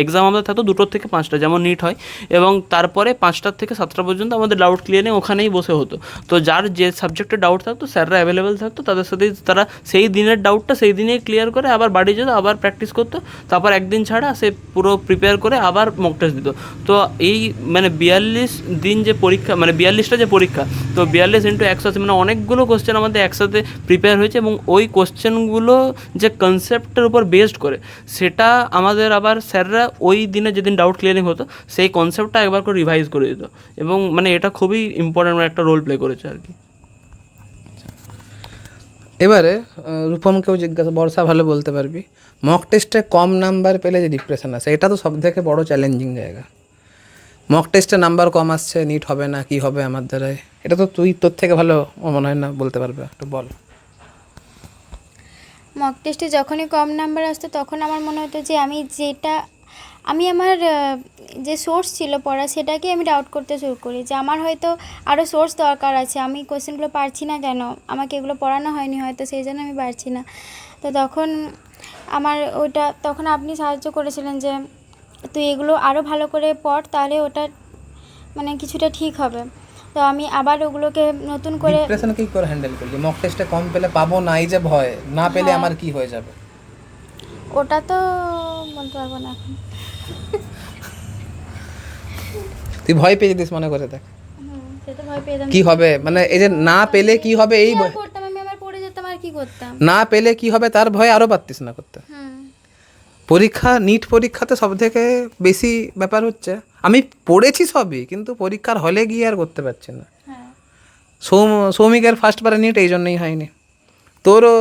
এক্সাম আমাদের থাকতো 2টো থেকে 5টা যেমন নিট হয়, এবং তারপরে 5টার থেকে 7টা পর্যন্ত আমাদের ডাউট ক্লিয়ারিং ওখানেই বসে হতো। তো যার যে সাবজেক্টে ডাউট থাকতো স্যাররা অ্যাভেলেবেল থাকতো, তাদের সাথেই তারা সেই দিনের ডাউটটা সেই দিনেই ক্লিয়ার করে আবার বাড়ি যেত, আবার প্র্যাকটিস করতো। তারপর একদিন ছাড়া সে পুরো প্রিপেয়ার করে আবার মক টেস্ট দিত। তো এই মানে 42 দিন যে পরীক্ষা, মানে 42টা যে পরীক্ষা, তো 42 × 180 মানে অনেকগুলো কোশ্চেন আমাদের একসাথে প্রিপেয়ার হয়েছে। এবং ওই কোশ্চেনগুলো যে কনসেপ্টের উপর বেসড করে, সেটা আমাদের আবার স্যাররা ওই দিনে যেদিন ডাউট ক্লিয়ারিং হতো সেই কনসেপ্টটা একবার করে রিভাইজ করে দিত। এবং মানে এটা খুবই ইম্পর্ট্যান্ট একটা রোল প্লে করেছে আর কি। এবারে রূপমকেও জিজ্ঞাসা, বর্ষা ভালো বলতে পারবি, মক টেস্টে কম নাম্বার পেলে যে ডিপ্রেশন আসে, এটা তো সব থেকে বড় চ্যালেঞ্জিং জায়গা। মক টেস্টে নাম্বার কম আসছে, নিট হবে না, কি হবে আমার দ্বারায়, এটা তো তুই তোর থেকে ভালো মনে হয় না বলতে পারবে, একটু বল। মক টেস্টে যখনই কম নাম্বার আসতো তখন আমার মনে হতো যে আমি আমার যে সোর্স ছিল পড়া সেটাকে আমি ডাউট করতে শুরু করি, যে আমার হয়তো আরও সোর্স দরকার আছে, আমি কোয়েশ্চেনগুলো পারছি না কেন, আমাকে এগুলো পড়ানো হয়নি হয়তো সেই জন্য আমি পারছি না। তো তখন আপনি সাহায্য করেছিলেন যে তুই এগুলো আরও ভালো করে পড়, তাহলে ওটা মানে কিছুটা ঠিক হবে। তো আমি আবার ওগুলোকে নতুন করে ডিপ্রেশন কি করে হ্যান্ডেল করলি? মক টেস্টে কম পেলে পাবো না, এই যে ভয়, না পেলে আমার কি হয়ে যাবে? ওটা তো বলতে পারবো না এখন। তুই ভয় পেয়ে যেতিস মনে করে দেখ সেটা ভয় পেতাম। কি হবে, মানে এই যে না পেলে কি হবে, এই কি আর করতাম, আমি আবার পড়ে যেতাম আর কি করতাম। না পেলে কি হবে তার ভয় আরো পারতিস না করতে। পরীক্ষা, নিট পরীক্ষাতে সব থেকে বেশি ব্যাপার হচ্ছে আমি পড়েছি সবই, কিন্তু পরীক্ষার হলে গিয়ে আর করতে পারছি না। হ্যাঁ, সৌমিকের ফার্স্টবারে নিট এই জন্যই হয়নি, তোরও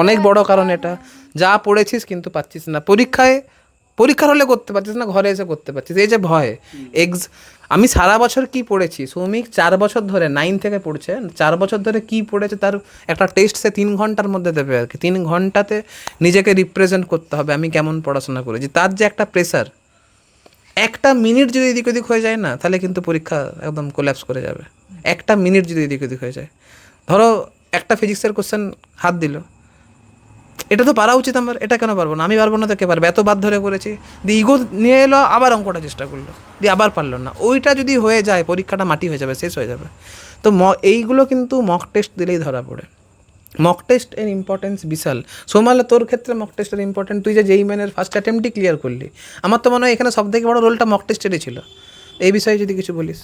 অনেক বড় কারণ এটা, যা পড়েছিস কিন্তু পাচ্ছিস না পরীক্ষার হলে করতে পারছিস না, ঘরে এসে করতে পারছিস, এই যে ভয়। আমি সারা বছর কি পড়েছি, সৌমিক 4 বছর ধরে 9 থেকে পড়ছে, 4 বছর ধরে কি পড়েছে তার একটা টেস্ট সে 3 ঘন্টার মধ্যে দেবে আর কি। 3 ঘন্টাতে নিজেকে রিপ্রেজেন্ট করতে হবে আমি কেমন পড়াশোনা করেছি, তার যে একটা প্রেসার, একটা মিনিট যদি এদিক ওদিক হয়ে যায় না তাহলে কিন্তু পরীক্ষা একদম কোল্যাপস করে যাবে। একটা মিনিট যদি এদিক ওদিক হয়ে যায়, ধরো একটা ফিজিক্সের কোশ্চেন হাত দিল, এটা তো পারা উচিত আমার, এটা কেন পারবো না, আমি পারবো না তো কে পারবে, এত বাদ ধরে করেছি, দিয়ে ইগো নিয়ে এলো, আবার অঙ্কটা চেষ্টা করলো, দিয়ে আবার পারলো না, ওইটা যদি হয়ে যায় পরীক্ষাটা মাটি হয়ে যাবে, শেষ হয়ে যাবে। তো এইগুলো কিন্তু মক টেস্ট দিলেই ধরা পড়ে। মক টেস্ট এর ইম্পর্টেন্স বিশাল। সোমালে তোর ক্ষেত্রে মক টেস্টের ইম্পর্টেন্ট, তুই যে যেই মেনের ফার্স্ট অ্যাটেম্পটই ক্লিয়ার করলি, আমার তো মনে হয় এখানে সবথেকে বড় রোলটা মক টেস্টেরই ছিল। এই বিষয়ে যদি কিছু বলিস।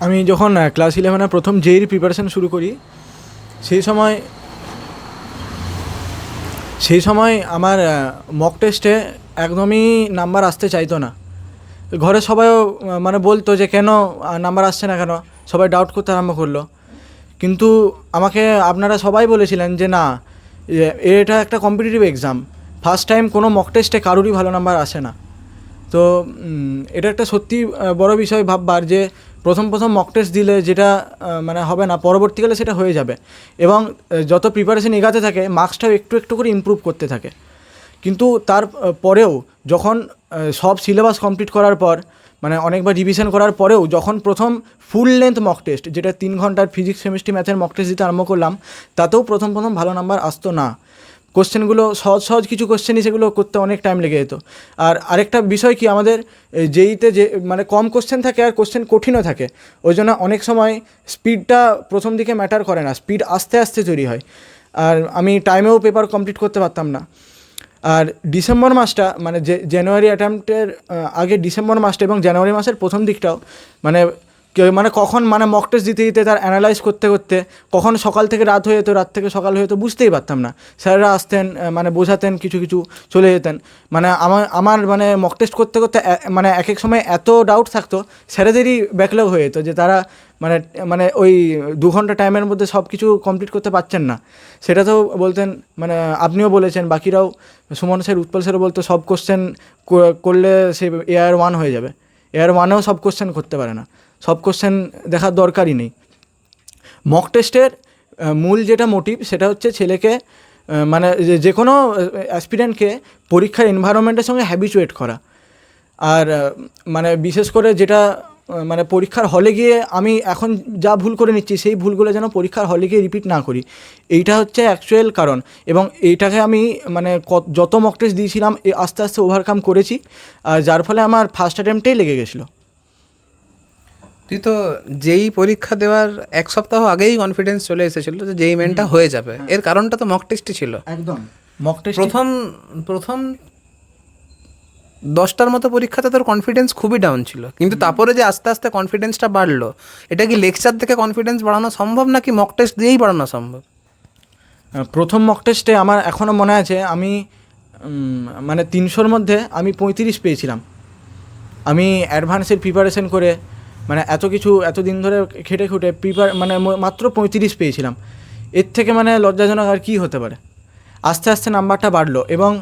আমি যখন ক্লাস 11-এ প্রথম জেইর প্রিপারেশন শুরু করি, সেই সময় আমার মক টেস্টে একদমই নাম্বার আসতে চাইতো না। ঘরে সবাইও মানে বলতো যে কেন নাম্বার আসছে না কেন, সবাই ডাউট করতে আরম্ভ করলো। কিন্তু আমাকে আপনারা সবাই বলেছিলেন যে না, এটা একটা কম্পিটিটিভ এক্সাম, ফার্স্ট টাইম কোনো মক টেস্টে কারোরই ভালো নাম্বার আসে না। তো এটা একটা সত্যি বড় বিষয় ভাববার, যে প্রথম মক টেস্ট দিলে যেটা মানে হবে না, পরবর্তীকালে সেটা হয়ে যাবে, এবং যত প্রিপারেশন এগাতে থাকে মার্কসটাও একটু একটু করে ইমপ্রুভ করতে থাকে। কিন্তু তার পরেও যখন সব সিলেবাস কমপ্লিট করার পর, মানে অনেকবার রিভিশন করার পরেও যখন প্রথম ফুল লেন্থ মক টেস্ট, যেটা 3 ঘন্টার ফিজিক্স কেমিস্ট্রি ম্যাথের মক টেস্ট দিতে আরম্ভ করলাম, তাতেও প্রথম ভালো নাম্বার আসতো না। কোশ্চেনগুলো সহজ কিছু কোশ্চেনই, সেগুলো করতে অনেক টাইম লেগে যেত। আর আরেকটা বিষয় কি, আমাদের জেইতে যে মানে কম কোশ্চেন থাকে আর কোশ্চেন কঠিনও থাকে, ওই জন্য অনেক সময় স্পিডটা প্রথম দিকে ম্যাটার করে না, স্পিড আস্তে আস্তে তৈরি হয়। আর আমি টাইমেও পেপার কমপ্লিট করতে পারতাম না। আর ডিসেম্বর মাসটা, মানে জানুয়ারি অ্যাটেম্পটের আগে ডিসেম্বর মাসটা এবং জানুয়ারি মাসের প্রথম দিকটাও মানে কখন মানে মক টেস্ট দিতে দিতে তার অ্যানালাইজ করতে করতে কখন সকাল থেকে রাত হয়ে যেত, রাত থেকে সকাল হয়ে যেত, বুঝতেই পারতাম না। স্যাররা আসতেন, মানে বোঝাতেন, কিছু চলে যেতেন। মানে আমার মানে মক টেস্ট করতে করতে মানে এক এক সময় এত ডাউট থাকতো, স্যারেদেরই ব্যাকলগ হয়ে যেত, যে তারা মানে ওই 2 ঘন্টা টাইমের মধ্যে সব কিছু কমপ্লিট করতে পারছেন না। সেটা তো বলতেন, মানে আপনিও বলেছেন, বাকিরাও, সুমন স্যার, উৎপল স্যারও বলতো সব কোশ্চেন করলে সে AR1 হয়ে যাবে। AR1-এও সব কোশ্চেন করতে পারে না, সব কোশ্চেন দেখার দরকারই নেই। মক টেস্টের মূল যেটা মোটিভ, সেটা হচ্ছে ছেলেকে মানে যে কোনো অ্যাসপিরেন্টকে পরীক্ষার এনভায়রনমেন্টের সঙ্গে হ্যাবিচুয়েট করা। আর মানে বিশেষ করে যেটা মানে পরীক্ষার হলে গিয়ে আমি এখন যা ভুল করে নিচ্ছি, সেই ভুলগুলো যেন পরীক্ষার হলে গিয়ে রিপিট না করি, এইটা হচ্ছে অ্যাকচুয়াল কারণ। এবং এইটাকে আমি মানে যত মক টেস্ট দিয়েছিলাম আস্তে আস্তে ওভারকাম করেছি, আর যার ফলে আমার ফার্স্ট অ্যাটেম্পটেই লেগে গেছিলো। তুই তো যেই পরীক্ষা দেওয়ার 1 সপ্তাহ আগেই কনফিডেন্স চলে এসেছিল যে যেই মেনটা হয়ে যাবে, এর কারণটা তো মক টেস্টই ছিল। একদম মক টেস্ট প্রথম 10টার মতো পরীক্ষাতে তোর কনফিডেন্স খুবই ডাউন ছিল, কিন্তু তারপরে যে আস্তে আস্তে কনফিডেন্সটা বাড়লো, এটা কি লেকচার থেকে কনফিডেন্স বাড়ানো সম্ভব নাকি মক টেস্ট দিয়েই বাড়ানো সম্ভব? প্রথম মক টেস্টে আমার এখনও মনে আছে, আমি মানে 300-র মধ্যে আমি 35 পেয়েছিলাম। আমি অ্যাডভান্সের প্রিপারেশন করে, মানে এতদিন ধরে খেটে মানে মাত্র 35 পেয়েছিলাম। এর থেকে মানে লজ্জাজনক আর কী হতে পারে। আস্তে আস্তে নাম্বারটা বাড়লো, এবং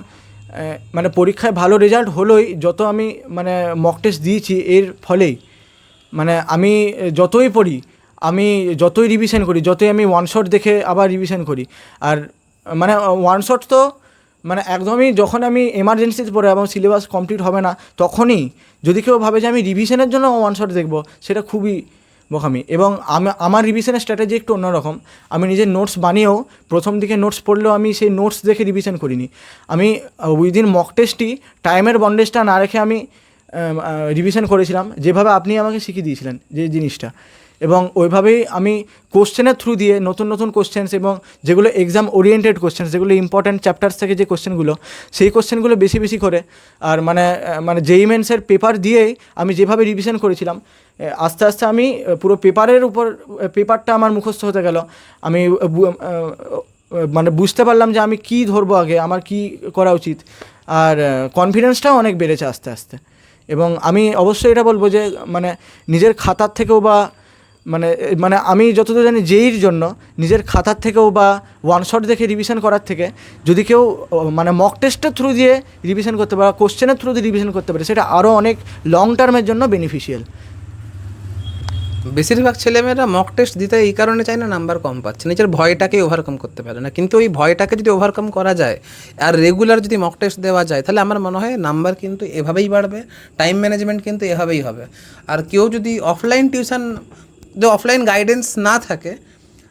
মানে পরীক্ষায় ভালো রেজাল্ট হলোই, যত আমি মানে মক টেস্ট দিয়েছি এর ফলেই। মানে আমি যতই পড়ি আমি যতই রিভিশন করি, যতই আমি ওয়ান শট দেখে আবার রিভিশন করি, আর মানে ওয়ান শট তো মানে একদমই যখন আমি এমার্জেন্সিতে পড়ে এবং সিলেবাস কমপ্লিট হবে না তখনই যদি কেউ ভাবে যে আমি রিভিশনের জন্য ওয়ান শট দেখবো, সেটা খুবই বোকামি। এবং আমার রিভিশনের স্ট্র্যাটেজি একটু অন্যরকম। আমি নিজের নোটস বানিয়েও প্রথম দিকে নোটস পড়লেও আমি সেই নোটস দেখে রিভিশন করিনি। আমি উইদিন মক টেস্টই টাইমের বন্ডেজটা না রেখে আমি রিভিশন করেছিলাম, যেভাবে আপনি আমাকে শিখিয়ে দিয়েছিলেন যে জিনিসটা। এবং ওইভাবেই আমি কোশ্চেনের থ্রু দিয়ে নতুন নতুন কোশ্চেন্স এবং যেগুলো এক্সাম ওরিয়েন্টেড কোশ্চেন্স, যেগুলো ইম্পর্ট্যান্ট চ্যাপ্টার্স থেকে যে কোশ্চেনগুলো, সেই কোশ্চেনগুলো বেশি বেশি করে আর মানে যেই মেন্সের পেপার দিয়েই আমি যেভাবে রিভিশন করেছিলাম, আস্তে আস্তে আমি পুরো পেপারের উপর পেপারটা আমার মুখস্থ হতে গেল। আমি মানে বুঝতে পারলাম যে আমি কী ধরবো আগে, আমার কী করা উচিত, আর কনফিডেন্সটাও অনেক বেড়েছে আস্তে আস্তে। এবং আমি অবশ্যই এটা বলবো যে মানে নিজের খাতার থেকেও বা মানে আমি যতদূর জানি জেইর জন্য নিজের খাতার থেকেও বা ওয়ান শট দেখে রিভিশন করার থেকে যদি কেউ মানে মক টেস্টের থ্রু দিয়ে রিভিশন করতে পারে, কোশ্চেনের থ্রু দিয়ে রিভিশন করতে পারে, সেটা আরও অনেক লং টার্মের জন্য বেনিফিশিয়াল। বেশিরভাগ ছেলেমেয়েরা মক টেস্ট দিতে এই কারণে চায় না, নাম্বার কম পাচ্ছে, নিজের ভয়টাকে ওভারকাম করতে পারে না। কিন্তু ওই ভয়টাকে যদি ওভারকাম করা যায় আর রেগুলার যদি মক টেস্ট দেওয়া যায়, তাহলে আমার মনে হয় নাম্বার কিন্তু এভাবেই বাড়বে, টাইম ম্যানেজমেন্ট কিন্তু এভাবেই হবে। আর কেউ যদি অফলাইন টিউশন, যে অফলাইন গাইডেন্স না থাকে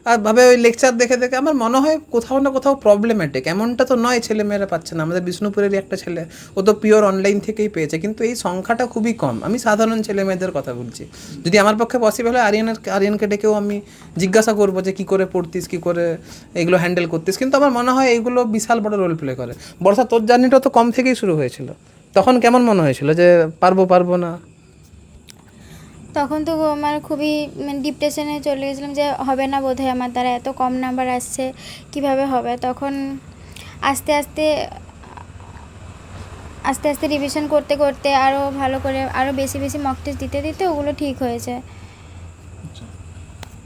আর ভাবে ওই লেকচার দেখে দেখে, আমার মনে হয় কোথাও না কোথাও প্রবলেম্যাটিক। এমনটা তো নয় ছেলেমেয়েরা পাচ্ছে না, আমাদের বিষ্ণুপুরেরই একটা ছেলে, ও তো পিওর অনলাইন থেকেই পেয়েছে, কিন্তু এই সংখ্যাটা খুবই কম। আমি সাধারণ ছেলেমেয়েদের কথা বলছি। যদি আমার পক্ষে পসিবল হয় আরিয়ানকে ডেকেও আমি জিজ্ঞাসা করবো যে কী করে পড়তিস, কী করে এগুলো হ্যান্ডেল করতিস, কিন্তু আমার মনে হয় এইগুলো বিশাল বড় রোল প্লে করে। বর্ষা, তোর জার্নিটা তো কম থেকেই শুরু হয়েছিল, তখন কেমন মনে হয়েছিল যে পারবো না? তখন তো আমার খুবই ডিপ্রেশনে চলে গেছিলাম যে হবে না বোধহয় আমার দ্বারা, এত কম নাম্বার আসছে, কিভাবে হবে। তখন আস্তে আস্তে আস্তে আস্তে রিভিশন করতে করতে আরও ভালো করে আরও বেশি বেশি মক টেস্ট দিতে দিতে ওগুলো ঠিক হয়েছে।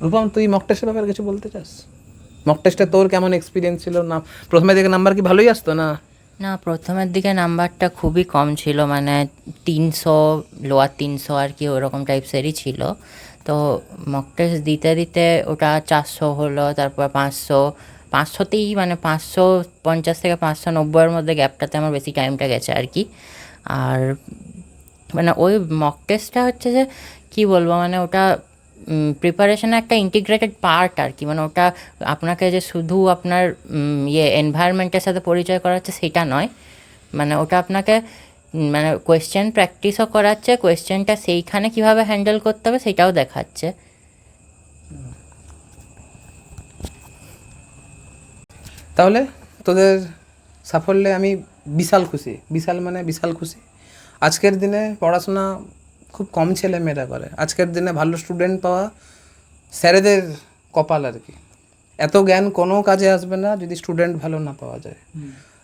রূপম, তুই মক টেস্টের ব্যাপারে কিছু বলতে চাস? মক টেস্টে তোর কেমন এক্সপিরিয়েন্স ছিল? না প্রথমে দিকে নাম্বার কি ভালোই আসতো? না, প্রথমের দিকে নাম্বারটা খুবই কম ছিল, মানে 300, লোয়ার 300 আর কি ওরকম টাইপসেরই ছিল। তো মক টেস্ট দিতে দিতে ওটা 400 হলো, তারপর 500তেই মানে 550 থেকে 590-এর মধ্যে গ্যাপটাতে আমার বেশি টাইমটা গেছে আর কি। আর মানে ওই মক টেস্টটা হচ্ছে যে কী বলবো, মানে ওটা প্রিপারেশনের একটা ইন্টিগ্রেটেড পার্ট আর কি। মানে ওটা আপনাকে যে শুধু আপনার এনভায়রনমেন্টের সাথে পরিচয় করাচ্ছে সেটা নয়, মানে ওটা আপনাকে মানে কোয়েশ্চেন প্র্যাকটিসও করাচ্ছে, কোয়েশ্চেনটা সেইখানে কীভাবে হ্যান্ডেল করতে হবে সেটাও দেখাচ্ছে। তাহলে তোদের সাফল্যে আমি বিশাল খুশি। আজকের দিনে পড়াশোনা খুব কম ছেলে মেয়েরা করে। আজকের দিনে ভালো স্টুডেন্ট পাওয়া স্যারেদের কপাল আর কি। এত জ্ঞান কোনো কাজে আসবে না যদি স্টুডেন্ট ভালো না পাওয়া যায়।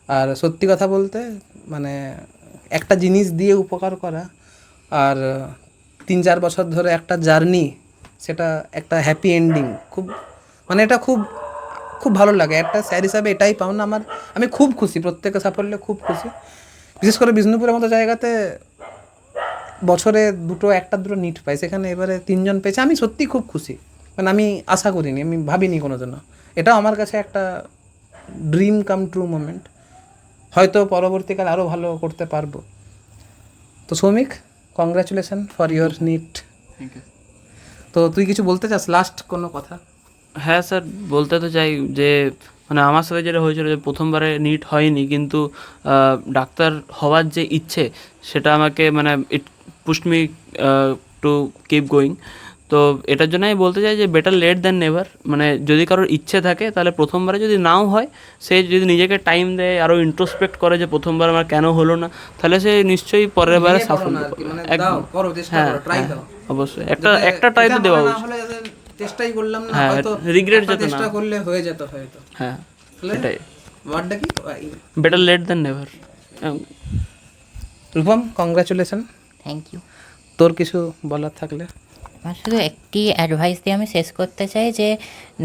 আর সত্যি কথা বলতে মানে একটা জিনিস দিয়ে উপকার করা আর 3-4 বছর ধরে একটা জার্নি, সেটা একটা হ্যাপি এন্ডিং, খুব মানে এটা খুব খুব ভালো লাগে। একটা স্যার হিসাবে এটাই পাও না আমার। আমি খুব খুশি, প্রত্যেকের সাফল্যে খুব খুশি। বিশেষ করে বিষ্ণুপুরের মতো জায়গাতে বছরে 1-2 নিট পাই, সেখানে এবারে 3 জন পেয়েছে। আমি সত্যি খুব খুশি, মানে আমি আশা করিনি, আমি ভাবিনি কোনো জন্য। এটাও আমার কাছে একটা ড্রিম কাম ট্রু মোমেন্ট। হয়তো পরবর্তীকালে আরও ভালো করতে পারবো। তো Soumik, congratulation for your NEET. তো তুই কিছু বলতে চাস, লাস্ট কোনো কথা? হ্যাঁ স্যার, বলতে তো চাই যে মানে আমার সাথে যেটা হয়েছিল যে প্রথমবারে নিট হয়নি, কিন্তু ডাক্তার হওয়ার যে ইচ্ছে সেটা আমাকে মানে it pushed me to keep going. তো এটার জন্য আমি বলতে চাই যে বেটার লেট দ্যান নেভার। মানে যদি কারোর ইচ্ছে থাকে তাহলে প্রথমবারে যদি নাও হয়, সে যদি নিজেকে টাইম দেয়, আরও ইন্ট্রোস্পেক্ট করে যে প্রথমবার আমার কেন হলো না, তাহলে সে নিশ্চয়ই পরের বারে সাফল্য পাবে। একদম, হ্যাঁ, অবশ্যই একটা ট্রাই তো দেওয়া উচিত। চেষ্টাই করলাম না, হ্যাঁ, হয়তো রিগ্রেট যেত না। চেষ্টা করলে হয়ে যেত হয়তো। হ্যাঁ, এটাই ওয়ার্ডটা কি? Better late than never. Rupam, congratulation. Thank you. তোর কিছু বলার থাকলে? আমার শুধু একটি অ্যাডভাইস দিয়ে আমি শেষ করতে চাই যে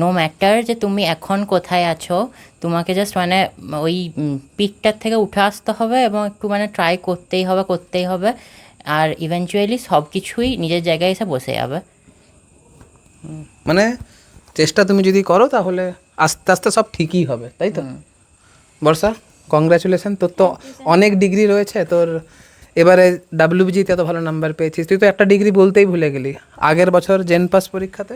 নো ম্যাটার যে তুমি এখন কোথায় আছো, তোমাকে জাস্ট মানে ওই পিকটার থেকে উঠে আসতে হবে এবং একটু মানে ট্রাই করতেই হবে, আর ইভেনচুয়ালি সব কিছুই নিজের জায়গায় এসে বসে যাবে। মানে চেষ্টা তুমি যদি করো তাহলে আস্তে আস্তে সব ঠিকই হবে, তাই তো? বর্ষা, কংগ্রাচুলেশন, তোর তো অনেক ডিগ্রি রয়েছে। তোর এবারে ডাব্লিউবিজিতে এত ভালো নাম্বার পেয়েছিস, তুই তো একটা ডিগ্রি বলতেই ভুলে গেলি। আগের বছর জেন পাস পরীক্ষাতে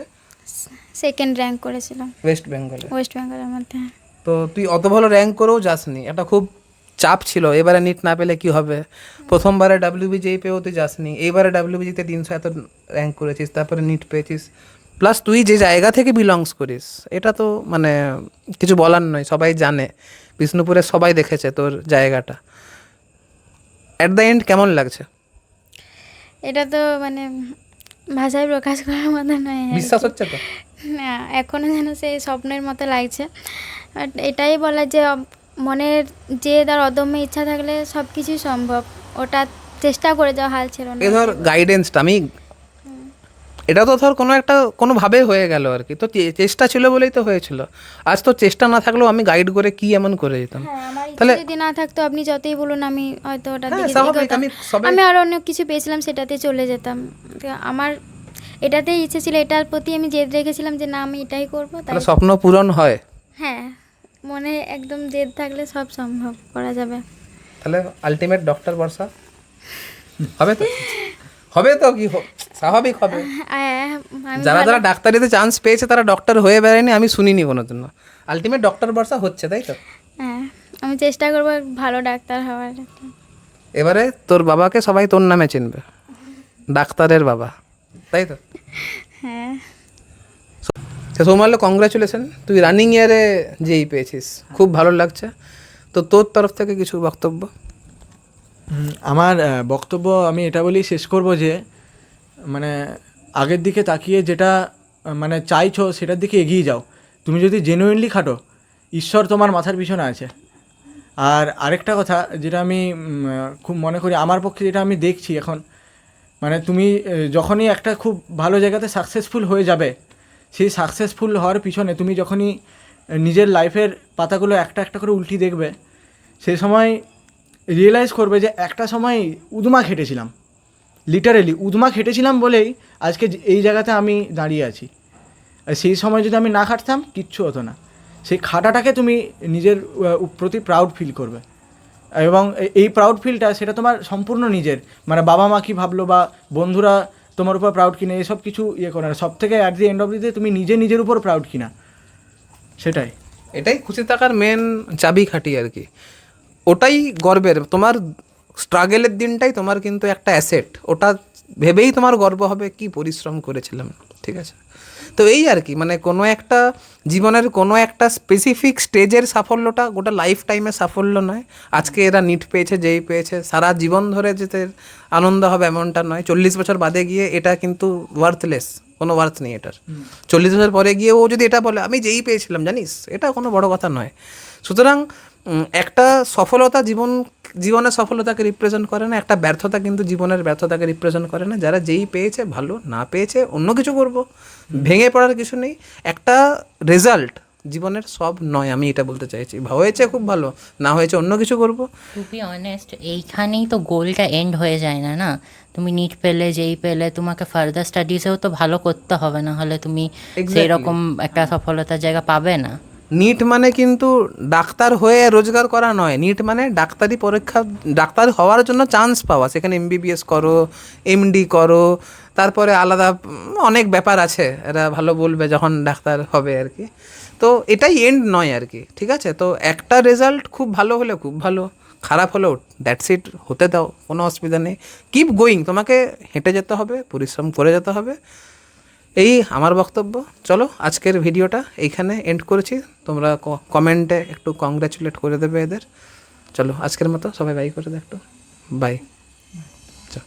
সেকেন্ড র্যাঙ্ক করেছিলাম ওয়েস্ট বেঙ্গলে। ওয়েস্ট বেঙ্গলের মধ্যে। তো তুই অত ভালো র্যাঙ্ক করেও যাসনি, এটা খুব চাপ ছিল। এবারে নিট না পেলে কি হবে? প্রথমবারে ডাব্লিউবিজি পেয়েও তুই যাসনি, এইবারে ডাব্লিউবিজিতে 300 এত র্যাঙ্ক করেছিস, তারপরে নিট পেয়েছিস। প্লাস তুই যে জায়গা থেকে বিলংস করিস, এটা তো মানে কিছু বলার নয়, সবাই জানে, বিষ্ণুপুরের সবাই দেখেছে তোর জায়গাটা। অ্যাট দ্য এন্ড কেমন লাগছে? এটা তো মানে ভাষায় প্রকাশ করার মতো নয়। বিশ্বাস হচ্ছে তো? না, এখনও যেন সেই স্বপ্নের মতো লাগছে। বাট এটাই বলা যে মনের যে তার অদম্য ইচ্ছা থাকলে সব কিছুই সম্ভব, ওটা চেষ্টা করে যাওয়া, হাল ছিল না। এই ধর গাইডেন্সটা আমি, এটা তো ধর কোনোভাবে হয়ে গেল আর কি। তো চেষ্টা ছিল বলেই তো হয়েছিল। আজ তো চেষ্টা না থাকলেও আমি গাইড করে কি এমন করে যেতাম। হ্যাঁ, আমার ইচ্ছে তাহলে যদি না থাকতো, আপনি যতই বলুন, আমি হয়তো ওটার হ্যাঁ, দিকে স্বাভাবিক, এগোতাম। আমি সবাই আমি আরো অনেক কিছু পেয়েছিলাম, সেটাতে চলে যেতাম। তো আমার এটাতেই ইচ্ছে ছিল, এটার প্রতি আমি জেদ রেখেছিলাম যে না, আমি এটাই করবো। তাই তাহলে স্বপ্ন পূরণ হয়। হ্যাঁ, মনে একদম জেদ থাকলে সব সম্ভব করা যাবে। তাহলে আলটিমেট ডক্টর বর্ষা হবে তো? হবে তো কি স্বাভাবিক হবে। হ্যাঁ, আমি যারা যারা ডাক্তারিতে চান্স পেয়েছে তারা ডক্টর হয়ে বেড়ায়নি, আমি শুনিনি কোনো জন্য। আলটিমেট ডক্টর বর্ষা হচ্ছে, তাই তো? হ্যাঁ, আমি চেষ্টা করবো ভালো ডাক্তার হওয়ার। এবারে তোর বাবাকে সবাই তোর নামে চিনবে, ডাক্তারের বাবা, তাই তো? হ্যাঁ, সৌমাল্য, কংগ্রাচুলেশন, তুই রানিং ইয়ারে যেই পেয়েছিস, খুব ভালো লাগছে। তো তোর তরফ থেকে কিছু বক্তব্য? আমার বক্তব্য আমি এটা বলেই শেষ করব যে মানে আগের দিকে তাকিয়ে যেটা মানে চাইছো সেটার দিকে এগিয়ে যাও। তুমি যদি জেনুইনলি খাটো, ঈশ্বর তোমার মাথার পিছনে আছে। আর আরেকটা কথা যেটা আমি খুব মনে করি, আমার পক্ষে যেটা আমি দেখছি এখন, মানে তুমি যখনই একটা খুব ভালো জায়গাতে সাকসেসফুল হয়ে যাবে, সেই সাকসেসফুল হওয়ার পিছনে তুমি যখনই নিজের লাইফের পাতাগুলো একটা একটা করে উল্টি দেখবে, সেই সময় রিয়েলাইজ করবে যে একটা সময় উদমা খেটেছিলাম, লিটারেলি উদমা খেটেছিলাম বলেই আজকে এই জায়গাতে আমি দাঁড়িয়ে আছি। আর সেই সময় যদি আমি না খাটতাম, কিচ্ছু হতো না। সেই খাটাটাকে তুমি নিজের প্রতি প্রাউড ফিল করবে, এবং এই প্রাউড ফিলটা সেটা তোমার সম্পূর্ণ নিজের, মানে বাবা মা কী ভাবলো বা বন্ধুরা তোমার উপর প্রাউড কিনা, এসব কিছু করে না। সব থেকে at the end of the day তুমি নিজের উপর প্রাউড কিনা, সেটাই। এটাই খুশি থাকার মেন চাবিকাঠি আর কি। ওটাই গর্বের, তোমার স্ট্রাগেলের দিনটাই তোমার কিন্তু একটা অ্যাসেট। ওটা ভেবেই তোমার গর্ব হবে কি পরিশ্রম করেছিলাম, ঠিক আছে? তো এই আর কি, মানে কোনো একটা জীবনের কোনো একটা স্পেসিফিক স্টেজের সাফল্যটা গোটা লাইফ টাইমের সাফল্য নয়। আজকে এরা নিট পেয়েছে, যেই পেয়েছে, সারা জীবন ধরে যেতে আনন্দ হবে এমনটা নয়। 40 বছর বাদে গিয়ে এটা কিন্তু ওয়ার্থলেস, কোনো ওয়ার্থ নেই এটার। 40 বছর পরে গিয়ে ও যদি এটা বলে আমি যেই পেয়েছিলাম, জানিস, এটা কোনো বড় কথা নয়। সুতরাং একটা সফলতা জীবনের সফলতাকে রিপ্রেজেন্ট করে না, একটা ব্যর্থতা কিন্তু জীবনের ব্যর্থতাকে রিপ্রেজেন্ট করে না। যারা যেই পেয়েছে ভালো, না পেয়েছে অন্য কিছু করব, ভেঙে পড়ার কিছু নেই। একটা রেজাল্ট জীবনের সব নয়, আমি এটা বলতে চাইছি। হয়েছে খুব ভালো, না হয়েছে অন্য কিছু করব। টু বি অনেস্ট, এইখানেই তো গোলটা এন্ড হয়ে যায় না। না, তুমি নিট পেলে, যেই পেলে, তোমাকে ফার্দার স্টাডিজেও তো ভালো করতে হবে, না হলে তুমি সেই রকম একটা সফলতার জায়গা পাবে না। নিট মানে কিন্তু ডাক্তার হয়ে রোজগার করা নয়। নিট মানে ডাক্তারি পরীক্ষা, ডাক্তার হওয়ার জন্য চান্স পাওয়া। সেখানে এমবিবিএস করো, এমডি করো, তারপরে আলাদা অনেক ব্যাপার আছে, এরা ভালো বলবে যখন ডাক্তার হবে আর কি। তো এটাই এন্ড নয় আর কি, ঠিক আছে? তো একটা রেজাল্ট খুব ভালো হলে খুব ভালো, খারাপ হলেও দ্যাটস ইট, হতে দাও, কোনো অসুবিধা নেই। কিপ গোয়িং, তোমাকে হেঁটে যেতে হবে, পরিশ্রম করে যেতে হবে। এই আমার বক্তব্য। চলো, আজকের ভিডিওটা এইখানে এন্ড করেছি। তোমরা কমেন্টে একটু কংগ্রাচুলেট করে দেবে এদের। চলো, আজকের মতো সবাই বাই করে দে একটু, বাই।